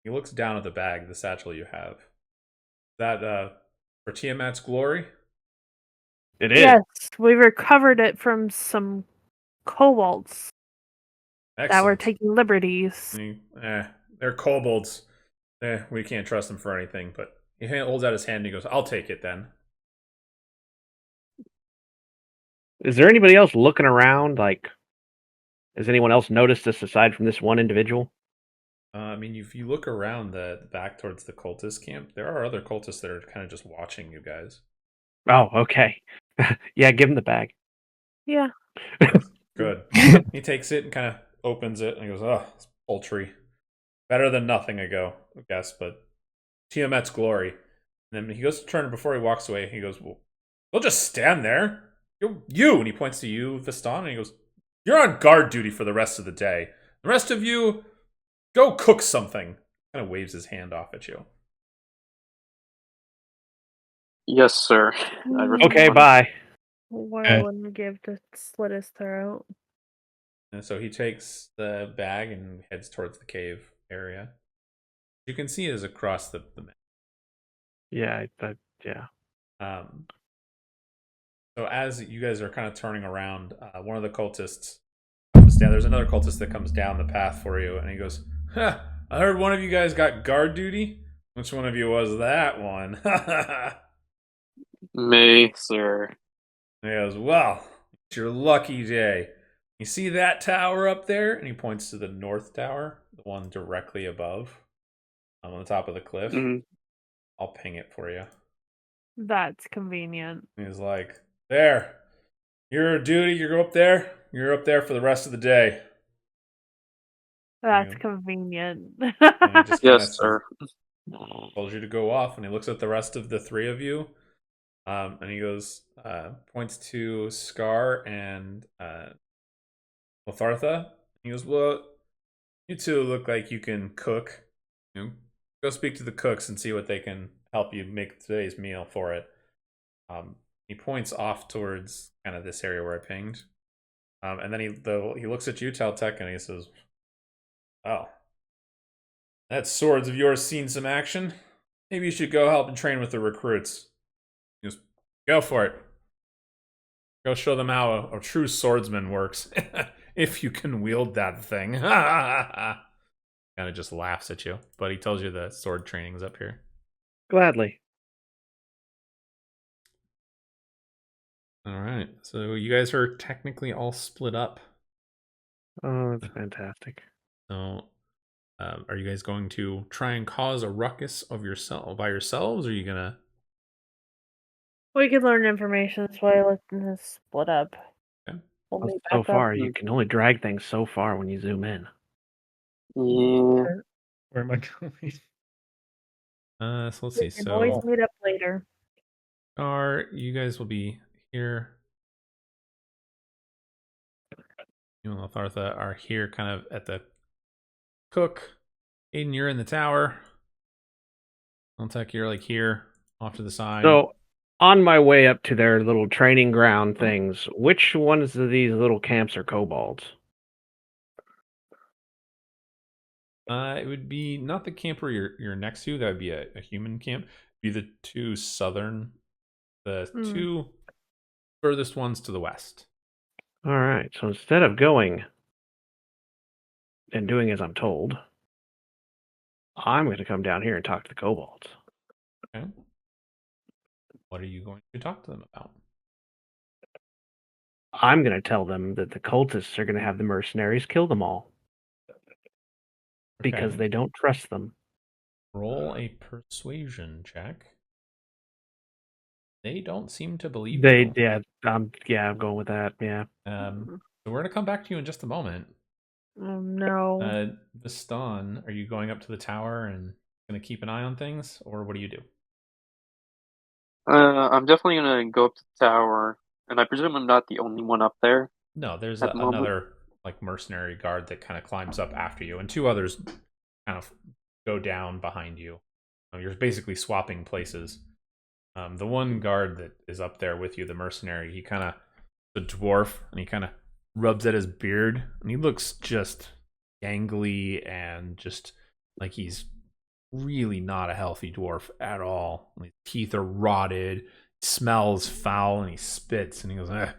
He looks down at the bag, the satchel you have. Is that for Tiamat's glory? It is. Yes, we recovered it from some kobolds that were Excellent. taking liberties. They're kobolds. We can't trust them for anything. But he holds out his hand and he goes, "I'll take it then." Is there anybody else looking around? Like, has anyone else noticed this aside from this one individual? I mean, if you look around the back towards the cultist camp, there are other cultists that are kind of just watching you guys. Oh, okay. Yeah, give him the bag. Yeah. Good. He takes it and kind of opens it and he goes, "Oh, it's poultry. Better than nothing." I guess, but Tiamat's glory. And then he goes to turn before he walks away. He goes, "Well, they'll just stand there. You," and he points to you, Viston, and he goes, "You're on guard duty for the rest of the day. The rest of you, go cook something." Kind of waves his hand off at you. Yes, sir. I Okay, respond. bye. What I wouldn't give to slit his throat. And so he takes the bag and heads towards the cave area. You can see is across the map. Yeah, yeah. So as you guys are kind of turning around, one of the cultists comes down. There's another cultist that comes down the path for you, and he goes, "Huh, I heard one of you guys got guard duty. Which one of you was that one?" Me, sir. And he goes, "Well, it's your lucky day. You see that tower up there?" And he points to the north tower, the one directly above, on the top of the cliff. Mhm. I'll ping it for you. That's convenient. He's like, "There, your duty. You go up there. You're up there for the rest of the day." That's Yeah. convenient. And he just kind of Yes, sir. told you to go off, and he looks at the rest of the three of you, and he goes, points to Scar and Lathartha. He goes, "Well, you two look like you can cook. You know, go speak to the cooks and see what they can help you make today's meal for it." He points off towards kind of this area where I pinged, and then he looks at you, Teltec, and he says, "Oh, that swords of yours seen some action. Maybe you should go help and train with the recruits. Just go for it. Go show them how a true swordsman works. If you can wield that thing." Kind of just laughs at you, but he tells you the sword training is up here. Gladly. All right, so you guys are technically all split up. Oh, that's fantastic. So, are you guys going to try and cause a ruckus by yourselves, or are you gonna? We could learn information this way. Let's split up. Okay. We'll Well, meet so back far, up. you can only drag things so far when you zoom in. Yeah. Where am I going? So let's see. We can always So, meet up later. you guys will be here. You and Lathartha are here, kind of at the cook. Aiden, you're in the tower. Teltec, you're like here, off to the side. So, on my way up to their little training ground things, which ones of these little camps are kobolds? It would be not the camp where you're next to. That would be a human camp. It'd be the two two furthest ones to the west. All right. So instead of going and doing as I'm told, I'm going to come down here and talk to the kobolds. Okay. What are you going to talk to them about? I'm going to tell them that the cultists are going to have the mercenaries kill them all because Okay. they don't trust them. Roll a persuasion check. They don't seem to believe They, you. yeah, I'm going with that. Yeah. So we're gonna come back to you in just a moment. Oh no. Vistan, are you going up to the tower and gonna keep an eye on things, or what do you do? I'm definitely gonna go up to the tower, and I presume I'm not the only one up there No, there's at the moment. another like mercenary guard that kind of climbs up after you, and two others kind of go down behind you. You're basically swapping places. The one guard that is up there with you, the mercenary, he kind of the dwarf, and he kind of rubs at his beard, and he looks just gangly and just like he's really not a healthy dwarf at all. His teeth are rotted, smells foul, and he spits, and he goes, "At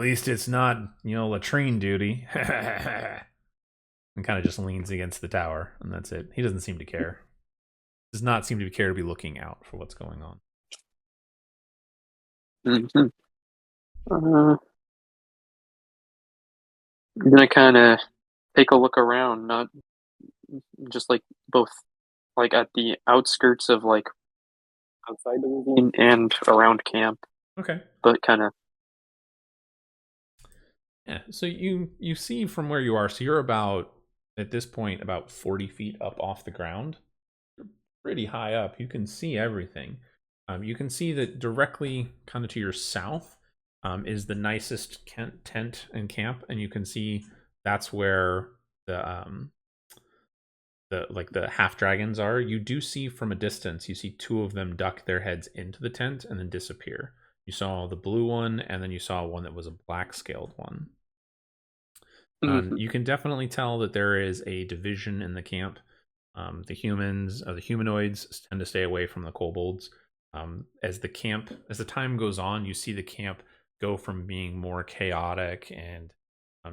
least it's not, latrine duty." And kind of just leans against the tower, and that's it. He doesn't seem to care. Does not seem to care to be looking out for what's going on. Mm-hmm. I'm gonna kind of take a look around, not just like both like at the outskirts of like outside the ravine and around camp, Okay. but kind of. Yeah. So you see from where you are. So you're about at this point about 40 feet up off the ground. You're pretty high up. You can see everything. You can see that directly kind of to your south is the nicest tent and camp, and you can see that's where the half dragons are. You do see from a distance, you see two of them duck their heads into the tent and then disappear. You saw the blue one, and then you saw one that was a black scaled one. You can definitely tell that there is a division in the camp. The humans, or the humanoids, tend to stay away from the kobolds. As the time goes on, you see the camp go from being more chaotic and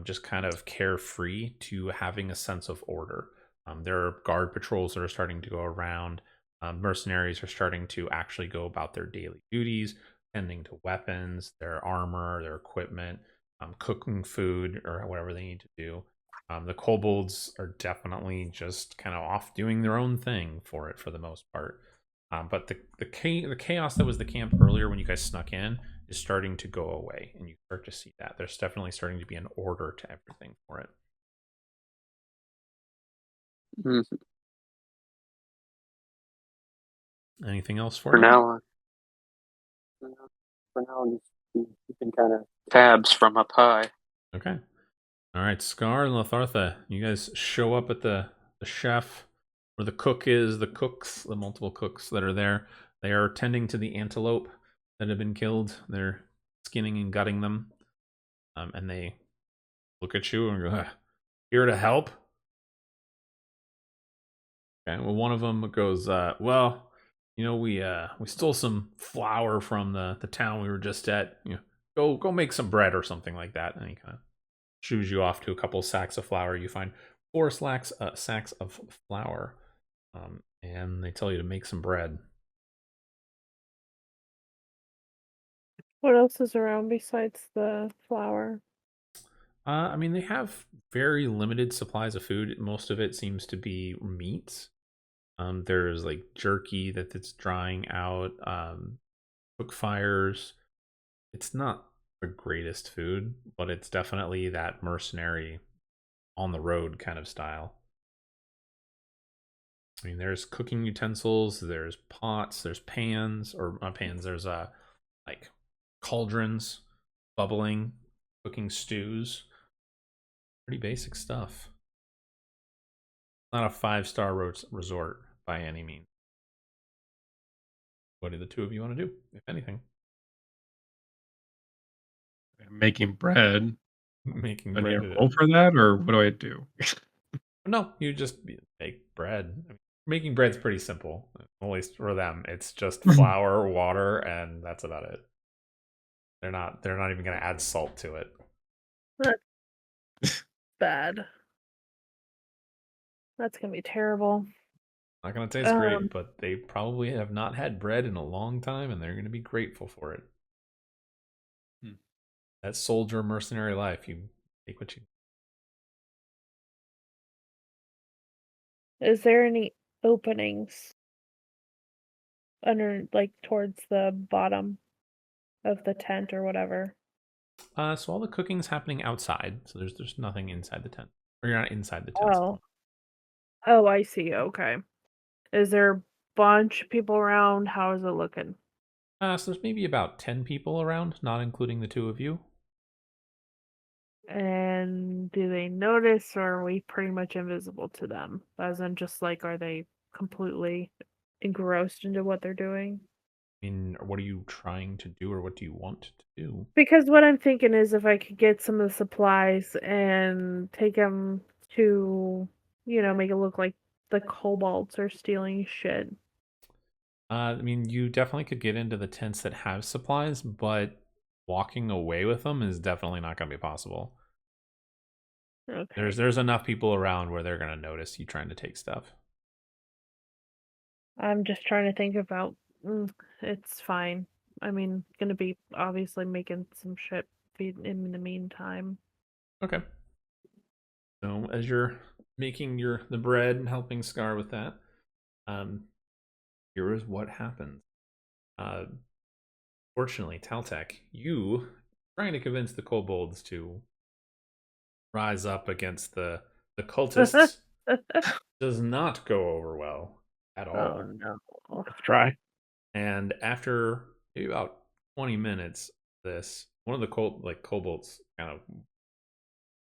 just kind of carefree to having a sense of order. There are guard patrols that are starting to go around. Mercenaries are starting to actually go about their daily duties, tending to weapons, their armor, their equipment, cooking food, or whatever they need to do. The kobolds are definitely just kind of off doing their own thing for the most part. But the chaos that was the camp earlier when you guys snuck in is starting to go away, and you start to see that there's definitely starting to be an order to everything for it. Anything else for you? Now, just keeping kind of tabs from up high. Okay. All right, Scar and Lathartha, you guys show up at the chef where the cook is, the multiple cooks that are there. They are tending to the antelope that have been killed. They're skinning and gutting them. And they look at you and go, here to help? Okay, well, one of them goes, well, we stole some flour from the town we were just at. Go make some bread or something like that. And he kind of shoos you off to a couple sacks of flour. You find 4 sacks of flour, and they tell you to make some bread. What else is around besides the flour? I mean, they have very limited supplies of food. Most of it seems to be meat. There's like jerky that's drying out, cook fires. It's not the greatest food, but it's definitely that mercenary on the road kind of style. I mean, there's cooking utensils, there's pots, there's pans, or not pans, there's like cauldrons, bubbling, cooking stews. Pretty basic stuff. Not a 5-star resort by any means. What do the two of you want to do, if anything? Making bread. Making Do I need bread. a roll for that, or what do I do? No, you just make bread. I mean, making bread's pretty simple, at least for them. It's just flour, water, and that's about it. They're not even going to add salt to it. That's bad. That's gonna be terrible. Not going to taste great, but they probably have not had bread in a long time, and they're going to be grateful for it. That soldier mercenary life, you take what you. Is there any openings under, like, towards the bottom of the tent or whatever? So all the cooking's happening outside, so there's nothing inside the tent. Or you're not inside the tent. Oh, I see. Okay. Is there a bunch of people around? How is it looking? So there's maybe about 10 people around, not including the two of you. And do they notice, or are we pretty much invisible to them? As in, just like, are they completely engrossed into what they're doing? I mean, what are you trying to do, or what do you want to do? Because what I'm thinking is if I could get some of the supplies and take them to, make it look like the kobolds are stealing shit. I mean, you definitely could get into the tents that have supplies, but walking away with them is definitely not going to be possible. Okay. There's enough people around where they're going to notice you trying to take stuff. I'm just trying to think about. It's fine. I mean, gonna be obviously making some shit in the meantime. Okay. So as you're making the bread and helping Scar with that, here is what happens. Fortunately, Taltek, you trying to convince the kobolds to rise up against the cultists does not go over well at all. Oh no. Let's try. And after maybe about 20 minutes, one of the kobolds kind of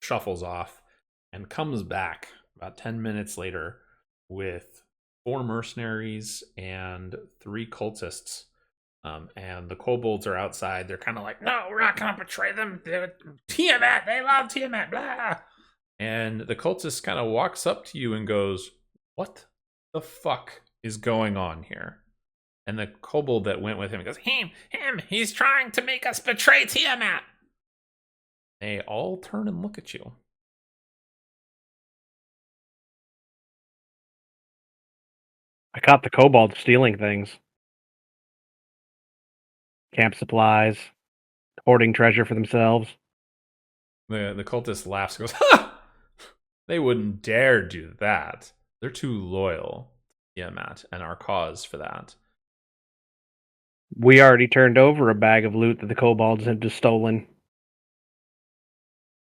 shuffles off and comes back about 10 minutes later with 4 mercenaries and 3 cultists. And the kobolds are outside. They're kind of like, no, we're not going to betray them. They're Tiamat. They love Tiamat. Blah. And the cultist kind of walks up to you and goes, "What the fuck is going on here?" And the kobold that went with him goes, him, he's trying to make us betray Tiamat. They all turn and look at you. I caught the kobolds stealing things. Camp supplies, hoarding treasure for themselves. The cultist laughs and goes, "Ha! They wouldn't dare do that. They're too loyal to Tiamat and our cause for that." We already turned over a bag of loot that the kobolds had just stolen.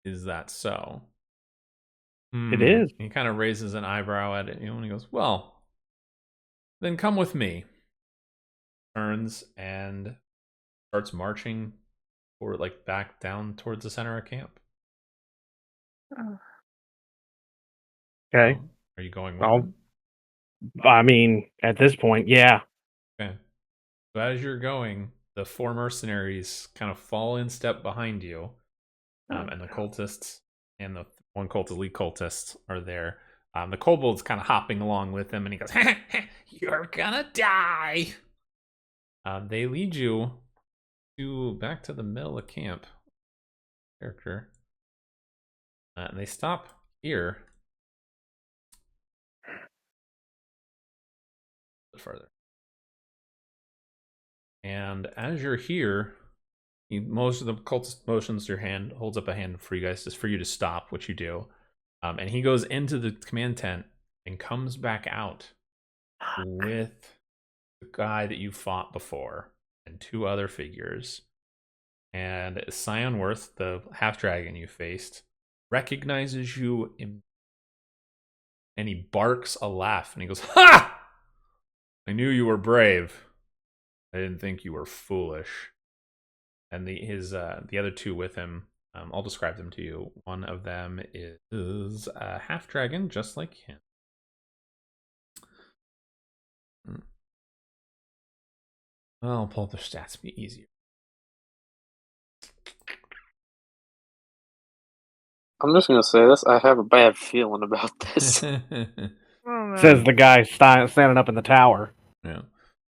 Is that so? It is. He kind of raises an eyebrow at it, and he goes, "Well, then come with me." Turns and starts marching or like back down towards the center of camp. Okay. Are you going with him? I mean, at this point, yeah. Okay. So as you're going, the 4 mercenaries kind of fall in step behind you, and the cultists and the one cultist, lead cultist, are there. The kobold's kind of hopping along with them, and he goes, "You're gonna die." They lead you back to the middle of camp. Character. And they stop here. A bit further. And as you're here, most of the cultist motions your hand, holds up a hand for you guys, just for you to stop, which you do. And he goes into the command tent and comes back out with the guy that you fought before and 2 other figures. And Sionworth, the half dragon you faced, recognizes you and he barks a laugh and he goes, "Ha! I knew you were brave. I didn't think you were foolish." And the other 2 with him, I'll describe them to you. One of them is a half dragon, just like him. I'll pull up their stats, be easier. I'm just gonna say this. I have a bad feeling about this. Says the guy standing up in the tower. Yeah.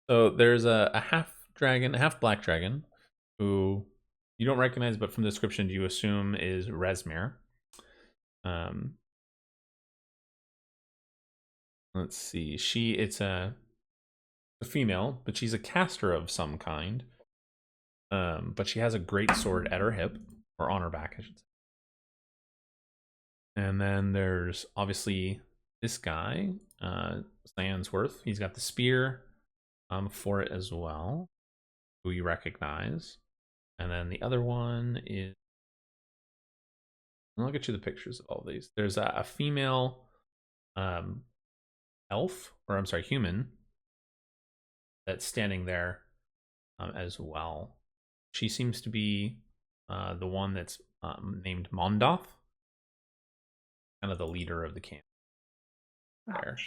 So there's a half dragon, a half black dragon, who you don't recognize, but from the description you assume is Resmir. Let's see. It's a female, but she's a caster of some kind. But she has a great sword at her hip, or on her back, I should say. And then there's obviously this guy, Sansworth. He's got the spear for it as well, who you recognize. And then the other one is, I'll get you the pictures of all these. There's a female elf, or I'm sorry, human, that's standing there as well. She seems to be the one that's named Mondoth, kind of the leader of the camp. There. Let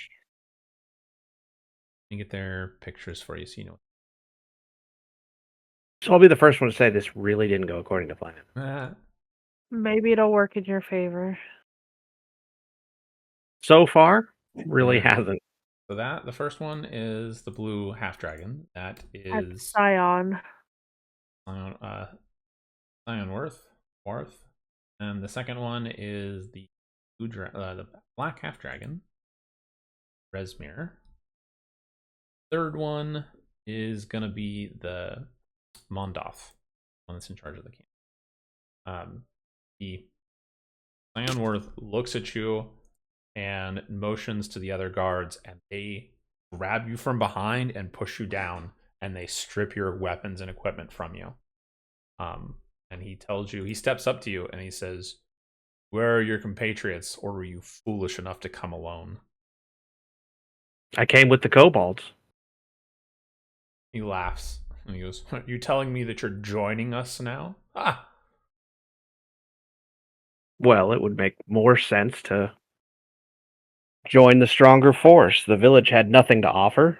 me get their pictures for you so you know. So I'll be the first one to say this really didn't go according to plan. Maybe it'll work in your favor. So far, really hasn't. So the first one is the blue half dragon. That is Scion. Worth. And the second one is the the black half dragon, Resmir. Third one is gonna be the Mondoth, one that's in charge of the camp. The Sionworth looks at you and motions to the other guards, and they grab you from behind and push you down, and they strip your weapons and equipment from you. And he tells you, he steps up to you and he says, "Where are your compatriots, or were you foolish enough to come alone?" I came with the kobolds. He laughs and he goes, "Are you telling me that you're joining us now?" Ah! Well, it would make more sense to join the stronger force. The village had nothing to offer.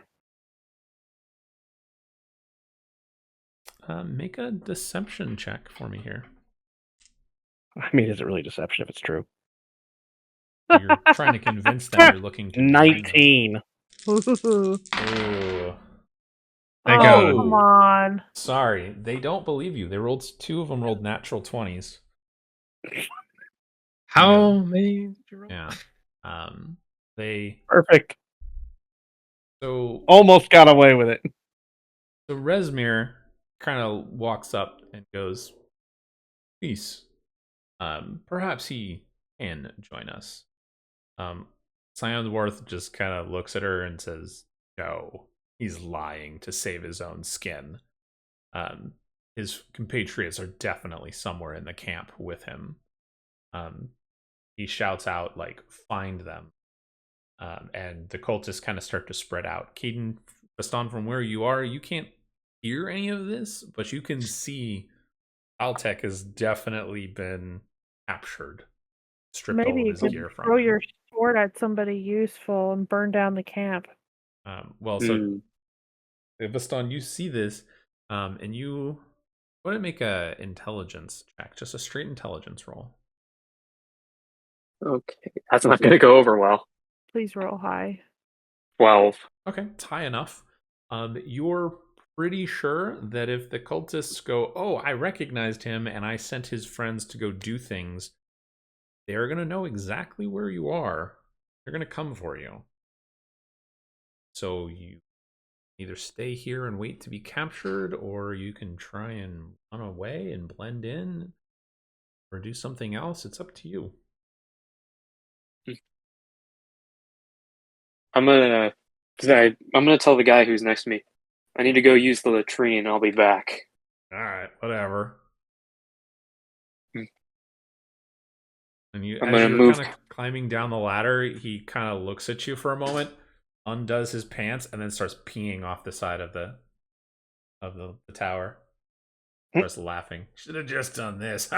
Make a deception check for me here. I mean, is it really deception if it's true? You're trying to convince them you're looking to join them. 19. Ooh. Ooh. Thank Oh, God. come on. Sorry, they don't believe you. They rolled 2 of them rolled natural 20s. How many did you roll? Yeah. They Perfect. so Almost got away with it. so Resmir kind of walks up and goes, "Peace. Perhaps he can join us." Sionworth just kind of looks at her and says, "No, he's lying to save his own skin. His compatriots are definitely somewhere in the camp with him." He shouts out, like, "Find them." And the cultists kind of start to spread out. Keaton, Baston, from where you are, you can't hear any of this, but you can see Altec has definitely been captured, stripped all Maybe of you his could gear from throw him. your sword at somebody useful and burn down the camp. So Baston, you see this, and you want to make a intelligence check, just a straight intelligence roll. Okay, that's not going to go over well. Please roll high. 12. Okay, it's high enough. You're pretty sure that if the cultists go, "Oh, I recognized him and I sent his friends to go do things," they're going to know exactly where you are. They're going to come for you. So you either stay here and wait to be captured, or you can try and run away and blend in, or do something else. It's up to you. I'm gonna tell the guy who's next to me, I need to go use the latrine. I'll be back. All right, whatever. Hmm. And I'm as gonna you're move. kind of climbing down the ladder, he kind of looks at you for a moment, undoes his pants, and then starts peeing off the side of the tower. Starts laughing. Should have just done this.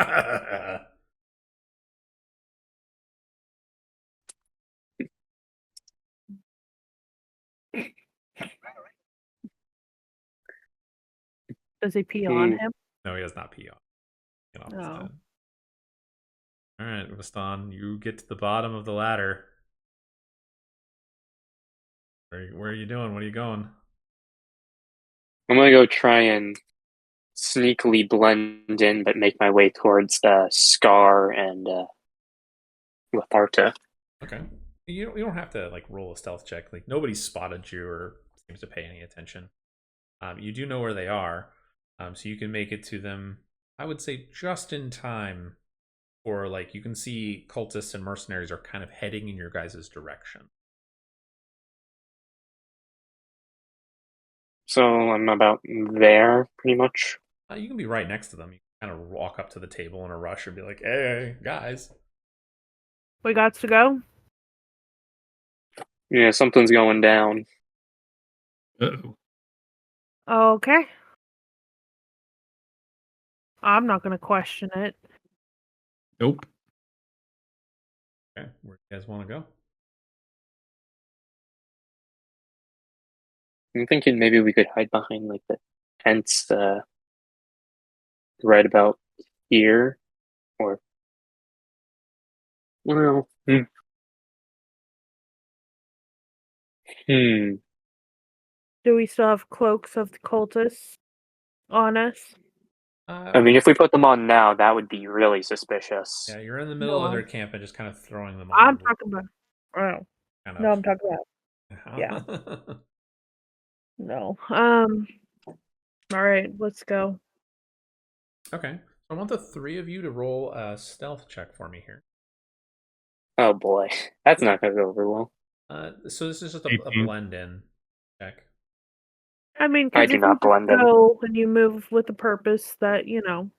Does he pee on him? No, he does not pee off. Get off his No. head. All right, Vastan, you get to the bottom of the ladder. Where are you doing? What are you going? I'm gonna go try and sneakily blend in, but make my way towards Scar and Latharta. Okay. You don't have to like roll a stealth check. Like nobody spotted you or seems to pay any attention. You do know where they are, so you can make it to them. I would say just in time, for like you can see cultists and mercenaries are kind of heading in your guys' direction. So I'm about there, pretty much. You can be right next to them. You can kind of walk up to the table in a rush and be like, "Hey, guys." We got to go? Yeah, something's going down. Uh-oh. Okay. I'm not going to question it. Nope. Okay, where do you guys want to go? I'm thinking maybe we could hide behind like the tents right about here, or well, hmm. Do we still have cloaks of the cultists on us? I mean, if we put them on now, that would be really suspicious. Yeah, you're in the middle of No. their camp and just kind of throwing them I'm on. talking about. Oh. Kind No, of. I'm talking about. Yeah. No. All right, let's go. Okay, so I want the 3 of you to roll a stealth check for me here. Oh boy, that's not gonna go over well. So this is just a 18. blend in check. I mean, I because do if you not just blend in. go and you move with the purpose that, you know.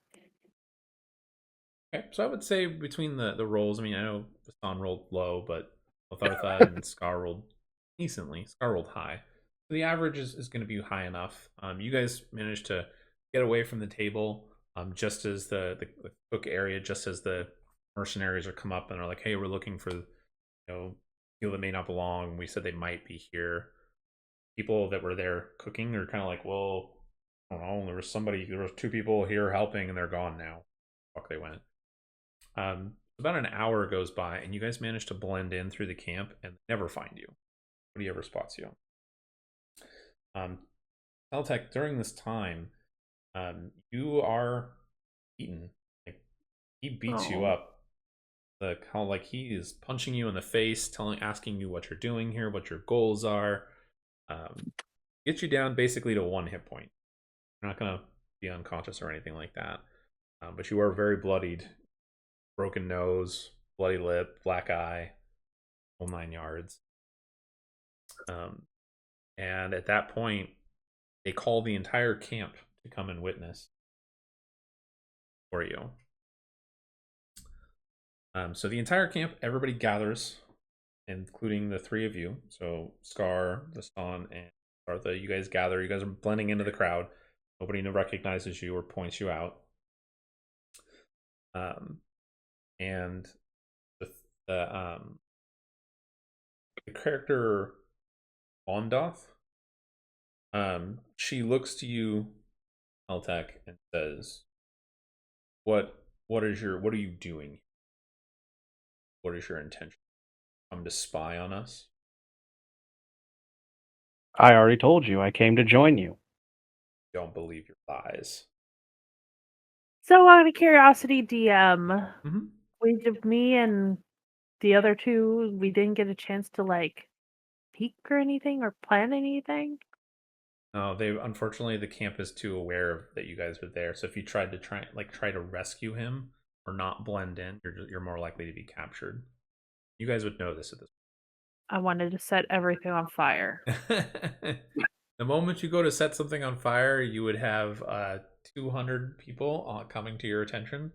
Okay, so I would say between the rolls, I mean, I know Vastan rolled low, but Lathartha and Scar rolled decently. Scar rolled high. So the average is going to be high enough. You guys managed to get away from the table just as the cook area, just as the mercenaries are come up and are like, "Hey, we're looking for people that may not belong. We said they might be here." People that were there cooking are kind of like, "Well, I don't know. There was 2 people here helping, and they're gone now. Fuck, they went." About an hour goes by, and you guys manage to blend in through the camp and never find you. Nobody ever spots you. Teltec, during this time, you are beaten. Like, he beats you up. Like he is punching you in the face, asking you what you're doing here, what your goals are. Gets you down basically to 1 hit point. You're not gonna be unconscious or anything like that, but you are very bloodied, broken nose, bloody lip, black eye, whole 9 yards. And at that point, they call the entire camp to come and witness for you. So the entire camp, everybody gathers, including the 3 of you. So Scar, the Son, and Artha, you guys gather. You guys are blending into the crowd. Nobody recognizes you or points you out. And the character Ondoth, she looks to you, Eltec, and says, What are you doing? What is your intention? Come to spy on us? I already told you I came to join you. Don't believe your lies. So, out of curiosity, DM, Mm-hmm. me and the other 2, we didn't get a chance to like peek or anything or plan anything. No, unfortunately the camp is too aware that you guys were there. So if you tried to try to rescue him or not blend in, you're more likely to be captured. You guys would know this at this I wanted to set everything on fire. point. The moment you go to set something on fire, you would have 200 people coming to your attention,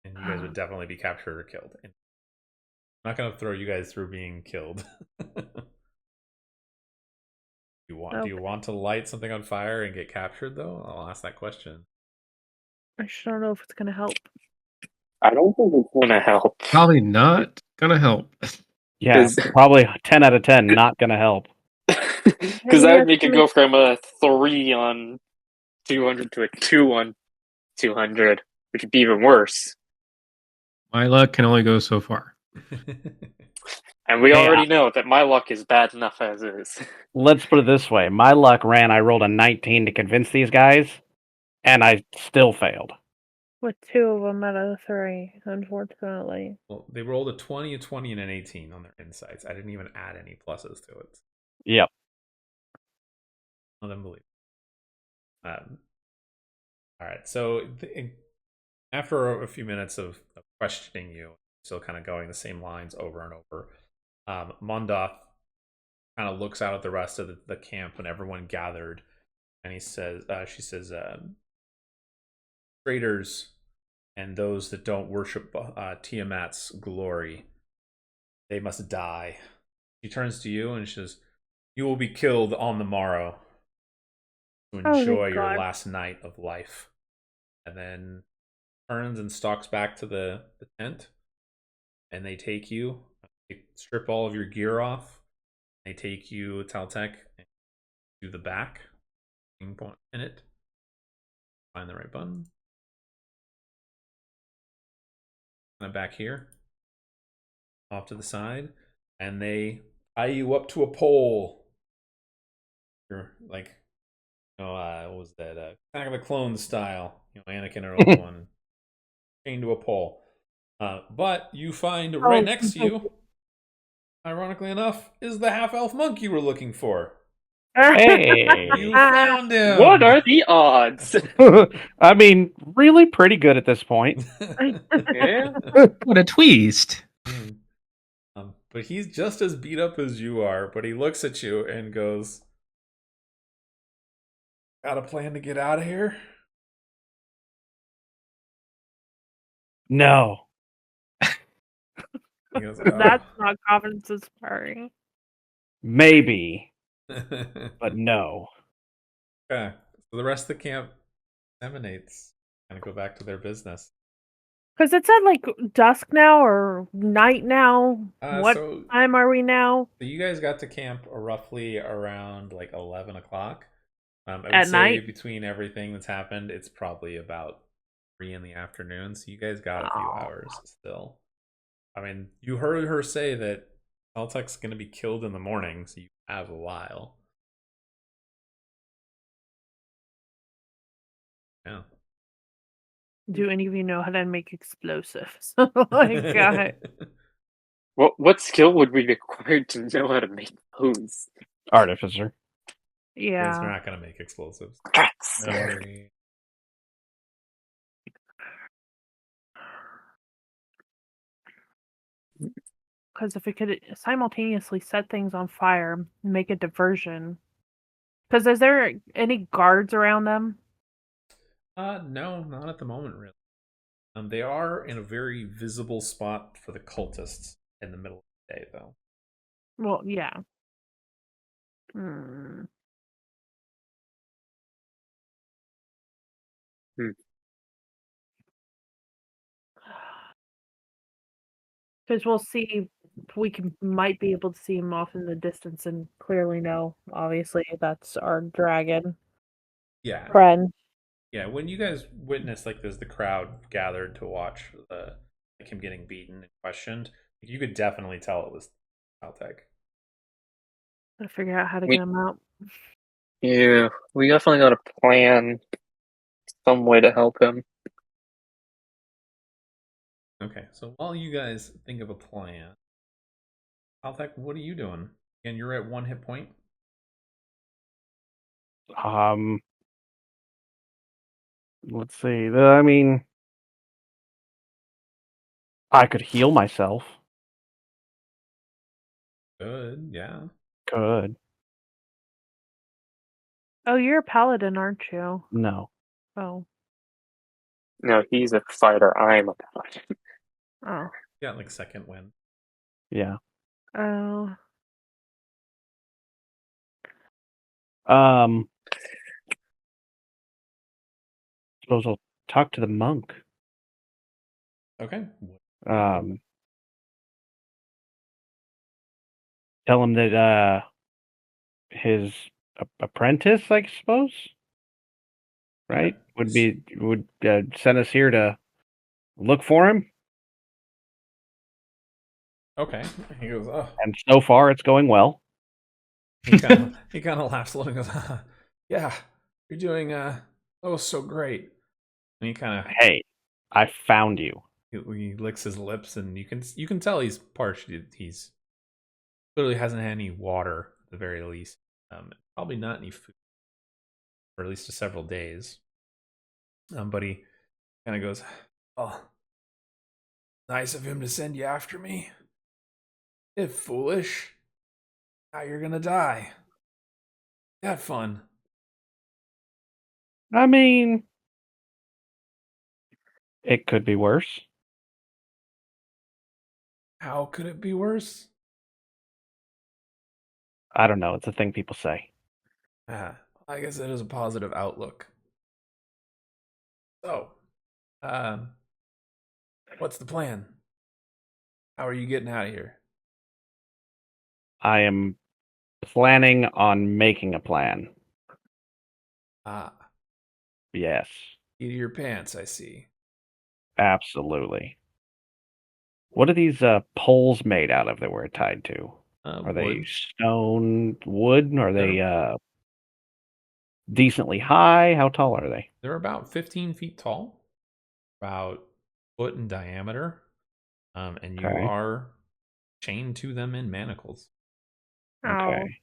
and you guys would definitely be captured or killed. I'm not going to throw you guys through being killed. Do you want to light something on fire and get captured, though? I'll ask that question. I just don't know if it's going to help. I don't think it's gonna help. Probably not gonna help. Yeah, probably 10 out of 10 not going to help. Because that would make it go from a 3 on 200 to a 2 on 200, which would be even worse. My luck can only go so far. And we already know that my luck is bad enough as is. Let's put it this way. My luck ran, I rolled a 19 to convince these guys, and I still failed. With 2 of them out of the 3, unfortunately. Well, they rolled a 20, a 20, and an 18 on their insights. I didn't even add any pluses to it. Yep. Unbelievable. All right, so after a few minutes of questioning you, still kind of going the same lines over and over, Mondoth kind of looks out at the rest of the camp and everyone gathered, and she says, traitors and those that don't worship Tiamat's glory, they must die. She turns to you and she says, you will be killed on the morrow to enjoy your last night of life. And then turns and stalks back to the tent, and they take you. They strip all of your gear off. They take you, Taltec, to the back. Point in it. Find the right button. Kind of back here, off to the side, and they tie you up to a pole. You're like, what was that? Attack of the Clones style. Anakin or Obi-Wan chained to a pole. But you find right next to you, ironically enough, is the half-elf monk you were looking for. Hey! You found him! What are the odds? I mean, really pretty good at this point. Yeah. What a twist! But he's just as beat up as you are, but he looks at you and goes, got a plan to get out of here? No. He goes, That's not confidence inspiring. Maybe. But no. Okay. So the rest of the camp emanates. Kind of go back to their business. Because it's at like dusk now or night now. What so time are we now? So you guys got to camp roughly around like 11 o'clock. I would At say night? between everything that's happened, it's probably about 3 in the afternoon, so you guys got a few hours still. I mean, you heard her say that Caltech's going to be killed in the morning, so you have a while. Yeah. Do any of you know how to make explosives? Like, What skill would be required to know how to make those? Artificer. Because they're yeah. not going to make explosives. Cats. No worry. Because if we could simultaneously set things on fire and make a diversion. Because is there any guards around them? No, not at the moment, really. They are in a very visible spot for the cultists in the middle of the day, though. Well, yeah. Hmm. Because we'll see. We might be able to see him off in the distance and clearly know. Obviously, that's our dragon Yeah. friend. Yeah, when you guys witnessed like there's the crowd gathered to watch like him getting beaten and questioned, you could definitely tell it was Caltech. Gotta figure out how to We- get him out. Yeah, we definitely got to plan some way to help him. Okay, so while you guys think of a plan, Caltech, what are you doing? Again, you're at 1 hit point. Let's see. I mean, I could heal myself. Good, yeah. Could. Oh, you're a paladin, aren't you? No. Oh. No, he's a fighter. I'm a paladin. Oh. Got like second win. Yeah. Oh. Suppose I'll talk to the monk. Okay. Tell him that his apprentice, I suppose, right, Yeah. would send us here to look for him. Okay. He goes, oh. And so far, it's going well. He kind of laughs a little and goes, yeah, you're doing oh so great. And he kind of Hey, I found you. he licks his lips, and you can tell he's parched. He's clearly hasn't had any water at the very least. Probably not any food for at least several days. But he kind of goes, "Oh, nice of him to send you after me. If foolish, now you're gonna die. Have fun." I mean, it could be worse. How could it be worse? I don't know. It's a thing people say. I guess it is a positive outlook. So, what's the plan? How are you getting out of here? I am planning on making a plan. Ah, Yes, eat your pants, I see. absolutely. What are these poles made out of that we're tied to? Are they Wood. stone, wood? Are they decently high? How tall are they? They're about 15 feet tall, about foot in diameter, and you Okay. are chained to them in manacles. Okay.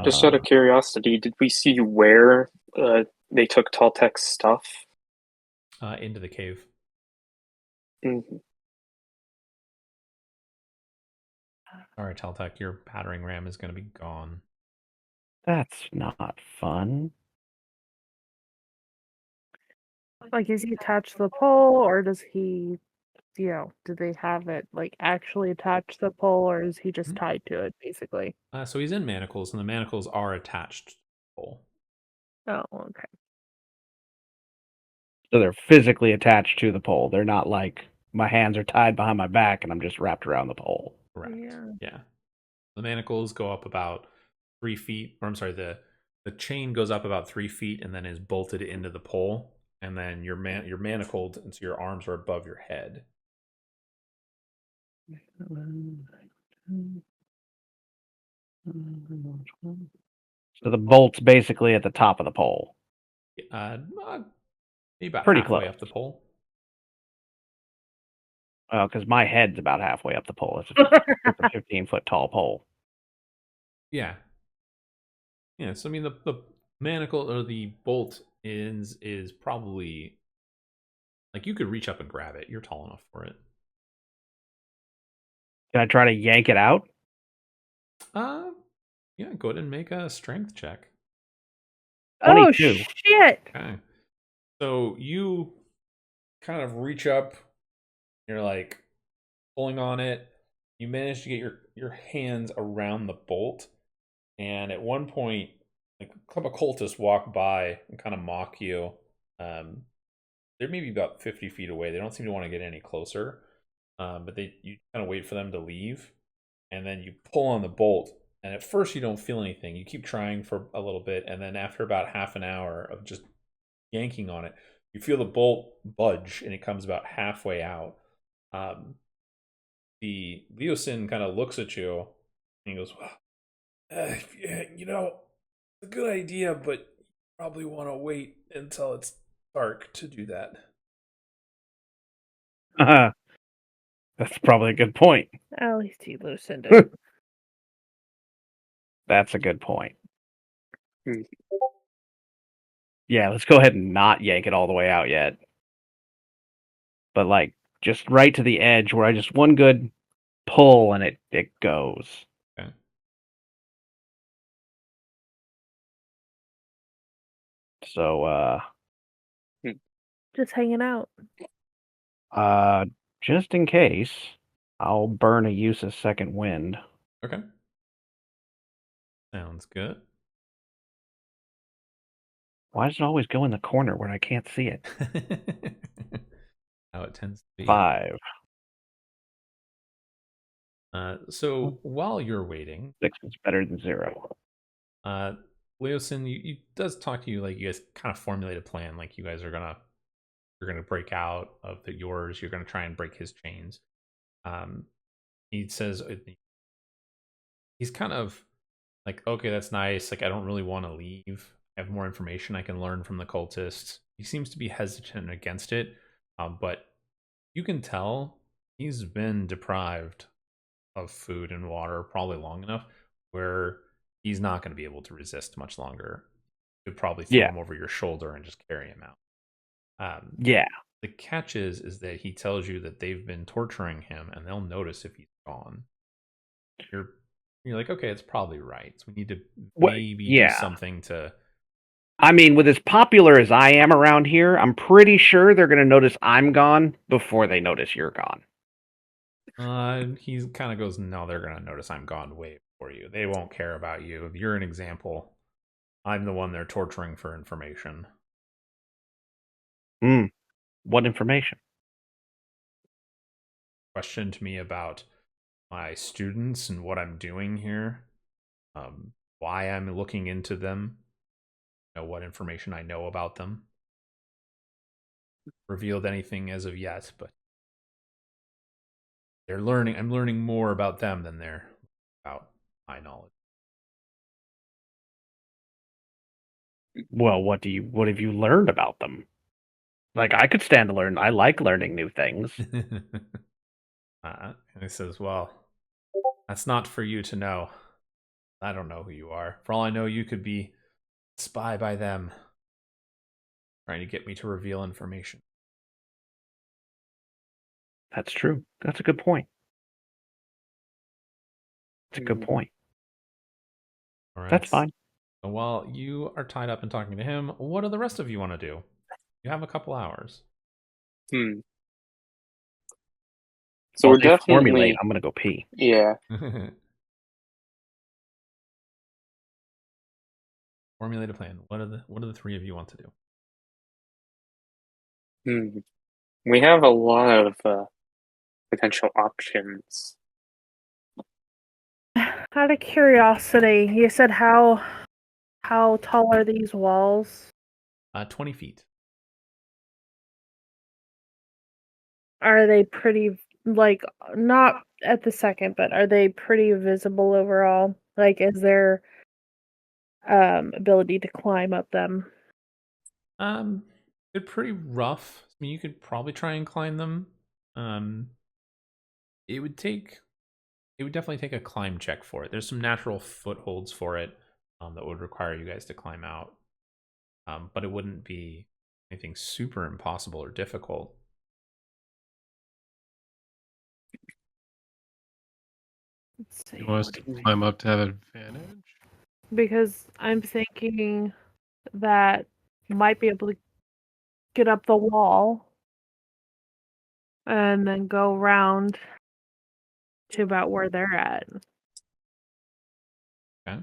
Just out of curiosity, did we see where they took Taltek's stuff? Into the cave. Mm-hmm. All right, Taltek, your battering ram is going to be gone. That's not fun. Like, is he attached to the pole, or does he, do they have it, like, actually attached to the pole, or is he just tied to it, basically? So he's in manacles, and the manacles are attached to the pole. Oh, okay. So they're physically attached to the pole. They're not like my hands are tied behind my back and I'm just wrapped around the pole. Correct. Yeah. The manacles go up about 3 feet, or I'm sorry, the the chain goes up about 3 feet and then is bolted into the pole, and then you're manacled, and so your arms are above your head. So the bolt's basically at the top of the pole. Maybe about Pretty halfway close. up the pole. Oh, because my head's about halfway up the pole. It's a 15-foot tall pole. Yeah. Yeah, so I mean the manacle or the bolt is probably like you could reach up and grab it. You're tall enough for it. Can I try to yank it out? Yeah, go ahead and make a strength check. Oh 22. shit! Okay. So you kind of reach up, you're like pulling on it. You manage to get your hands around the bolt, and at one point, like a couple of cultists walk by and kind of mock you. They're maybe about 50 feet away. They don't seem to want to get any closer, but you kind of wait for them to leave, and then you pull on the bolt. And at first, you don't feel anything. You keep trying for a little bit, and then after about half an hour of just yanking on it, you feel the bolt budge, and it comes about halfway out. The Leoshin kind of looks at you, and he goes, "Well, yeah, it's a good idea, but you probably want to wait until it's dark to do that." That's probably a good point. At least he loosened it. That's a good point. Hmm. Yeah, let's go ahead and not yank it all the way out yet. But like just right to the edge where I just one good pull and it goes. Okay. So Just hanging out. just in case, I'll burn a use of second wind. Okay. Sounds good. Why does it always go in the corner where I can't see it? How it tends to be. 5. So while you're waiting, 6 is better than 0. Leosin, you does talk to you like you guys kind of formulate a plan, like you guys are you're gonna break out of yours, you're gonna try and break his chains. He says he's kind of like, okay, that's nice. Like I don't really want to leave. I have more information I can learn from the cultists. He seems to be hesitant against it, but you can tell he's been deprived of food and water probably long enough where he's not going to be able to resist much longer. You could probably throw him over your shoulder and just carry him out. Yeah. The catch is that he tells you that they've been torturing him and they'll notice if he's gone. You're like, okay, it's probably right. So we need to maybe do something to. I mean, with as popular as I am around here, I'm pretty sure they're going to notice I'm gone before they notice you're gone. He kind of goes, no, they're going to notice I'm gone way before you. They won't care about you. If you're an example, I'm the one they're torturing for information. What information? Questioned me about my students and what I'm doing here, why I'm looking into them, what information I know about them. Revealed anything as of yet, but they're learning. I'm learning more about them than they're about my knowledge. Well, what have you learned about them? Like, I could stand to learn. I like learning new things. And he says, well, that's not for you to know. I don't know who you are. For all I know, you could be a spy by them, trying to get me to reveal information. That's true. That's a good point. That's a good point. All right. That's fine. So while you are tied up and talking to him, what do the rest of you want to do? You have a couple hours. So we're definitely formulate. I'm gonna go pee. Yeah. Formulate a plan. What do the three of you want to do? We have a lot of potential options. Out of curiosity, you said how How tall are these walls? 20 feet. Are they pretty, like, not at the second, but are they pretty visible overall? Like, is there ability to climb up them? They're pretty rough. I mean, you could probably try and climb them. It would definitely take a climb check for it. There's some natural footholds for it that would require you guys to climb out. But it wouldn't be anything super impossible or difficult. Let's see. You want us to climb up to have advantage? Because I'm thinking that you might be able to get up the wall and then go around to about where they're at. Okay.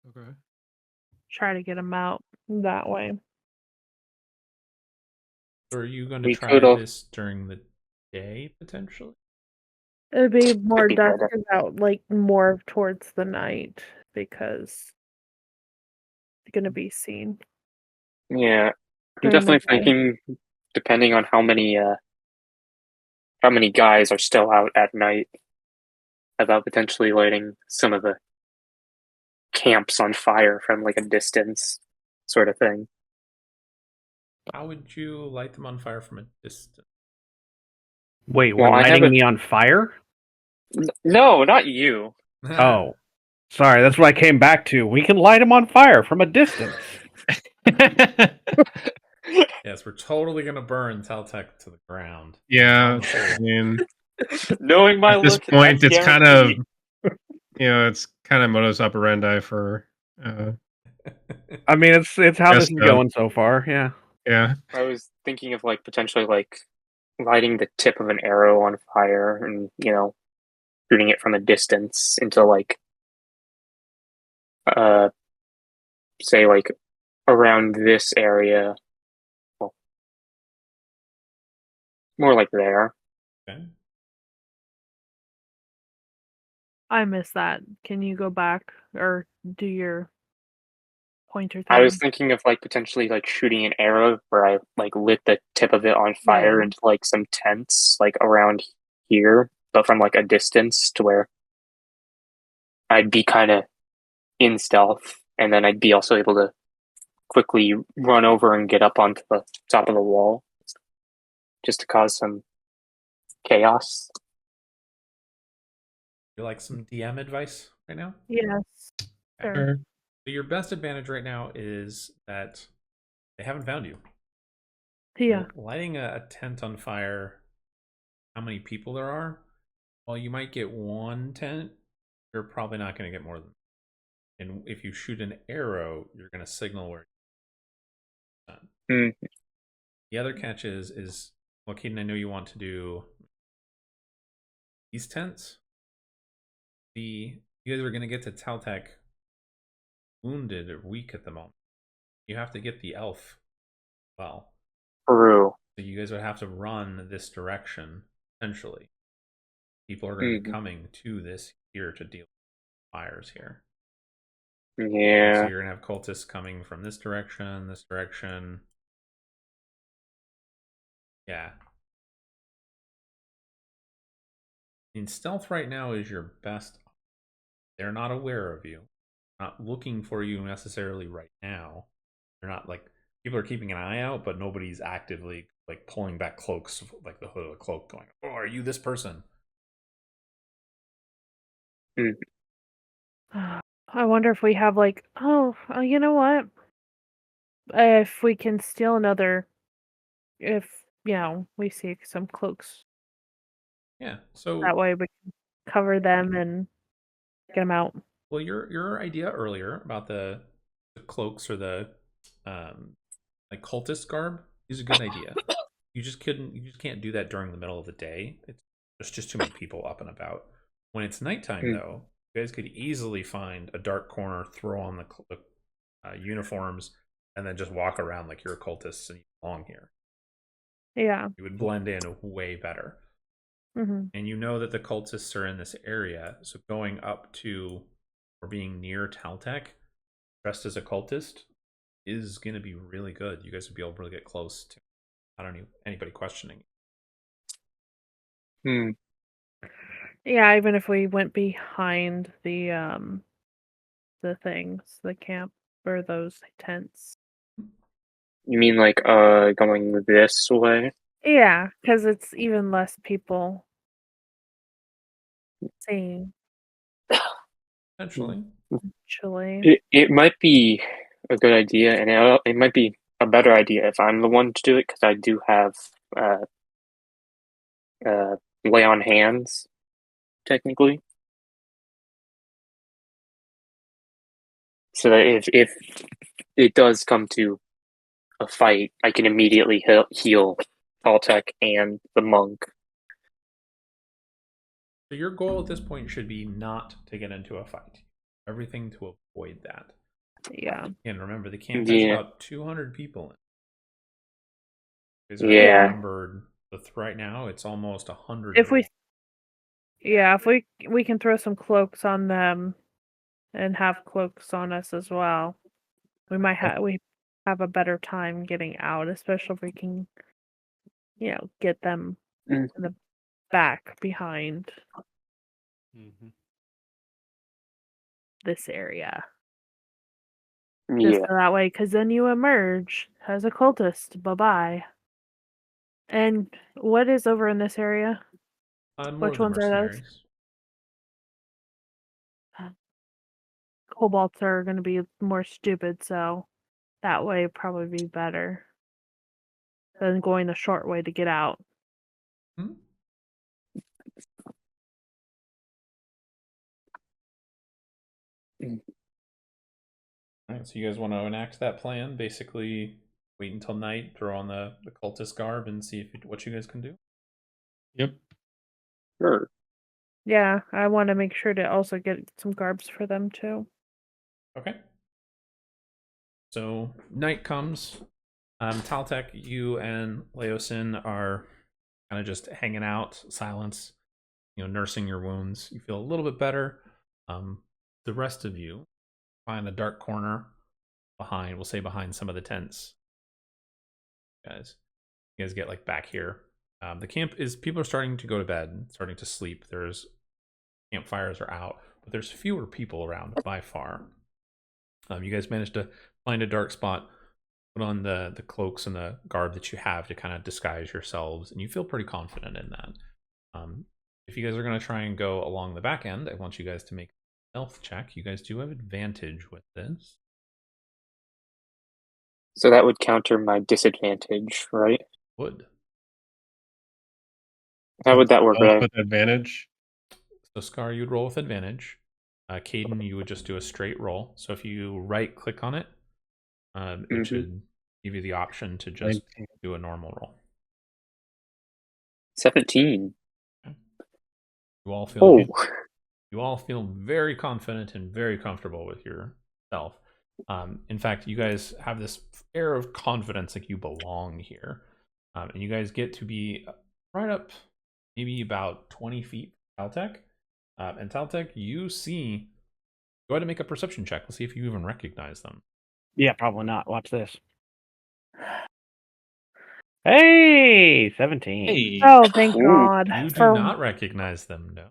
Okay. Try to get them out that way. So are you going to We try could this during the day potentially? It'd be more be dusk better. out, like more towards the night, because it's gonna be seen. Yeah, I'm during the definitely day. thinking, depending on how many guys are still out at night, about potentially lighting some of the camps on fire from like a distance, sort of thing. How would you light them on fire from a distance? Wait, Well, we're I have lighting me on fire? No, not you. Oh. Sorry, that's what I came back to. We can light them on fire from a distance. Yes, we're totally going to burn Teltec to the ground. Yeah, On the whole. I mean, Knowing my at this look, point, that's it's kind of, guaranteed. it's kind of modus operandi for, I mean, it's how this is Gusto. going so far. Yeah. Yeah. I was thinking of like potentially like lighting the tip of an arrow on fire and, shooting it from a distance into like uh say like around this area. Well, more like there. Okay. I missed that. Can you go back or do your pointer thing? I was thinking of like potentially like shooting an arrow where I like lit the tip of it on fire Yeah. into like some tents like around here, but from like a distance to where I'd be kind of in stealth, and then I'd be also able to quickly run over and get up onto the top of the wall just to cause some chaos. You like some DM advice right now? Yes. Sure. Sure. So your best advantage right now is that they haven't found you. Yeah. Lighting a tent on fire, how many people there are? Well, you might get one tent. You're probably not going to get more than. And if you shoot an arrow, you're going to signal where. Mm. The other catch is well, Keaton, I know you want to do these tents. You guys are going to get to Taltec wounded or weak at the moment. You have to get the elf well. True. So you guys would have to run this direction, essentially. People are going to be coming to this here to deal with fires here. Yeah. So you're going to have cultists coming from this direction, this direction. Yeah. I mean, stealth right now is your best. They're not aware of you. Not looking for you necessarily right now. They're not like people are keeping an eye out, but nobody's actively like pulling back cloaks, like the hood of the cloak, going, "Oh, are you this person?" I wonder if we have like, you know what? If we can steal another, if we see some cloaks, Yeah. So that way we can cover them and get them out. well, your idea earlier about the cloaks or the like cultist garb is a good idea. You just can't do that during the middle of the day. There's just too many people up and about. When it's nighttime, though, you guys could easily find a dark corner, throw on the uniforms, and then just walk around like you're cultists and you belong here. Yeah. You would blend in way better. Mm-hmm. And you know that the cultists are in this area, so going up to or being near Taltech, dressed as a cultist, is going to be really good. You guys would be able to really get close to, I don't know, anybody questioning. Yeah, even if we went behind the things, the camp or those tents. You mean like going this way? Yeah, because it's even less people seeing. Potentially. Actually, It might be a good idea, and it might be a better idea if I'm the one to do it because I do have lay on hands technically. So that if it does come to a fight, I can immediately heal Taltech and the monk. So your goal at this point should be not to get into a fight. Everything to avoid that. yeah. And remember, the camp has about 200 people in it. Yeah. Outnumbered right now. It's almost 100. If we can throw some cloaks on them, and have cloaks on us as well, we have a better time getting out, especially if we can, get them in the back behind this area. Just so that way, because then you emerge as a cultist. Bye-bye. And what is over in this area? Which ones are those? Kobolds are going to be more stupid, so that way would probably be better than going the short way to get out. Alright, so you guys want to enact that plan? Basically, wait until night, throw on the cultist garb, and see what you guys can do? Yep. Sure. Yeah, I want to make sure to also get some garbs for them too. Okay. So night comes. Taltech, you and Leoshin are kind of just hanging out, silence, nursing your wounds. You feel a little bit better. The rest of you find a dark corner behind, we'll say behind some of the tents. You guys get like back here. The camp is, people are starting to go to bed, starting to sleep. There's campfires are out, but there's fewer people around by far. You guys managed to find a dark spot, put on the cloaks and the garb that you have to kind of disguise yourselves, and you feel pretty confident in that. If you guys are going to try and go along the back end, I want you guys to make a stealth check. You guys do have advantage with this. So that would counter my disadvantage, right? Would. How would that work? With advantage? So Scar, you'd roll with advantage. Caden, you would just do a straight roll. So if you right-click on it, it should give you the option to just 19. Do a normal roll. 17. Okay. You all feel very confident and very comfortable with yourself. In fact, you guys have this air of confidence, like you belong here. And you guys get to be right up maybe about 20 feet from Taltech. And Taltech, you see, go ahead and make a perception check. Let's see if you even recognize them. Yeah, probably not. Watch this. Hey, 17. Hey. Oh, thank God. You do not recognize them, no.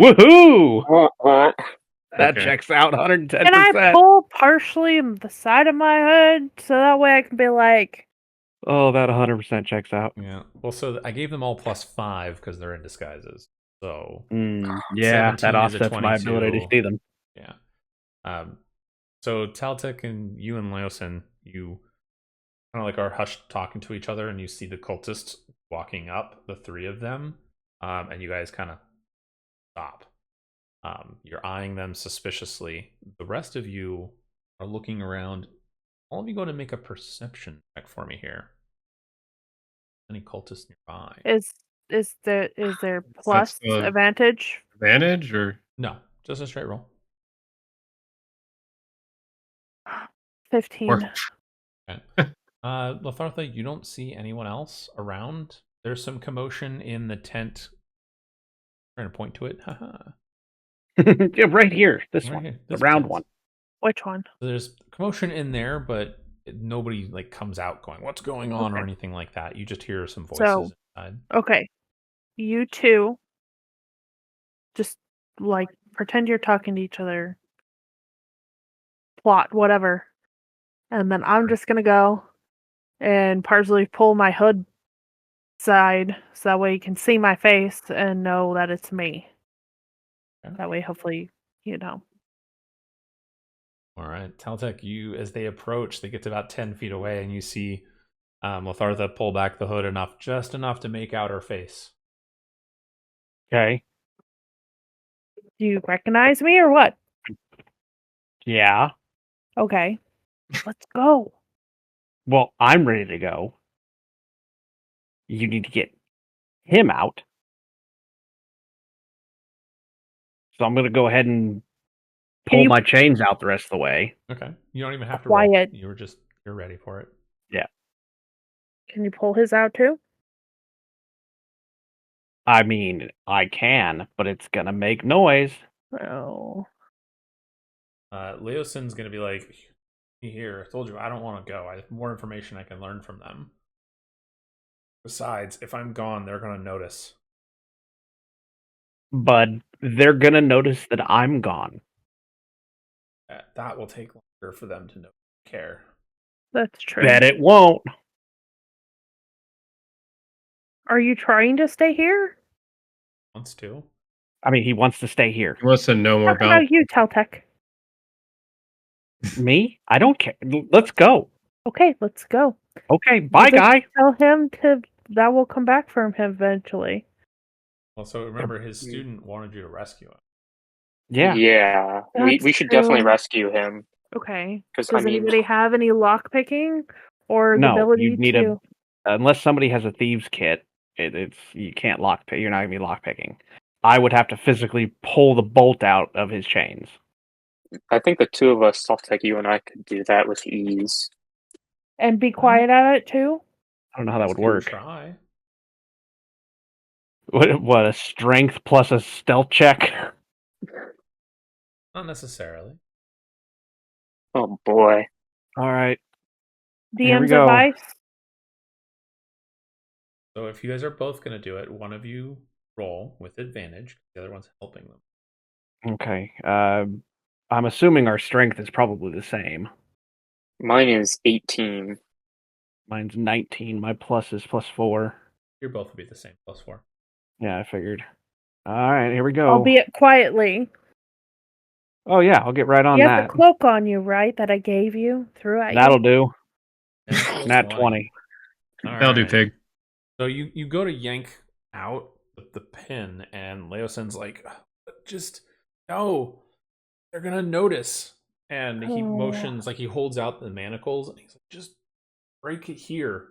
Woohoo! What? That checks out 110%. Can I pull partially the side of my hood so that way I can be like... Oh, that 100% checks out. Yeah. Well, so I gave them all +5 because they're in disguises. So yeah, that offsets my ability to see them. Yeah. So Taltech and you and Leoshin, you kind of like are hushed talking to each other, and you see the cultists walking up, the three of them, and you guys kind of stop. You're eyeing them suspiciously. The rest of you are looking around. All of you go to make a perception check for me here. Any cultists nearby? Is there plus advantage? Advantage or no? Just a straight roll. 15. Okay. Lathartha, you don't see anyone else around. There's some commotion in the tent. I'm trying to point to it. Haha. Yeah, right here. This Right one. here, The this round tent. one. Which one? So there's commotion in there, but nobody like comes out going, "What's going on?" or Okay. anything like that. You just hear some So- voices inside. Okay. You two just like pretend you're talking to each other. Plot, whatever. And then I'm just gonna go and partially pull my hood side so that way you can see my face and know that it's me. Okay. That way, hopefully, All right, Taltech, you as they approach, they get to about 10 feet away, and you see Lathartha pull back the hood just enough to make out her face. Okay. Do you recognize me or what? Yeah. Okay. Let's go. Well, I'm ready to go. You need to get him out. So I'm going to go ahead and Can pull you my chains out the rest of the way. Okay, you don't even have to roll. quiet? You're ready for it. Can you pull his out too? I mean, I can, but it's going to make noise. Oh. Leoshin's gonna be like, "Here, I told you I don't want to go. I have more information I can learn from them. Besides, if I'm gone, they're gonna notice." But they're going to notice that I'm gone. That will take longer for them to care. That's true. Bet it won't. Are you trying to stay here? Wants to. I mean, he wants to stay here. He wants to know more How about. about you, Teltec? Me? I don't care. Let's go. Okay, let's go. Okay, bye, Just guy. Tell him that will come back for him eventually. Also, remember his student wanted you to rescue him. Yeah. Yeah. We That's should definitely true. rescue him. Okay. 'Cause, Does I mean- anybody have any lock picking or the No, ability you need to? unless somebody has a thieves kit, it's you can't lock pick. You're not gonna be lock picking. I would have to physically pull the bolt out of his chains. I think the two of us, Softek, you and I, could do that with ease. And be quiet at it too? I don't know how that would You can work. Try. What a strength plus a stealth check? Not necessarily. Oh boy. All right. Here we DM's go. advice? So if you guys are both gonna do it, one of you roll with advantage. The other one's helping them. Okay. I'm assuming our strength is probably the same. Mine is 18. Mine's 19. My plus is +4. You're both will be the same, +4. Yeah, I figured. All right, here we go. Albeit quietly. Oh yeah, I'll get right on You have that. the cloak on you, right? That I gave you. Threw at That'll you. do. Nat Nat 20. That'll do, pig. So you go to yank out the pin, and Leoshin's like, "Just no, they're gonna notice." And he motions, like he holds out the manacles, and he's like, "Just break it here."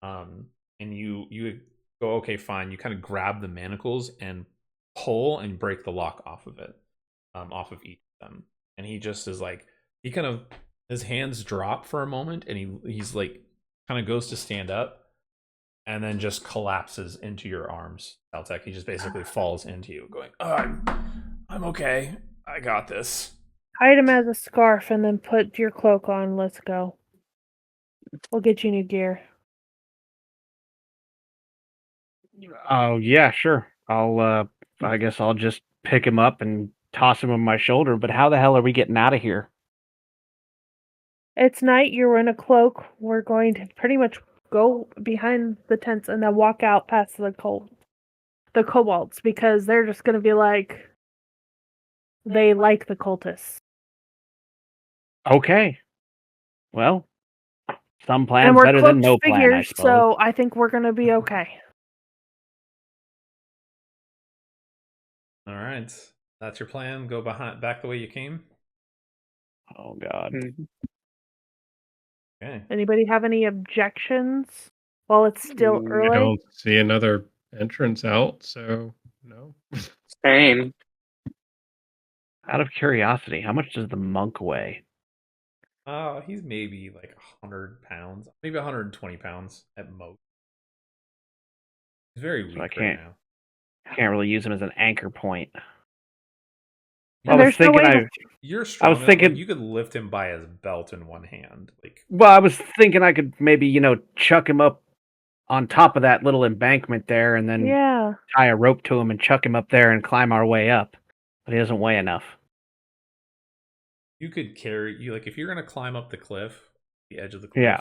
And you go, "Okay, fine." You kind of grab the manacles and pull and break the lock off of it, off of each of them. And he just is like, he kind of his hands drop for a moment, and he's like, kind of goes to stand up, and then just collapses into your arms, Caltech. He just basically falls into you, going, "Oh, I'm okay. I got this." Hide him as a scarf and then put your cloak on. Let's go. We'll get you new gear. Oh yeah, sure. I guess I'll just pick him up and toss him on my shoulder, but how the hell are we getting out of here? It's night. You're in a cloak. We're going to pretty much go behind the tents and then walk out past the kobolds, because they're just going to be like, they like the cultists. Okay. Well, some And plans we're better than cloaked no plan, I figures, suppose. so I think we're going to be okay. All right, that's your plan. Go back the way you came. Oh god. Okay. Anybody have any objections while it's still I I early? don't see another entrance out, so no. Same. Out of curiosity, how much does the monk weigh? He's maybe like 100 pounds, maybe 120 pounds at most. He's very weak So I right can't now. can't really use him as an anchor point. I was thinking You're strong enough. thinking- Like, you could lift him by his belt in one hand. Like, Well, I was thinking I could maybe, chuck him up on top of that little embankment there and then Yeah. tie a rope to him and chuck him up there and climb our way up. But he doesn't weigh enough. you could carry you like if you're gonna climb up the cliff, the edge of the Yeah.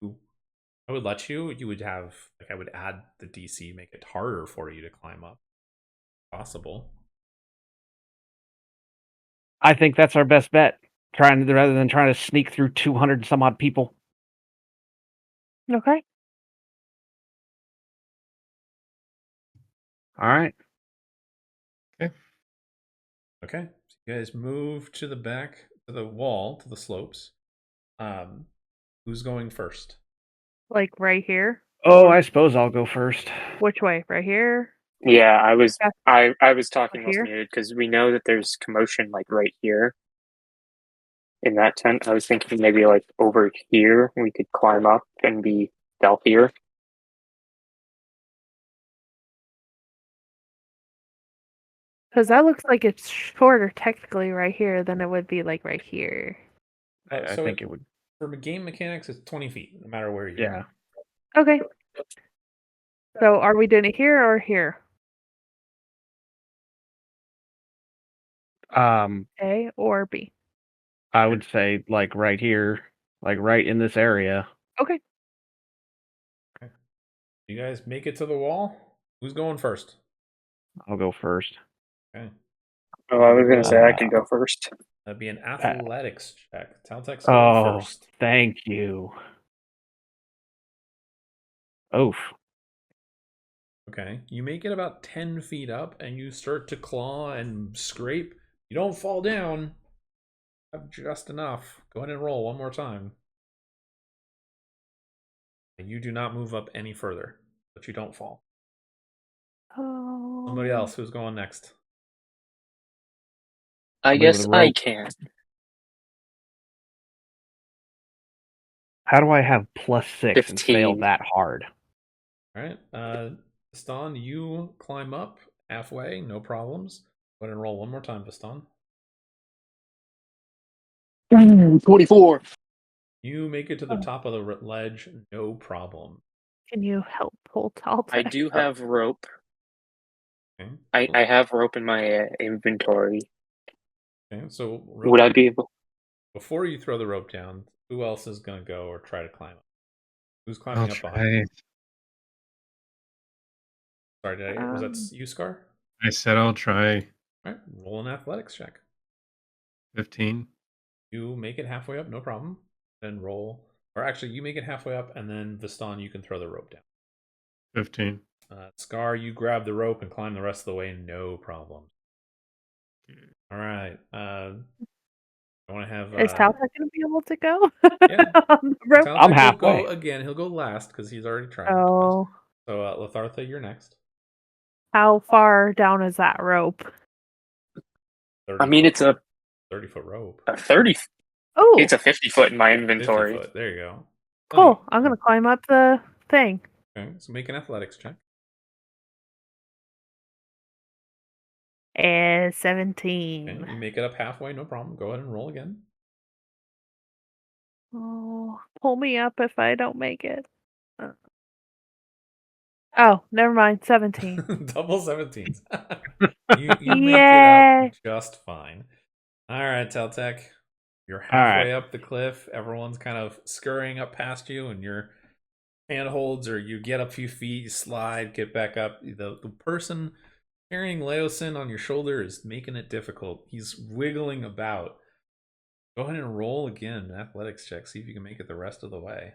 cliff. I would let you. You would have like I would add the DC, make it harder for you to climb up. Possible. I think that's our best bet. Rather than trying to sneak through 200 some odd people. Okay. All right. Okay. So you guys move to the back, to the wall, to the slopes. Who's going first? Like right here. Oh, I suppose I'll go first. Which way? Right here? Yeah, I was Yeah. I was talking most Here? muted because we know that there's commotion like right here in that tent. I was thinking maybe like over here we could climb up and be stealthier. Because that looks like it's shorter technically right here than it would be like right here. I So think it would. For game mechanics, it's 20 feet, no matter where you Yeah. are. Okay. So are we doing it here or here? A or B? I would say like right here, like right in this area. Okay. You guys make it to the wall? Who's going first? I'll go first. Okay. Oh, I was gonna say I could go first. That'd be an athletics check. Taltech's Oh, going first. thank you. Oof. Okay. You make it about 10 feet up and you start to claw and scrape. You don't fall down. Have just enough. Go ahead and roll one more time. And you do not move up any further, but you don't fall. Oh. Somebody else who's going next. I Somebody with guess a I rope. can. How do I have +6 and fail 15. that hard? All right. Viston, you climb up halfway, no problems. Go ahead and roll one more time, Viston. 24. You make it to the top of the ledge, no problem. Can you help pull Taltech? I do have rope. Okay. I have rope in my inventory. Okay. So Would I be able? before you throw the rope down, who else is going to go or try to climb up? Who's I'll climbing up behind you? try. Sorry, was that you, Scar? I said I'll try. All right, roll an athletics check. 15. You make it halfway up, no problem. Then roll, or actually, you make it halfway up, and then Viston, you can throw the rope down. 15. Scar, you grab the rope and climb the rest of the way, no problem. All right. I want to have. Is Taltech going to be able to go? Yeah. On the rope? Taltech I'm will halfway. go again. He'll go last because he's already tried. Oh. So, Lethartha, you're next. How far down is that rope? 30 I mean, foot, it's a 30-foot rope. 30. Oh, It's a 50-foot in my 50 inventory. foot. There you go. cool. I'm going to climb up the thing. Okay, so make an athletics check. 17. Okay, you make it up halfway, no problem. Go ahead and roll again. Oh, pull me up if I don't make it. Oh, never mind. 17. Double 17s. you make it Yay. up just fine. All right, Teltech. You're All right. halfway up the cliff. Everyone's kind of scurrying up past you, and your handholds, or you get a few feet, you slide, get back up. The person carrying Leoshin on your shoulder is making it difficult. He's wiggling about. Go ahead and roll again, athletics check. See if you can make it the rest of the way.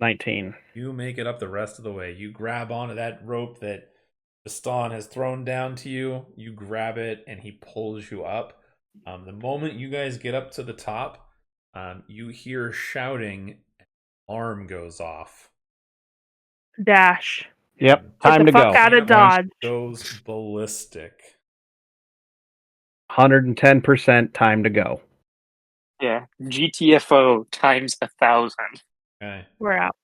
19. You make it up the rest of the way. You grab onto that rope that Viston has thrown down to you. You grab it, and he pulls you up. The moment you guys get up to the top, you hear shouting. An alarm goes off. Dash. Yep, time to Get the go. fuck out of Dodge. Goes ballistic. 110% time to go. Yeah, GTFO times 1,000. Okay. We're out.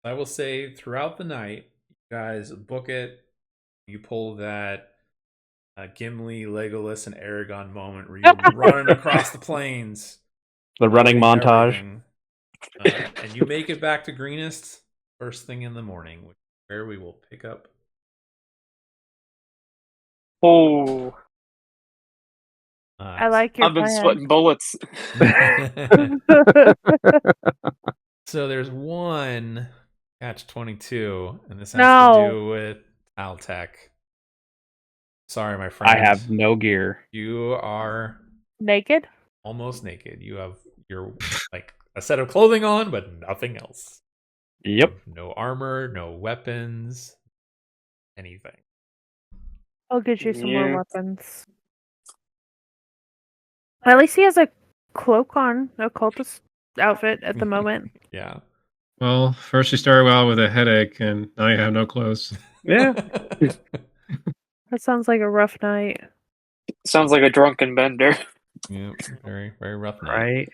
I will say throughout the night, you guys book it. You pull that Gimli, Legolas, and Aragon moment where you're running across the plains. The running avoiding montage. everything. And you make it back to Greenest first thing in the morning, where we will pick up. Oh, I like your I've been plan. sweating bullets. So there's one catch-22, and this has No. to do with Altec. Sorry, my friend. I have no gear. You are Naked? almost naked. You have your like a set of clothing on, but nothing else. Yep. No armor, no weapons, anything. I'll get you some Yeah. more weapons. At least he has a cloak on, a cultist outfit at the moment. Yeah. Well, first you started out with a headache, and now you have no clothes. Yeah. That sounds like a rough night. Sounds like a drunken bender. Yep, very, very rough night. Right.